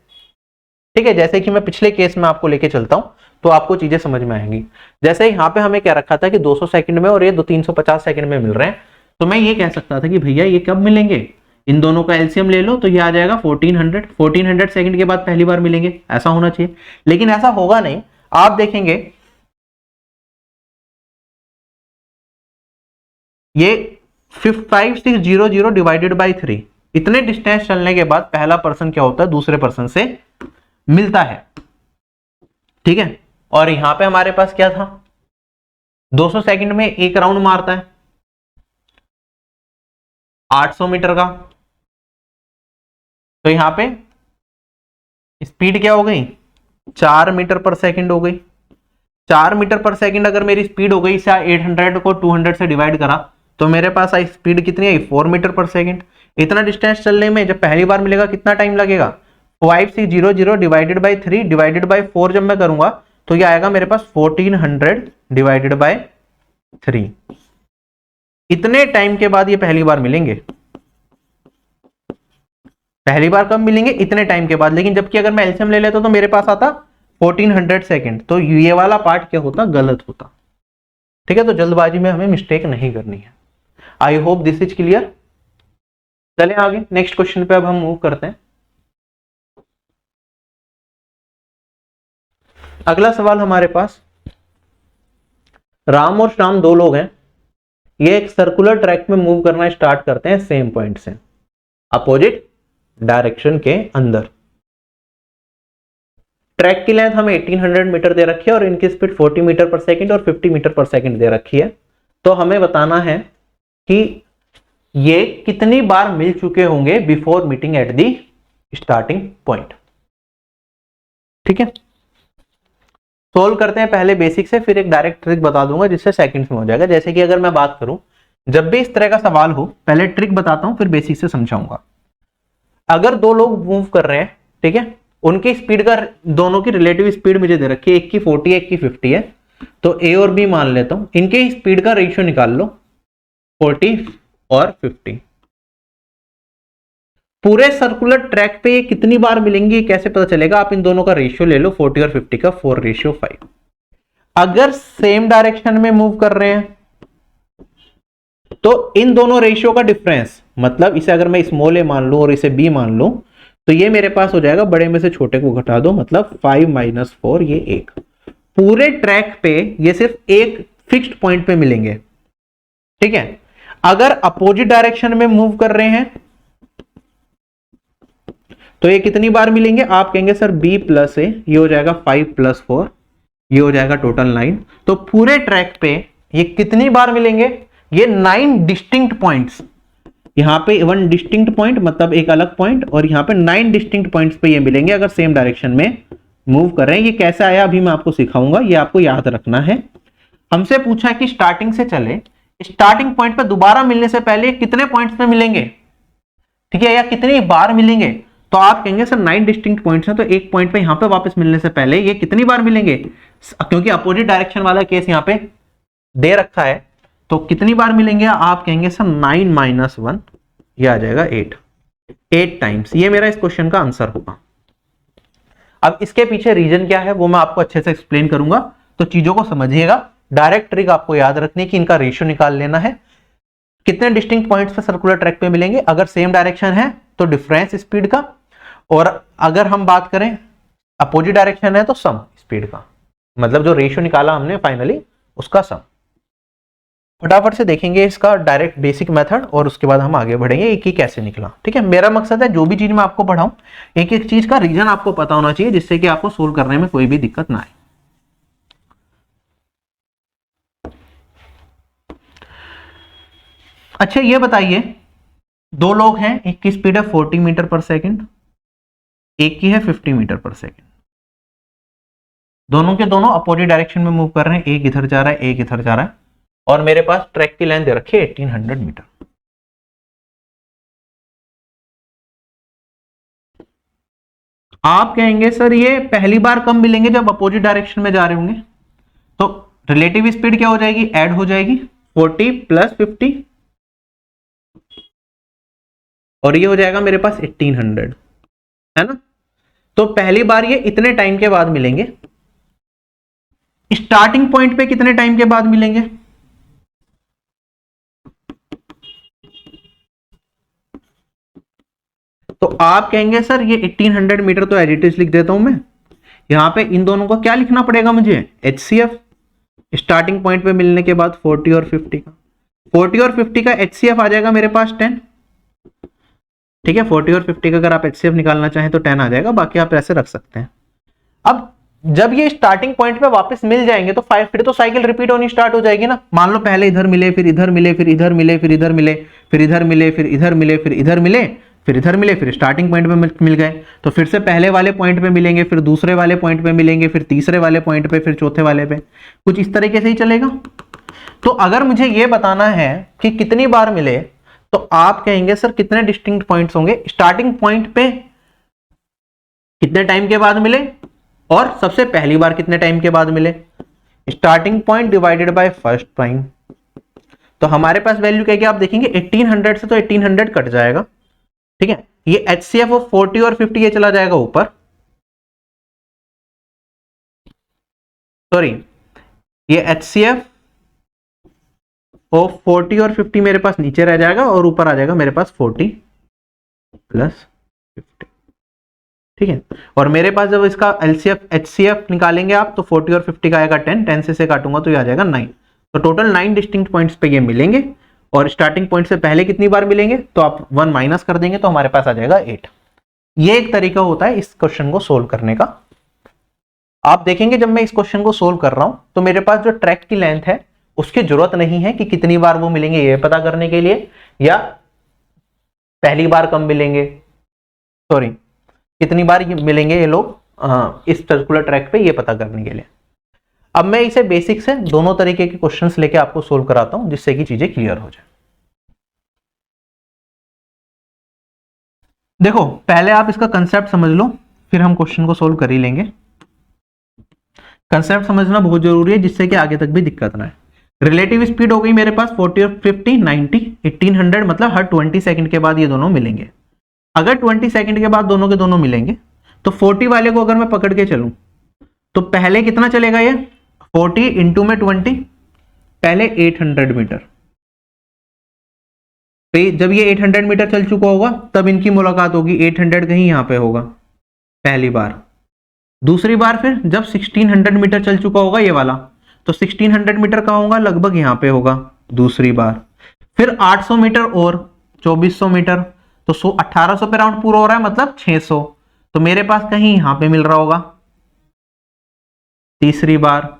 Speaker 1: ठीक है, जैसे कि मैं पिछले केस में आपको लेके चलता हूं तो आपको चीजें समझ में आएंगी। जैसे यहां पे हमें क्या रखा था कि 200 सेकंड में और ये 350 सेकंड में मिल रहे हैं, तो मैं ये कह सकता था कि भैया ये कब मिलेंगे, इन दोनों का एलसीएम ले लो तो ये आ जाएगा 1400 सेकंड के बाद पहली बार मिलेंगे, ऐसा होना चाहिए। लेकिन ऐसा होगा नहीं, आप देखेंगे ये 5600 डिवाइडेड बाई 3, इतने डिस्टेंस चलने के बाद पहला पर्सन क्या होता है, दूसरे पर्सन से मिलता है। ठीक है, और यहां पे हमारे पास क्या था, 200 सेकंड में एक राउंड मारता है 800 मीटर का, तो यहां पे स्पीड क्या हो गई, 4 मीटर पर सेकंड हो गई। 4 मीटर पर सेकंड अगर मेरी स्पीड हो गई, इसे 800 को 200 से डिवाइड करा तो मेरे पास आई स्पीड कितनी आई, 4 मीटर पर सेकंड। इतना डिस्टेंस चलने में जब पहली बार मिलेगा कितना टाइम लगेगा, 5600 डिवाइडेड बाई 3 डिवाइडेड बाई 4 जब मैं करूंगा तो ये आएगा मेरे पास 1400 डिवाइडेड बाई 3। इतने टाइम के बाद ये पहली बार मिलेंगे। पहली बार कब मिलेंगे, इतने टाइम के बाद। लेकिन जबकि अगर मैं एलसीएम ले लेता तो मेरे पास आता 1400 सेकंड, तो ये वाला पार्ट क्या होता, गलत होता। ठीक है, तो जल्दबाजी में हमें मिस्टेक नहीं करनी है। आई होप दिस इज क्लियर। चलें आगे, नेक्स्ट क्वेश्चन पे अब हम मूव करते हैं। अगला सवाल हमारे पास, राम और श्याम दो लोग हैं, ये एक सर्कुलर ट्रैक में मूव करना स्टार्ट करते हैं सेम पॉइंट से, अपोजिट डायरेक्शन के अंदर। ट्रैक की लेंथ हमें 1800 मीटर दे रखी है और इनकी स्पीड 40 मीटर पर सेकंड और 50 मीटर पर सेकंड दे रखी है। तो हमें बताना है कि ये कितनी बार मिल चुके होंगे before meeting at the starting point. ठीक है, सोल्व करते हैं पहले बेसिक से, फिर एक डायरेक्ट ट्रिक बता दूंगा जिससे सेकंड्स में हो जाएगा। जैसे कि अगर मैं बात करूं, जब भी इस तरह का सवाल हो, पहले ट्रिक बताता हूं फिर बेसिक से समझाऊंगा। अगर दो लोग मूव कर रहे हैं, ठीक है, उनकी स्पीड का, दोनों की रिलेटिव स्पीड मुझे दे रखी है, एक की 40 है एक की 50 है, तो ए और बी मान लेता हूं, इनके स्पीड का रेशियो निकाल लो 40 और 50। पूरे सर्कुलर ट्रैक पे ये कितनी बार मिलेंगे कैसे पता चलेगा? आप इन दोनों का रेशियो ले लो 40 और 50 का 4:5। अगर सेम डायरेक्शन में मूव कर रहे हैं तो इन दोनों रेशियो का डिफरेंस, मतलब इसे अगर मैं स्मॉल ए मान लूं और इसे बी मान लूं, तो ये मेरे पास हो जाएगा, बड़े में से छोटे को घटा दो, मतलब 5 - 4, ये 1। पूरे ट्रैक पे ये सिर्फ एक फिक्स्ड पॉइंट पे मिलेंगे, ठीक है। अगर अपोजिट डायरेक्शन में मूव कर रहे हैं तो ये कितनी बार मिलेंगे? आप कहेंगे सर b + a, ये हो जाएगा 5 + 4, ये हो जाएगा टोटल 9। तो पूरे ट्रैक पे ये कितनी बार मिलेंगे? ये 9 डिस्टिंक्ट पॉइंट्स, यहां पे 1 डिस्टिंक्ट पॉइंट मतलब एक अलग पॉइंट, और यहां पे 9 डिस्टिंक्ट पॉइंट्स पे ये मिलेंगे अगर सेम डायरेक्शन में मूव कर रहे हैं। ये कैसे आया अभी मैं आपको सिखाऊंगा, ये आपको याद रखना है। हमसे पूछा कि स्टार्टिंग से चले, स्टार्टिंग पॉइंट पे दोबारा मिलने से पहले कितने पॉइंट्स पे मिलेंगे, ठीक है, या कितनी बार मिलेंगे? तो आप कहेंगे सर 9 डिस्टिंक्ट पॉइंट्स हैं, तो एक पॉइंट पे यहां पे वापस मिलने से पहले ये कितनी बार मिलेंगे? क्योंकि अपोजिट डायरेक्शन वाला केस यहां पे दे रखा है, तो कितनी बार मिलेंगे? आप कहेंगे सर 9 - 1, ये आ जाएगा 8 टाइम्स। ये मेरा इस क्वेश्चन का आंसर होगा। अब इसके पीछे रीजन क्या है वो मैं आपको अच्छे से एक्सप्लेन करूंगा, तो चीजों को समझिएगा। डायरेक्ट ट्रिक आपको याद रखनी है कि इनका रेशियो निकाल लेना है। कितने डिस्टिंक्ट पॉइंट्स पे सर्कुलर ट्रैक पे मिलेंगे? अगर सेम डायरेक्शन है तो डिफरेंस स्पीड का, और अगर हम बात करें अपोजिट डायरेक्शन है तो सम स्पीड का, मतलब जो रेशियो निकाला हमने फाइनली उसका सम। फटाफट से देखेंगे इसका डायरेक्ट बेसिक मेथड और उसके बाद हम आगे बढ़ेंगे एक ही कैसे निकला, ठीक है। मेरा मकसद है जो भी चीज मैं आपको पढ़ाऊं एक एक चीज का रीजन आपको पता होना चाहिए, जिससे कि आपको सोल्व करने में कोई भी दिक्कत ना आए। अच्छा ये बताइए, दो लोग हैं, एक की स्पीड है 40 मीटर पर सेकेंड, एक की है 50 मीटर पर सेकेंड। दोनों के दोनों अपोजिट डायरेक्शन में मूव कर रहे हैं, एक इधर जा रहा है एक इधर जा रहा है, और मेरे पास ट्रैक की लेंथ दे रखी है 1800 मीटर। आप कहेंगे सर ये पहली बार कब मिलेंगे? जब अपोजिट डायरेक्शन में जा रहे होंगे। तो रिलेटिव स्पीड क्या हो जाएगी? ऐड हो जाएगी 40 + 50, और ये हो जाएगा मेरे पास 1800, है ना। तो पहली बार ये इतने टाइम के बाद मिलेंगे। स्टार्टिंग पॉइंट पे कितने टाइम के बाद मिलेंगे? तो आप कहेंगे सर ये 1800 मीटर तो एज इट इज लिख देता हूं मैं। यहां पे इन दोनों को क्या लिखना पड़ेगा मुझे? HCF, स्टार्टिंग पॉइंट पे मिलने के बाद 40 और 50 का, 40 और 50 का HCF आ जाएगा मेरे पास 10, ठीक है। 40 और 50 का अगर आप HCF निकालना चाहें तो 10 आ जाएगा, बाकी आप ऐसे रख सकते हैं। अब जब ये स्टार्टिंग पॉइंट पे वापस मिल जाएंगे तो फिर तो साइकिल रिपीट होनी स्टार्ट हो जाएगी ना। मान लो पहले इधर मिले, फिर इधर मिले, फिर इधर मिले, फिर इधर मिले, फिर इधर मिले, फिर इधर मिले, फिर इधर मिले, फिर इधर मिले, फिर स्टार्टिंग पॉइंट पे मिल गए, तो फिर से पहले वाले पॉइंट पे मिलेंगे, फिर दूसरे वाले पॉइंट पे मिलेंगे, फिर तीसरे वाले पॉइंट पे, फिर चौथे वाले पे, कुछ इस तरीके से ही चलेगा। तो अगर मुझे ये बताना है कि कितनी बार मिले, तो आप कहेंगे सर कितने डिस्टिंक्ट पॉइंट्स होंगे? स्टार्टिंग पॉइंट पे कितने टाइम के बाद मिले, और सबसे पहली बार कितने टाइम के बाद मिले? Starting point divided by first prime. तो हमारे पास वैल्यू क्या है? आप देखेंगे 1800 से तो 1800 कट जाएगा, ठीक है। ये HCF ऑफ 40 और 50 ये चला जाएगा ऊपर, सॉरी, ये HCF ऑफ 40 और 50 मेरे पास नीचे रह जाएगा, और ऊपर आ जाएगा मेरे पास 40 + 50, ठीक है। और मेरे पास जब इसका HCF निकालेंगे आप, तो 40 और 50 का आएगा 10, 10 से काटूंगा तो ये आ जाएगा 9। तो टोटल 9 डिस्टिंक्ट पॉइंट्स पे ये मिलेंगे, और स्टार्टिंग पॉइंट से पहले कितनी बार मिलेंगे? तो आप 1 माइनस कर देंगे तो हमारे पास आ जाएगा 8। ये एक तरीका होता है इस क्वेश्चन को सोल्व करने का। आप देखेंगे जब मैं इस क्वेश्चन को सोल्व कर रहा हूं तो मेरे पास जो ट्रैक की लेंथ है उसकी जरूरत नहीं है कि कितनी बार वो मिलेंगे ये पता करने के लिए, या पहली बार कब मिलेंगे, सॉरी कितनी बार मिलेंगे ये लोग इस सर्कुलर ट्रैक पे ये पता करने के लिए। अब मैं इसे बेसिक से दोनों तरीके के क्वेश्चंस लेके आपको सोल्व कराता हूं जिससे कि चीजें क्लियर हो जाए। देखो पहले आप इसका कंसेप्ट समझ लो, फिर हम क्वेश्चन को सोल्व कर ही लेंगे। कंसेप्ट समझना बहुत जरूरी है जिससे कि आगे तक भी दिक्कत ना है। रिलेटिव स्पीड हो गई मेरे पास 40 और 50, 90, 1800, मतलब हर 20 सेकंड के बाद ये दोनों मिलेंगे। अगर 20 सेकंड के बाद दोनों के दोनों मिलेंगे तो 40 वाले को अगर मैं पकड़ के चलूं तो पहले कितना चलेगा ये 40 इंटू में 20, पहले 800 मीटर। जब ये 800 मीटर चल चुका होगा तब इनकी मुलाकात होगी, 800 कहीं यहां पे होगा पहली बार। दूसरी बार फिर जब 1600 मीटर चल चुका होगा ये वाला, तो 1600 मीटर कहाँ होगा, लगभग यहां पे होगा दूसरी बार। फिर 800 मीटर और 2400 मीटर, तो 1800 पे राउंड पूरा हो रहा है, मतलब 600, तो मेरे पास कहीं यहां पे मिल रहा होगा तीसरी बार।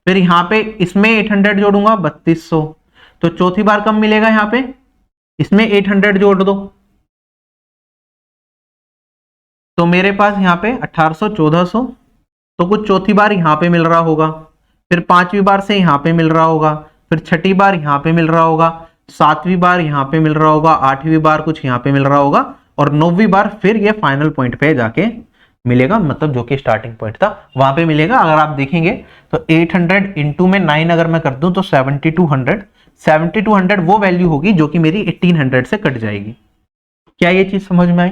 Speaker 1: फिर यहां पे इसमें 800 जोड़ूंगा 3200, तो चौथी बार कब मिलेगा, यहां पे इसमें 800 जोड़ दो तो मेरे पास यहां पे 1800, 1400, तो कुछ चौथी बार यहां पे मिल रहा होगा। फिर पांचवी बार से यहां पे मिल रहा होगा, फिर छठी बार यहां पे मिल रहा होगा, सातवीं बार यहां पे मिल रहा होगा, आठवीं बार कुछ यहां पे मिल रहा होगा, और नौवीं बार फिर ये फाइनल पॉइंट पे जाके मिलेगा, मतलब जो कि स्टार्टिंग पॉइंट था वहां पे मिलेगा। अगर आप देखेंगे तो 800 इंटू में 9 अगर मैं कर दूं तो 7200 वो वैल्यू होगी जो कि मेरी 1800 से कट जाएगी। क्या ये चीज समझ में आई?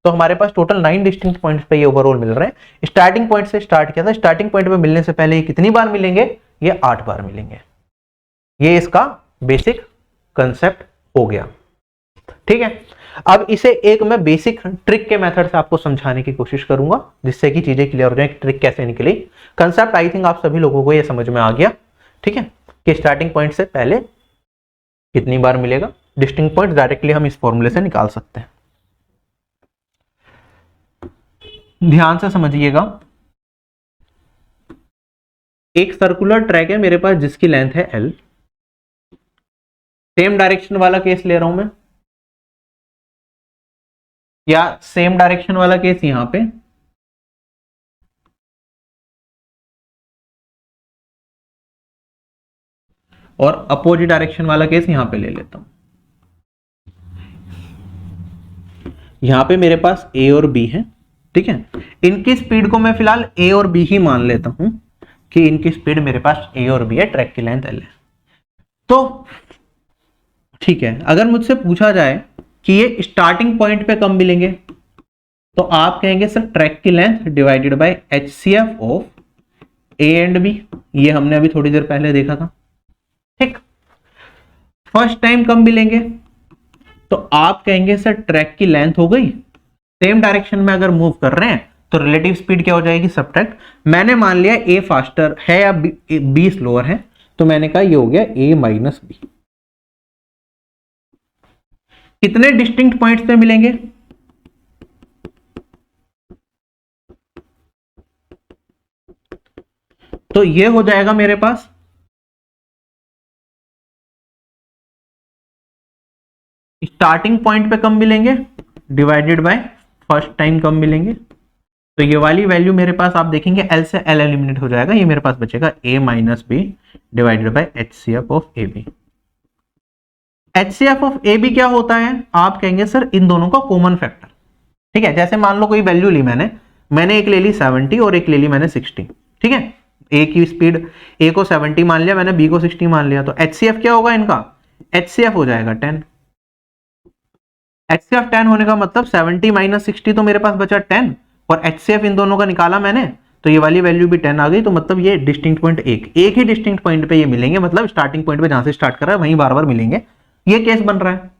Speaker 1: तो हमारे पास टोटल 9 डिस्टिंक्ट पॉइंट्स पे ये ओवरऑल मिल रहे हैं। स्टार्टिंग पॉइंट से स्टार्ट किया था, स्टार्टिंग पॉइंट पे मिलने से पहले ये कितनी बार मिलेंगे, ये 8 बार मिलेंगे। ये इसका बेसिक कंसेप्ट हो गया, ठीक है। अब इसे एक मैं बेसिक ट्रिक के मेथड से आपको समझाने की कोशिश करूंगा जिससे कि चीजें क्लियर हो जाए, ट्रिक कैसे निकली। कंसेप्ट आई थिंक आप सभी लोगों को ये समझ में आ गया, ठीक है, कि स्टार्टिंग पॉइंट से पहले कितनी बार मिलेगा। डिस्टिंक्ट पॉइंट डायरेक्टली हम इस फॉर्मूले से निकाल सकते हैं। ध्यान से समझिएगा, एक सर्कुलर ट्रैक है मेरे पास जिसकी लेंथ है L। सेम डायरेक्शन वाला केस ले रहा हूं मैं, या सेम डायरेक्शन वाला केस यहां पे, और अपोजिट डायरेक्शन वाला केस यहां पे ले लेता हूं। यहां पे मेरे पास A और B है, ठीक है। इनकी स्पीड को मैं फिलहाल A और B ही मान लेता हूं कि इनकी स्पीड मेरे पास A और B है, ट्रैक की लेंथ L है। तो ठीक है, अगर मुझसे पूछा जाए कि ये स्टार्टिंग पॉइंट पे कब मिलेंगे, तो आप कहेंगे सर ट्रैक की length divided by HCF of A and B। ये हमने अभी थोड़ी देर पहले देखा था, ठीक। फर्स्ट टाइम कब मिलेंगे, तो आप कहेंगे सर ट्रैक की लेंथ हो गई, सेम डायरेक्शन में अगर मूव कर रहे हैं तो रिलेटिव स्पीड क्या हो जाएगी, सबट्रैक्ट। मैंने मान लिया A फास्टर है या B स्लोअर है, तो मैंने कहा ये हो गया A माइनस B। कितने डिस्टिंक्ट पॉइंट्स पे मिलेंगे, तो ये हो जाएगा मेरे पास स्टार्टिंग पॉइंट पे कब मिलेंगे डिवाइडेड बाय फर्स्ट टाइम कब मिलेंगे। तो ये वाली वैल्यू मेरे पास आप देखेंगे L से L एलिमिनेट हो जाएगा, ये मेरे पास बचेगा A minus B divided by HCF of AB। HCF of AB क्या होता है, आप कहेंगे सर इन दोनों का कॉमन फैक्टर, ठीक है। जैसे मान लो कोई वैल्यू ली मैंने एक ले ली 70 और एक ले ली मैंने 60, ठीक है। A की स्पीड A को 70 मान लिया मैंने, B को 60 मान लिया, तो HCF क्या होगा इनका, HCF हो जाएगा 10। HCF 10 होने का मतलब 70 माइनस 60, तो मेरे पास बचा 10, और HCF इन दोनों का निकाला मैंने, तो ये वाली वैल्यू भी 10 आ गई। तो मतलब ये डिस्टिंक्ट पॉइंट एक ही डिस्टिंक्ट पॉइंट पे ये मिलेंगे, मतलब स्टार्टिंग पॉइंट पे जहां से स्टार्ट कर रहा है वहीं बार बार मिलेंगे। ये केस बन रहा है।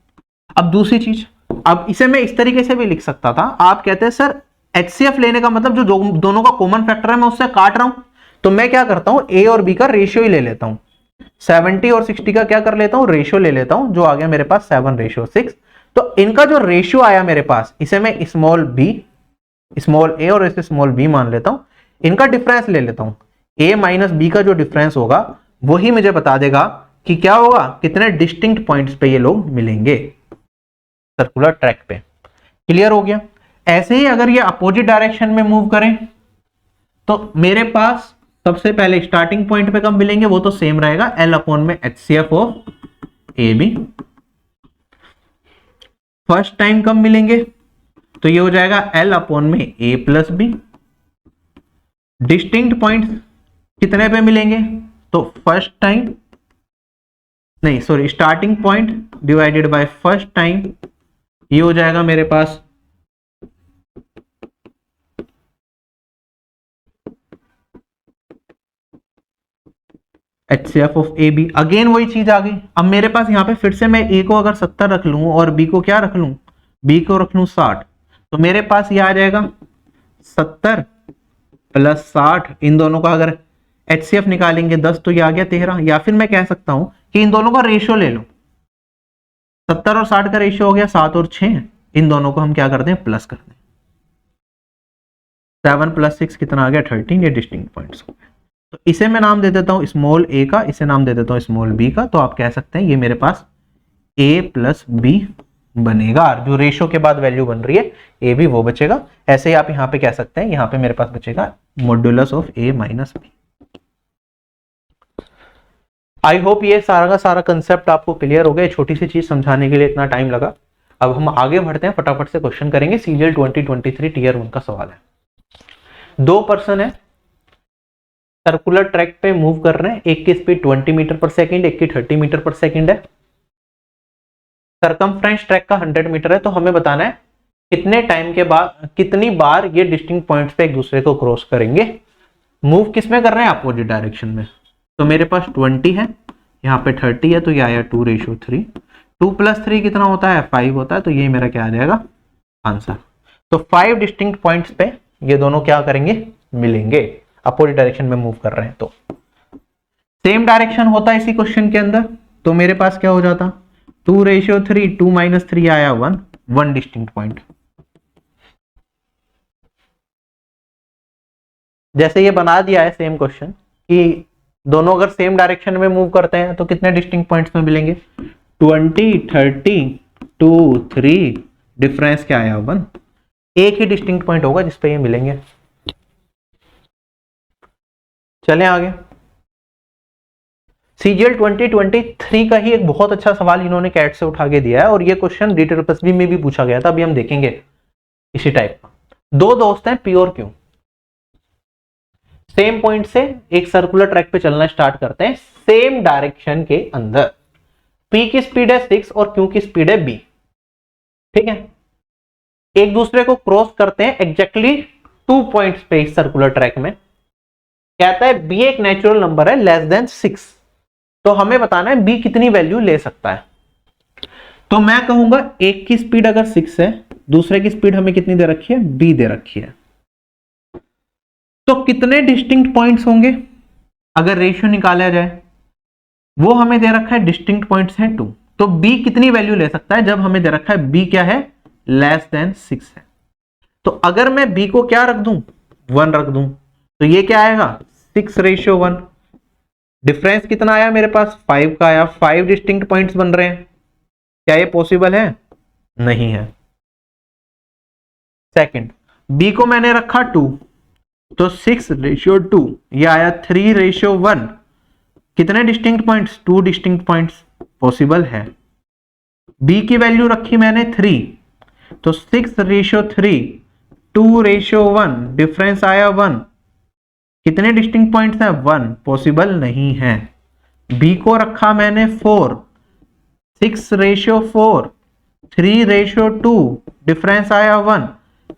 Speaker 1: अब दूसरी चीज, अब इसे मैं इस तरीके से भी लिख सकता था, आप कहते हैं सर HCF लेने का मतलब जो दोनों का कॉमन फैक्टर है मैं उससे काट रहा हूं, तो मैं क्या करता हूं A और B का रेशियो ही ले लेता हूं, 70 और 60 का क्या कर लेता हूं, रेशियो ले लेता हूं, जो आ गया मेरे पास 7:6। तो इनका जो रेशियो आया मेरे पास, इसे मैं स्मॉल a और इसे स्मॉल b मान लेता हूं, इनका डिफरेंस ले लेता हूं। a माइनस b का जो डिफरेंस होगा वही मुझे बता देगा कि क्या होगा, कितने डिस्टिंक्ट पॉइंट्स पे ये लोग मिलेंगे सर्कुलर ट्रैक पे। क्लियर हो गया। ऐसे ही अगर ये अपोजिट डायरेक्शन में मूव करें तो मेरे पास सबसे पहले स्टार्टिंग पॉइंट पे कब मिलेंगे, वो तो सेम रहेगा, L अपॉन में HCF of AB। First time कब मिलेंगे, तो ये हो जाएगा L अपॉन में A plus B। Distinct points कितने पे मिलेंगे, तो फर्स्ट टाइम नहीं sorry starting point divided by first time, ये हो जाएगा मेरे पास HCF ऑफ AB। अगेन वही चीज आ गई, अब मेरे पास यहाँ पे फिर से मैं A को अगर 70 रख लूं और B को क्या रख लूं, B को रख लूं 60, तो मेरे पास ये आ जाएगा 70 प्लस 60, इन दोनों का अगर HCF निकालेंगे 10 तो ये आ गया 13। या फिर मैं कह सकता हूं कि इन दोनों का रेशियो ले लो, 70 और 60 का रेशियो हो गया 7 और 6, इन दोनों को हम क्या कर दें, प्लस कर दें। 7 प्लस 6 कितना आ गया, 13। ये डिस्टिंक्ट पॉइंट्स हो गए। तो इसे मैं नाम दे देता हूं स्मॉल a का, इसे नाम दे देता हूं स्मॉल b का। तो आप कह सकते हैं ये मेरे पास a प्लस b बनेगा, जो रेशियो के बाद वैल्यू बन रही है a भी वो बचेगा। ऐसे ही आप यहां पे कह सकते हैं, यहां पे मेरे पास बचेगा modulus of a minus b। I hope ये सारा का सारा कंसेप्ट आपको क्लियर हो गया। छोटी सी चीज समझाने के लिए इतना टाइम लगा। अब हम आगे बढ़ते हैं, फटाफट से क्वेश्चन करेंगे। सीजीएल 2023 टीयर 1 का सवाल है। 2 पर्सन है, सर्कुलर ट्रैक पे मूव कर रहे हैं, एक की स्पीड 20 मीटर पर सेकंड, एक की 30 मीटर पर सेकंड है। सरकमफ्रेंस ट्रैक का 100 मीटर है। तो हमें बताना है कितने टाइम के बाद, कितनी बार ये डिस्टिंक्ट पॉइंट्स पे एक दूसरे को क्रॉस करेंगे। मूव किस में कर रहे हैं, अपोजिट डायरेक्शन में। तो मेरे पास 20 है, यहाँ पे 30 है, तो ये आया 2:3। 2 प्लस 3 कितना होता है, 5 होता है। तो ये मेरा क्या आ जाएगा, आंसर। तो 5 डिस्टिंक्ट पॉइंट्स पे ये दोनों क्या करेंगे, मिलेंगे। अपोजिट डायरेक्शन में मूव कर रहे हैं, तो सेम डायरेक्शन होता है इसी क्वेश्चन के अंदर। तो मेरे पास क्या हो जाता, 2:3, 2 - 3 आया 1 डिस्टिंक्ट पॉइंट। जैसे ये बना दिया है सेम क्वेश्चन कि दोनों अगर सेम डायरेक्शन में मूव करते हैं तो कितने डिस्टिंक्ट पॉइंट्स में मिलेंगे, 20, 30, 2, 3, डिफरेंस क्या आया 1। एक ही डिस्टिंक्ट पॉइंट होगा जिसपे ये मिलेंगे। चलें आगे। सीजीएल 2023 का ही एक बहुत अच्छा सवाल इन्होंने कैट से उठा के दिया है, और ये क्वेश्चन DTRPSB में भी पूछा गया था। अभी हम देखेंगे इसी टाइप का। 2 दोस्त हैं, P और Q, सेम पॉइंट से एक सर्कुलर ट्रैक पे चलना स्टार्ट करते हैं सेम डायरेक्शन के अंदर। P की स्पीड है 6 और Q की स्पीड है B। ठीक है, एक दूसरे को क्रॉस करते हैं एग्जैक्टली 2 पॉइंट्स पे इस सर्कुलर ट्रैक में। कहता है B एक नेचुरल नंबर है लेस देन 6। तो हमें बताना है B कितनी वैल्यू ले सकता है। तो मैं कहूंगा एक की स्पीड अगर 6 है, दूसरे की स्पीड हमें कितनी दे रखी है, B दे रखी है। तो कितने डिस्टिंक्ट पॉइंट्स होंगे अगर रेशियो निकाला जाए, वो हमें दे रखा है डिस्टिंक्ट पॉइंट्स हैं 2। तो B कितनी वैल्यू ले सकता है जब हमें दे रखा है B क्या है, लेस देन 6 है। तो अगर मैं B को क्या रख दूं, 1 रख दूं, तो ये क्या आएगा, 6:1। डिफरेंस कितना आया मेरे पास, 5 का आया। 5 डिस्टिंक्ट पॉइंट्स बन रहे हैं। क्या ये पॉसिबल है, नहीं है। सेकंड, B को मैंने रखा 2, तो 6:2, ये आया 3:1। कितने distinct points, 2 distinct points, possible है। B की वैल्यू रखी मैंने 3, तो 6:3, 2:1, डिफरेंस आया 1। कितने डिस्टिंक्ट पॉइंट्स हैं, 1, पॉसिबल नहीं है। B को रखा मैंने 4, 6:4, 3:2, डिफरेंस आया 1।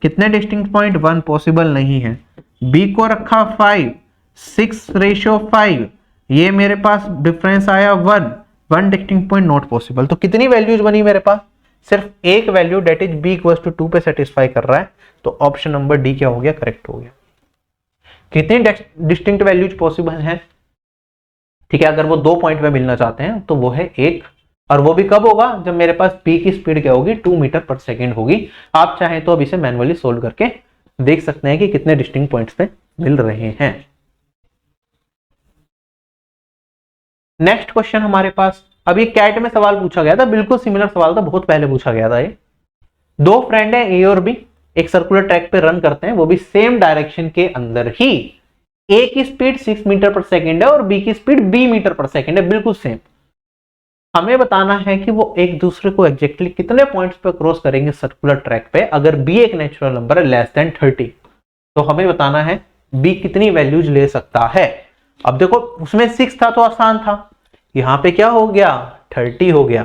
Speaker 1: कितने डिस्टिंक्ट पॉइंट, 1, पॉसिबल नहीं है। B को रखा 5, 6:5, ये मेरे पास डिफरेंस आया 1 डिस्टिंक्ट पॉइंट, नॉट पॉसिबल। तो कितनी वैल्यूज बनी मेरे पास, सिर्फ एक वैल्यू, डेट इज B = 2 पे सेटिस्फाई कर रहा है। तो ऑप्शन नंबर डी क्या हो गया, करेक्ट हो गया। कितनी डिस्टिंक्ट वैल्यूज पॉसिबल है, ठीक है। अगर वो 2 पॉइंट में मिलना चाहते हैं तो वो है 1, और वो भी कब होगा, जब मेरे पास P की स्पीड क्या होगी, 2 मीटर पर सेकेंड होगी। आप चाहें तो अब इसे मैनुअली सोल्व करके देख सकते हैं कि कितने डिस्टिंक्ट पॉइंट्स पे मिल रहे हैं। नेक्स्ट क्वेश्चन हमारे पास, अभी कैट में सवाल पूछा गया था, बिल्कुल सिमिलर सवाल था, बहुत पहले पूछा गया था ये। 2 फ्रेंड है A और B, एक सर्कुलर ट्रैक पे रन करते हैं, वो भी सेम डायरेक्शन के अंदर ही। ए की स्पीड 6 मीटर पर सेकेंड है और बी की स्पीड b मीटर पर सेकेंड है, बिल्कुल सेम। हमें बताना है कि वो एक दूसरे को एग्जैक्टली कितने पॉइंट्स पे क्रॉस करेंगे सर्कुलर ट्रैक पे। अगर b एक नेचुरल नंबर है लेस देन 30, तो हमें बताना है b कितनी वैल्यूज ले सकता है। अब देखो उसमें 6 था तो आसान था, यहां पे क्या हो गया 30 हो गया।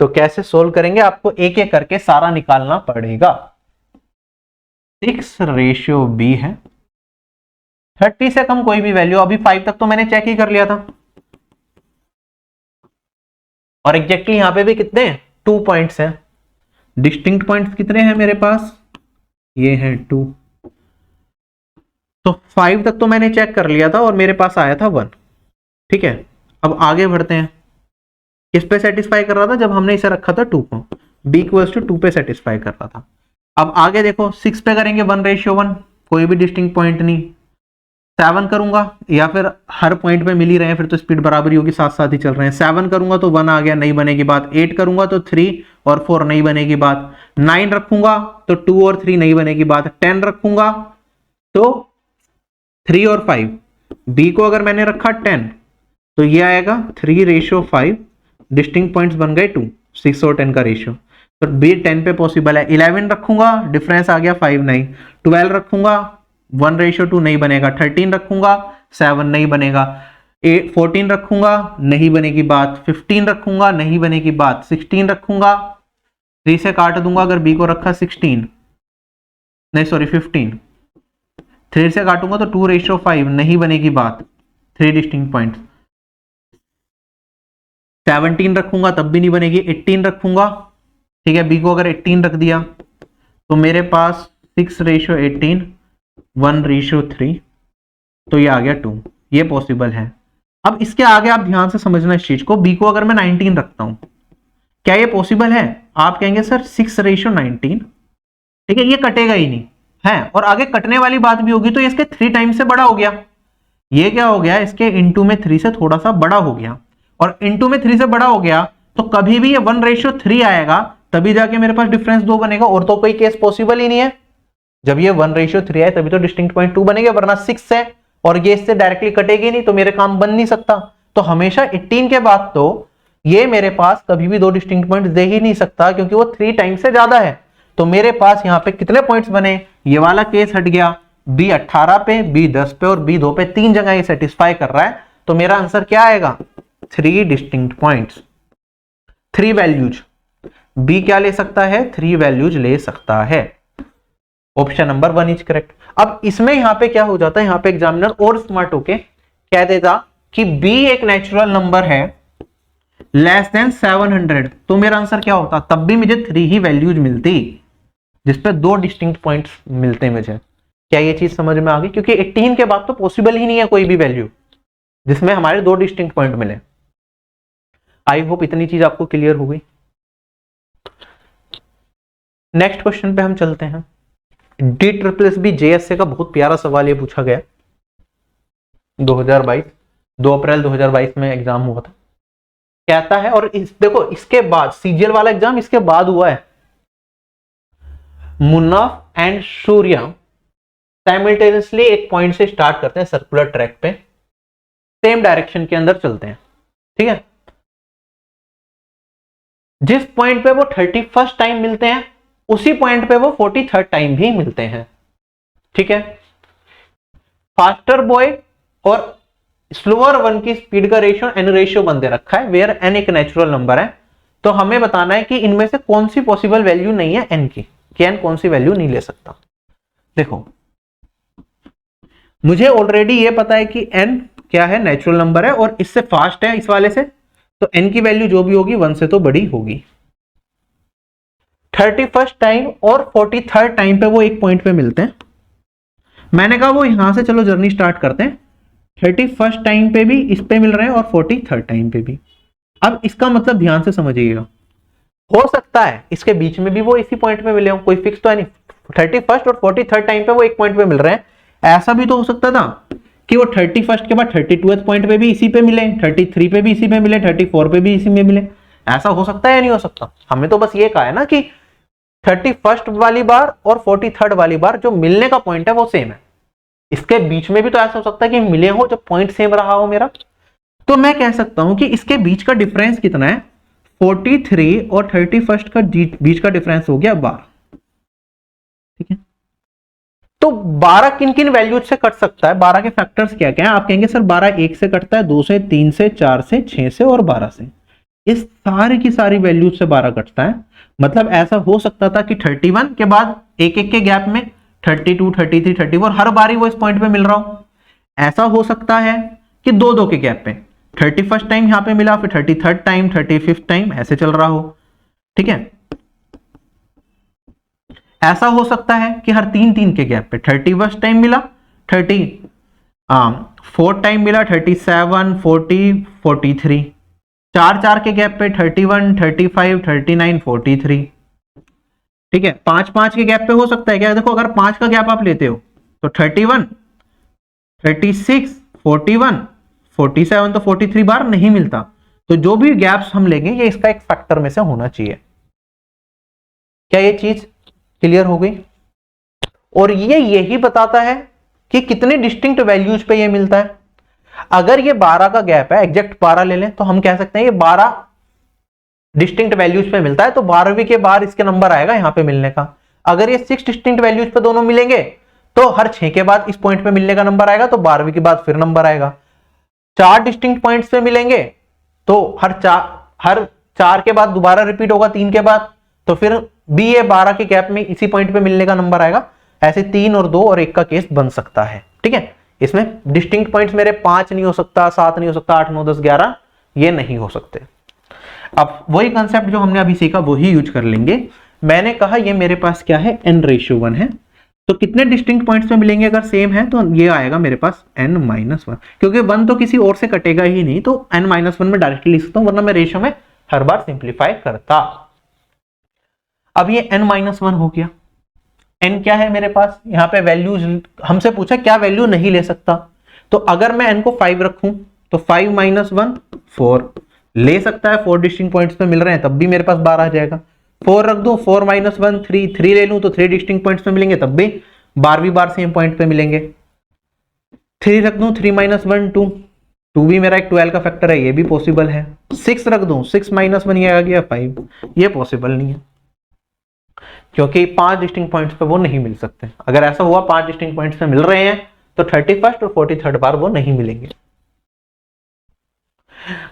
Speaker 1: तो कैसे सोल्व करेंगे, आपको एक एक करके सारा निकालना पड़ेगा। 6/b है, 30 से कम कोई भी वैल्यू, अभी 5 तक तो मैंने चेक ही कर लिया था। और एग्जैक्टली यहां पे भी कितने 2 पॉइंट्स हैं। डिस्टिंक्ट पॉइंट्स कितने हैं मेरे पास, ये हैं 2। तो 5 तक तो मैंने चेक कर लिया था और मेरे पास आया था 1। ठीक है, अब आगे बढ़ते हैं। किस पे सेटिस्फाई कर रहा था, जब हमने इसे रखा था 2 को, b इक्वल्स टू 2 पे सेटिस्फाई कर रहा था। अब आगे देखो 6 पे करेंगे 1:1, कोई भी डिस्टिंक्ट पॉइंट नहीं। 7 करूंगा, या फिर हर पॉइंट पे मिल ही रहे हैं फिर तो स्पीड बराबर ही होगी, साथ साथ ही चल रहे हैं। 7 करूंगा तो 1 आ गया, नहीं बनेगी बात। 8 करूंगा तो 3 और 4 नहीं बनेगी बात। 9 रखूंगा तो 2 और 3 नहीं बनेगी बात। 10 रखूंगा तो 3 और 5। b को अगर मैंने रखा 10 तो ये आएगा 3:5। डिस्टिंक्ट पॉइंट्स बन गए 2, 6 और 10 का रेशियो। तो b 10 पे पॉसिबल है। 11 रखूंगा, डिफरेंस आ गया 5 नहीं। 12 रखूंगा 1:2 नहीं बनेगा। 13 रखूंगा 7 नहीं बनेगा। 14 रखूंगा नहीं बनेगी बात। 15 रखूंगा नहीं बनेगी बात। 16 रखूंगा, 3 से काट दूंगा अगर b को रखा 16, नहीं सॉरी 15, 3 से काटूंगा तो 2:5 नहीं बनेगी बात। 3 डिस्टिंक्ट पॉइंट्स। 17 रखूंगा तब भी नहीं बनेगी। 18 रखूंगा, ठीक है, b को अगर 18 रख दिया तो मेरे पास 6:18, 1:3, तो ये आ गया 2। ये पॉसिबल है। अब इसके आगे आप ध्यान से समझना इस चीज को। b को अगर मैं 19 रखता हूं, क्या ये पॉसिबल है? आप कहेंगे सर 6:19, ठीक है, ये कटेगा ही नहीं है, और आगे कटने वाली बात भी होगी तो ये इसके 3 टाइम्स से बड़ा हो गया। ये क्या हो गया, इसके इंटू में 3 से थोड़ा सा बड़ा हो गया, और इंटू में 3 से बड़ा हो गया तो कभी भी ये 1:3 आएगा, तभी जाके मेरे पास डिफरेंस 2 बनेगा, और तो कोई केस पॉसिबल ही नहीं है। जब ये 1:3 आए तभी तो डिस्टिंक्ट पॉइंट 2 बनेगा, वरना 6 है और ये इससे डायरेक्टली कटेगी नहीं, तो मेरे काम बन नहीं सकता। तो हमेशा 18 के बाद तो ये मेरे पास कभी भी 2 डिस्टिंक्ट पॉइंट दे ही नहीं सकता, क्योंकि वो 3 टाइम्स से ज्यादा है। तो मेरे पास यहाँ पे कितने पॉइंट्स बने, ये वाला केस हट गया, b 18 पे, b 10 पे और b 2 पे, 3 जगह ये सेटिस्फाई कर रहा है। तो मेरा आंसर क्या आएगा, 3 डिस्टिंक्ट पॉइंट्स, 3 वैल्यूज। b क्या ले सकता है, 3 वैल्यूज ले सकता है। Option number 1 is correct. अब इसमें यहां पे क्या हो जाता है, यहां पे एग्जामिनर और स्मार्ट होके कह देगा कि b एक नेचुरल नंबर है लेस देन 700, तो मेरा आंसर क्या होता, तब भी मुझे 3 ही वैल्यूज मिलती, जिसपे 2 डिस्टिंक्ट पॉइंट्स मिलते मुझे। क्या ये चीज समझ में आ गई? क्योंकि 18 के बाद तो पॉसिबल ही नहीं है कोई भी वैल्यू जिसमें हमारे 2 डिस्टिंक्ट पॉइंट मिले। आई होप इतनी चीज आपको क्लियर हो गई। नेक्स्ट क्वेश्चन पे हम चलते हैं। DSSB JSA का बहुत प्यारा सवाल ये पूछा गया 2022, 2 अप्रैल 2022 में एग्जाम हुआ था। कहता है, और देखो इसके बाद सीजीएल वाला एग्जाम इसके बाद हुआ है। मुन्नाफ एंड सूर्या साइमल्टेनियसली एक पॉइंट से स्टार्ट करते हैं सर्कुलर ट्रैक पे, सेम डायरेक्शन के अंदर चलते हैं, ठीक है। जिस पॉइंट पे वो 31st टाइम मिलते हैं उसी पॉइंट पे वो 43rd टाइम भी मिलते हैं, ठीक है। फास्टर बॉय और स्लोअर वन की स्पीड का रेशियो एन रेशियो बन दे रखा है, वेयर एन एक नेचुरल नंबर है। तो हमें बताना है कि इनमें से कौन सी पॉसिबल वैल्यू नहीं है एन की, कि एन कौन सी वैल्यू नहीं ले सकता। देखो मुझे ऑलरेडी ये पता है कि एन क्या है, नेचुरल नंबर है और इससे फास्ट है इस वाले से, तो एन की वैल्यू जो भी होगी 1 से तो बड़ी होगी। 31st टाइम और 43rd टाइम पे वो एक पॉइंट पे मिलते हैं। मैंने कहा वो यहां से चलो जर्नी स्टार्ट करते हैं। 31st टाइम पे भी इस पे मिल रहे हैं और 43rd टाइम पे भी। अब इसका मतलब ध्यान से समझिएगा, हो सकता है इसके बीच में भी वो इसी पॉइंट पे मिले हो, कोई फिक्स तो है नहीं। 31st और 43rd टाइम पे वो एक पॉइंट पे मिल रहे हैं। ऐसा भी तो हो सकता था कि वो 31st के बाद 32th पॉइंट पे भी इसी पे मिले, 33 पे भी इसी पे मिले, 34 पे भी इसी में मिले। ऐसा हो सकता है या नहीं हो सकता? हमें तो बस ये कहा है ना कि 31st वाली बार और 43rd वाली बार जो मिलने का पॉइंट है वो सेम है। इसके बीच में भी तो ऐसा हो सकता है कि मिले हो जब पॉइंट सेम रहा हो मेरा। तो मैं कह सकता हूं कि इसके बीच का डिफरेंस कितना है, 43 और 31 का बीच का डिफरेंस हो गया 12। ठीक है, तो 12 किन किन वैल्यूज से कट सकता है, 12 के फैक्टर्स क्या क्या है? आप कहेंगे सर 12 1 से कटता है, 2 से, 3 से, 4 से, 6 से और 12 से। इस सारी की सारी वैल्यूज से 12 कटता है। मतलब ऐसा हो सकता था कि 31 के बाद एक एक के गैप में 32, 33, 34 हर बारी वो इस पॉइंट पे मिल रहा हो। ऐसा हो सकता है कि दो दो के गैप पे 31st टाइम यहां पे मिला, फिर 33rd टाइम, 35th टाइम ऐसे चल रहा हो। ठीक है, ऐसा हो सकता है कि हर 3 के गैप पे 31st टाइम मिला, 34th टाइम मिला, 37, 40, 43, 4 के गैप पे 31, 35, 39, 43। ठीक है, 5 के गैप पे हो सकता है क्या? देखो अगर 5 का गैप आप लेते हो तो 31, 36, 41, 47 तो 43 बार नहीं मिलता। तो जो भी गैप्स हम लेंगे ये इसका एक फैक्टर में से होना चाहिए। क्या ये चीज क्लियर हो गई? और ये यही बताता है कि कितने डिस्टिंक्ट वैल्यूज पे ये मिलता है। अगर ये 12 का गैप है, एग्जैक्ट 12 ले लें, तो हम कह सकते हैं ये 12 डिस्टिंक्ट वैल्यूज पे मिलता है, तो 12वीं के बार इसके नंबर आएगा यहां पे मिलने का। अगर ये 6 डिस्टिंक्ट वैल्यूज पे दोनों मिलेंगे तो हर 6 के बाद इस पॉइंट पे मिलने का नंबर आएगा, तो 12वीं के बाद फिर नंबर आएगा। 4 डिस्टिंक्ट पॉइंट्स पे मिलेंगे तो हर 4 के बाद दोबारा रिपीट होगा 3 के बाद, तो फिर भी ये 12 के गैप में इसी पॉइंट पे मिलने का नंबर आएगा। ऐसे 3 और 2 और 1 का केस बन सकता है। ठीक है, इसमें डिस्टिंक्ट पॉइंट्स मेरे 5 नहीं हो सकता, 7 नहीं हो सकता, 8, 9, 10, 11 ये नहीं हो सकते। अब वही कंसेप्ट जो हमने अभी सीखा वही यूज कर लेंगे। मैंने कहा ये मेरे पास क्या है, n/1 है, तो कितने डिस्टिंक्ट पॉइंट्स में मिलेंगे? अगर सेम है तो ये आएगा मेरे पास n-1, क्योंकि 1 तो किसी और से कटेगा ही नहीं, तो n-1 में डायरेक्टली लिख सकता हूं, वरना मैं रेशियो में हर बार सिंप्लीफाई करता। अब ये n-1 हो गया। n क्या है मेरे पास? यहाँ पे वैल्यूज हमसे पूछा क्या वैल्यू नहीं ले सकता, तो अगर मैं n को 5 रखूं तो 5 - 1 4 ले सकता है। 4 डिस्टिंक्ट पॉइंट्स पे मिल रहे हैं तब भी मेरे पास 12 आ जाएगा। 4 रख दूं, 4 - 1 3, 3 ले लूं तो 3 डिस्टिंक्ट पॉइंट्स पे मिलेंगे, तब भी 12वीं बार सेम पॉइंट पे मिलेंगे। 3 रख दूं, 3 - 1 2, 2 भी मेरा एक 12 का फैक्टर है, ये भी पॉसिबल है। 6 रख दूं, 6 - 1 ये आ गया 5, ये पॉसिबल नहीं है क्योंकि 5 डिस्टिंक्ट पॉइंट्स पे वो नहीं मिल सकते। अगर ऐसा हुआ 5 डिस्टिंक्ट पॉइंट्स पे मिल रहे हैं तो 31st और 43rd बार वो नहीं मिलेंगे।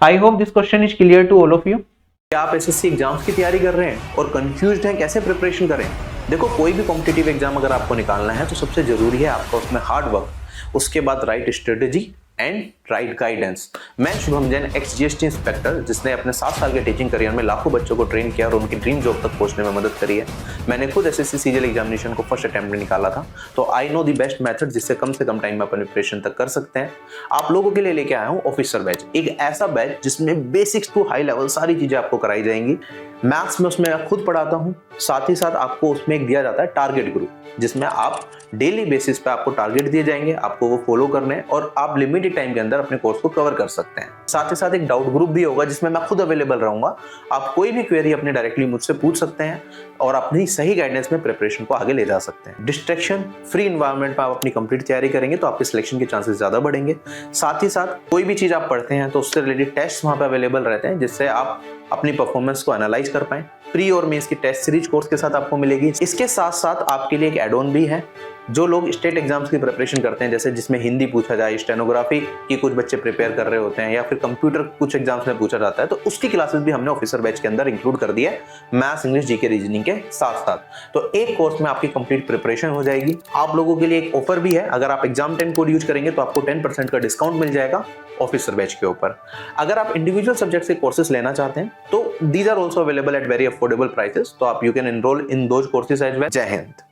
Speaker 1: I hope this question is clear to all of you.
Speaker 2: क्या आप एसएससी एग्जाम्स की तैयारी कर रहे हैं और कंफ्यूज्ड हैं कैसे प्रिपरेशन करें? देखो, कोई भी कॉम्पिटिटिव एग्जाम अगर आपको निकालना है तो सबसे जरूरी है आपका उसमें हार्ड वर्क, उसके बाद right strategy and right guidance. मैं Shubham Jain, ex GST inspector, जिसने अपने 7 साल के टीचिंग करियर में लाखों बच्चों को ट्रेन किया और उनकी ड्रीम जॉब तक पहुंचने में मदद करी है। मैंने खुद एसएससी सीजीएल एग्जामिनेशन को फर्स्ट अटेम्प्ट में निकाला था, तो I know the best method जिससे कम से कम टाइम में अपन प्रिपरेशन तक कर सकते हैं। आप लोगों के लिए लेके आया हूँ ऑफिसर बैच, एक ऐसा बैच जिसमें बेसिक्स टू हाई लेवल सारी चीजें आपको कराई जाएंगी। मैथ्स में उसमें मैं खुद पढ़ाता हूँ, साथ ही साथ आपको उसमें एक दिया जाता है टारगेट ग्रुप, जिसमें आप डेली बेसिस पे आपको टारगेट दिए जाएंगे, आपको वो फॉलो करने हैं और आप लिमिटेड टाइम के अंदर अपने कोर्स को कवर कर सकते हैं। साथ ही साथ एक डाउट ग्रुप भी होगा जिसमें मैं खुद अवेलेबल रहूंगा। आप कोई भी क्वेरी अपने डायरेक्टली मुझसे पूछ सकते हैं और अपनी सही गाइडेंस में प्रिपरेशन को आगे ले जा सकते हैं। डिस्ट्रैक्शन फ्री एनवायरनमेंट में आप अपनी कंप्लीट तैयारी करेंगे तो आपके सिलेक्शन के चांसेस ज्यादा बढ़ेंगे। साथ ही साथ कोई भी चीज आप पढ़ते हैं तो उससे रिलेटेड टेस्ट वहां पे अवेलेबल रहते हैं, जिससे आप अपनी परफॉर्मेंस को एनालाइज कर पाएं। प्री और मेंस की टेस्ट सीरीज कोर्स के साथ आपको मिलेगी। इसके साथ साथ आपके लिए एक एड ऑन भी है। जो लोग स्टेट एग्जाम्स की प्रिपरेशन करते हैं, जैसे जिसमें हिंदी पूछा जाए, स्टेनोग्राफी की कुछ बच्चे प्रिपेयर कर रहे होते हैं, या फिर कंप्यूटर कुछ एग्जाम्स में पूछा जाता है, तो उसकी क्लासेस भी हमने ऑफिसर बैच के अंदर इंक्लूड कर दी है, मैथ्स, इंग्लिश, जीके, रीजनिंग के साथ साथ। तो एक कोर्स में आपकी कंप्लीट प्रिपरेशन हो जाएगी। आप लोगों के लिए एक ऑफर भी है, अगर आप एग्जाम 10 कोड यूज करेंगे तो आपको 10% का डिस्काउंट मिल जाएगा ऑफिसर बैच के ऊपर। अगर आप इंडिविजुअल सब्जेक्ट से कोर्सेज लेना चाहते हैं तो these are also available at very affordable prices, तो आप you can enroll in those courses as well. जय हिंद।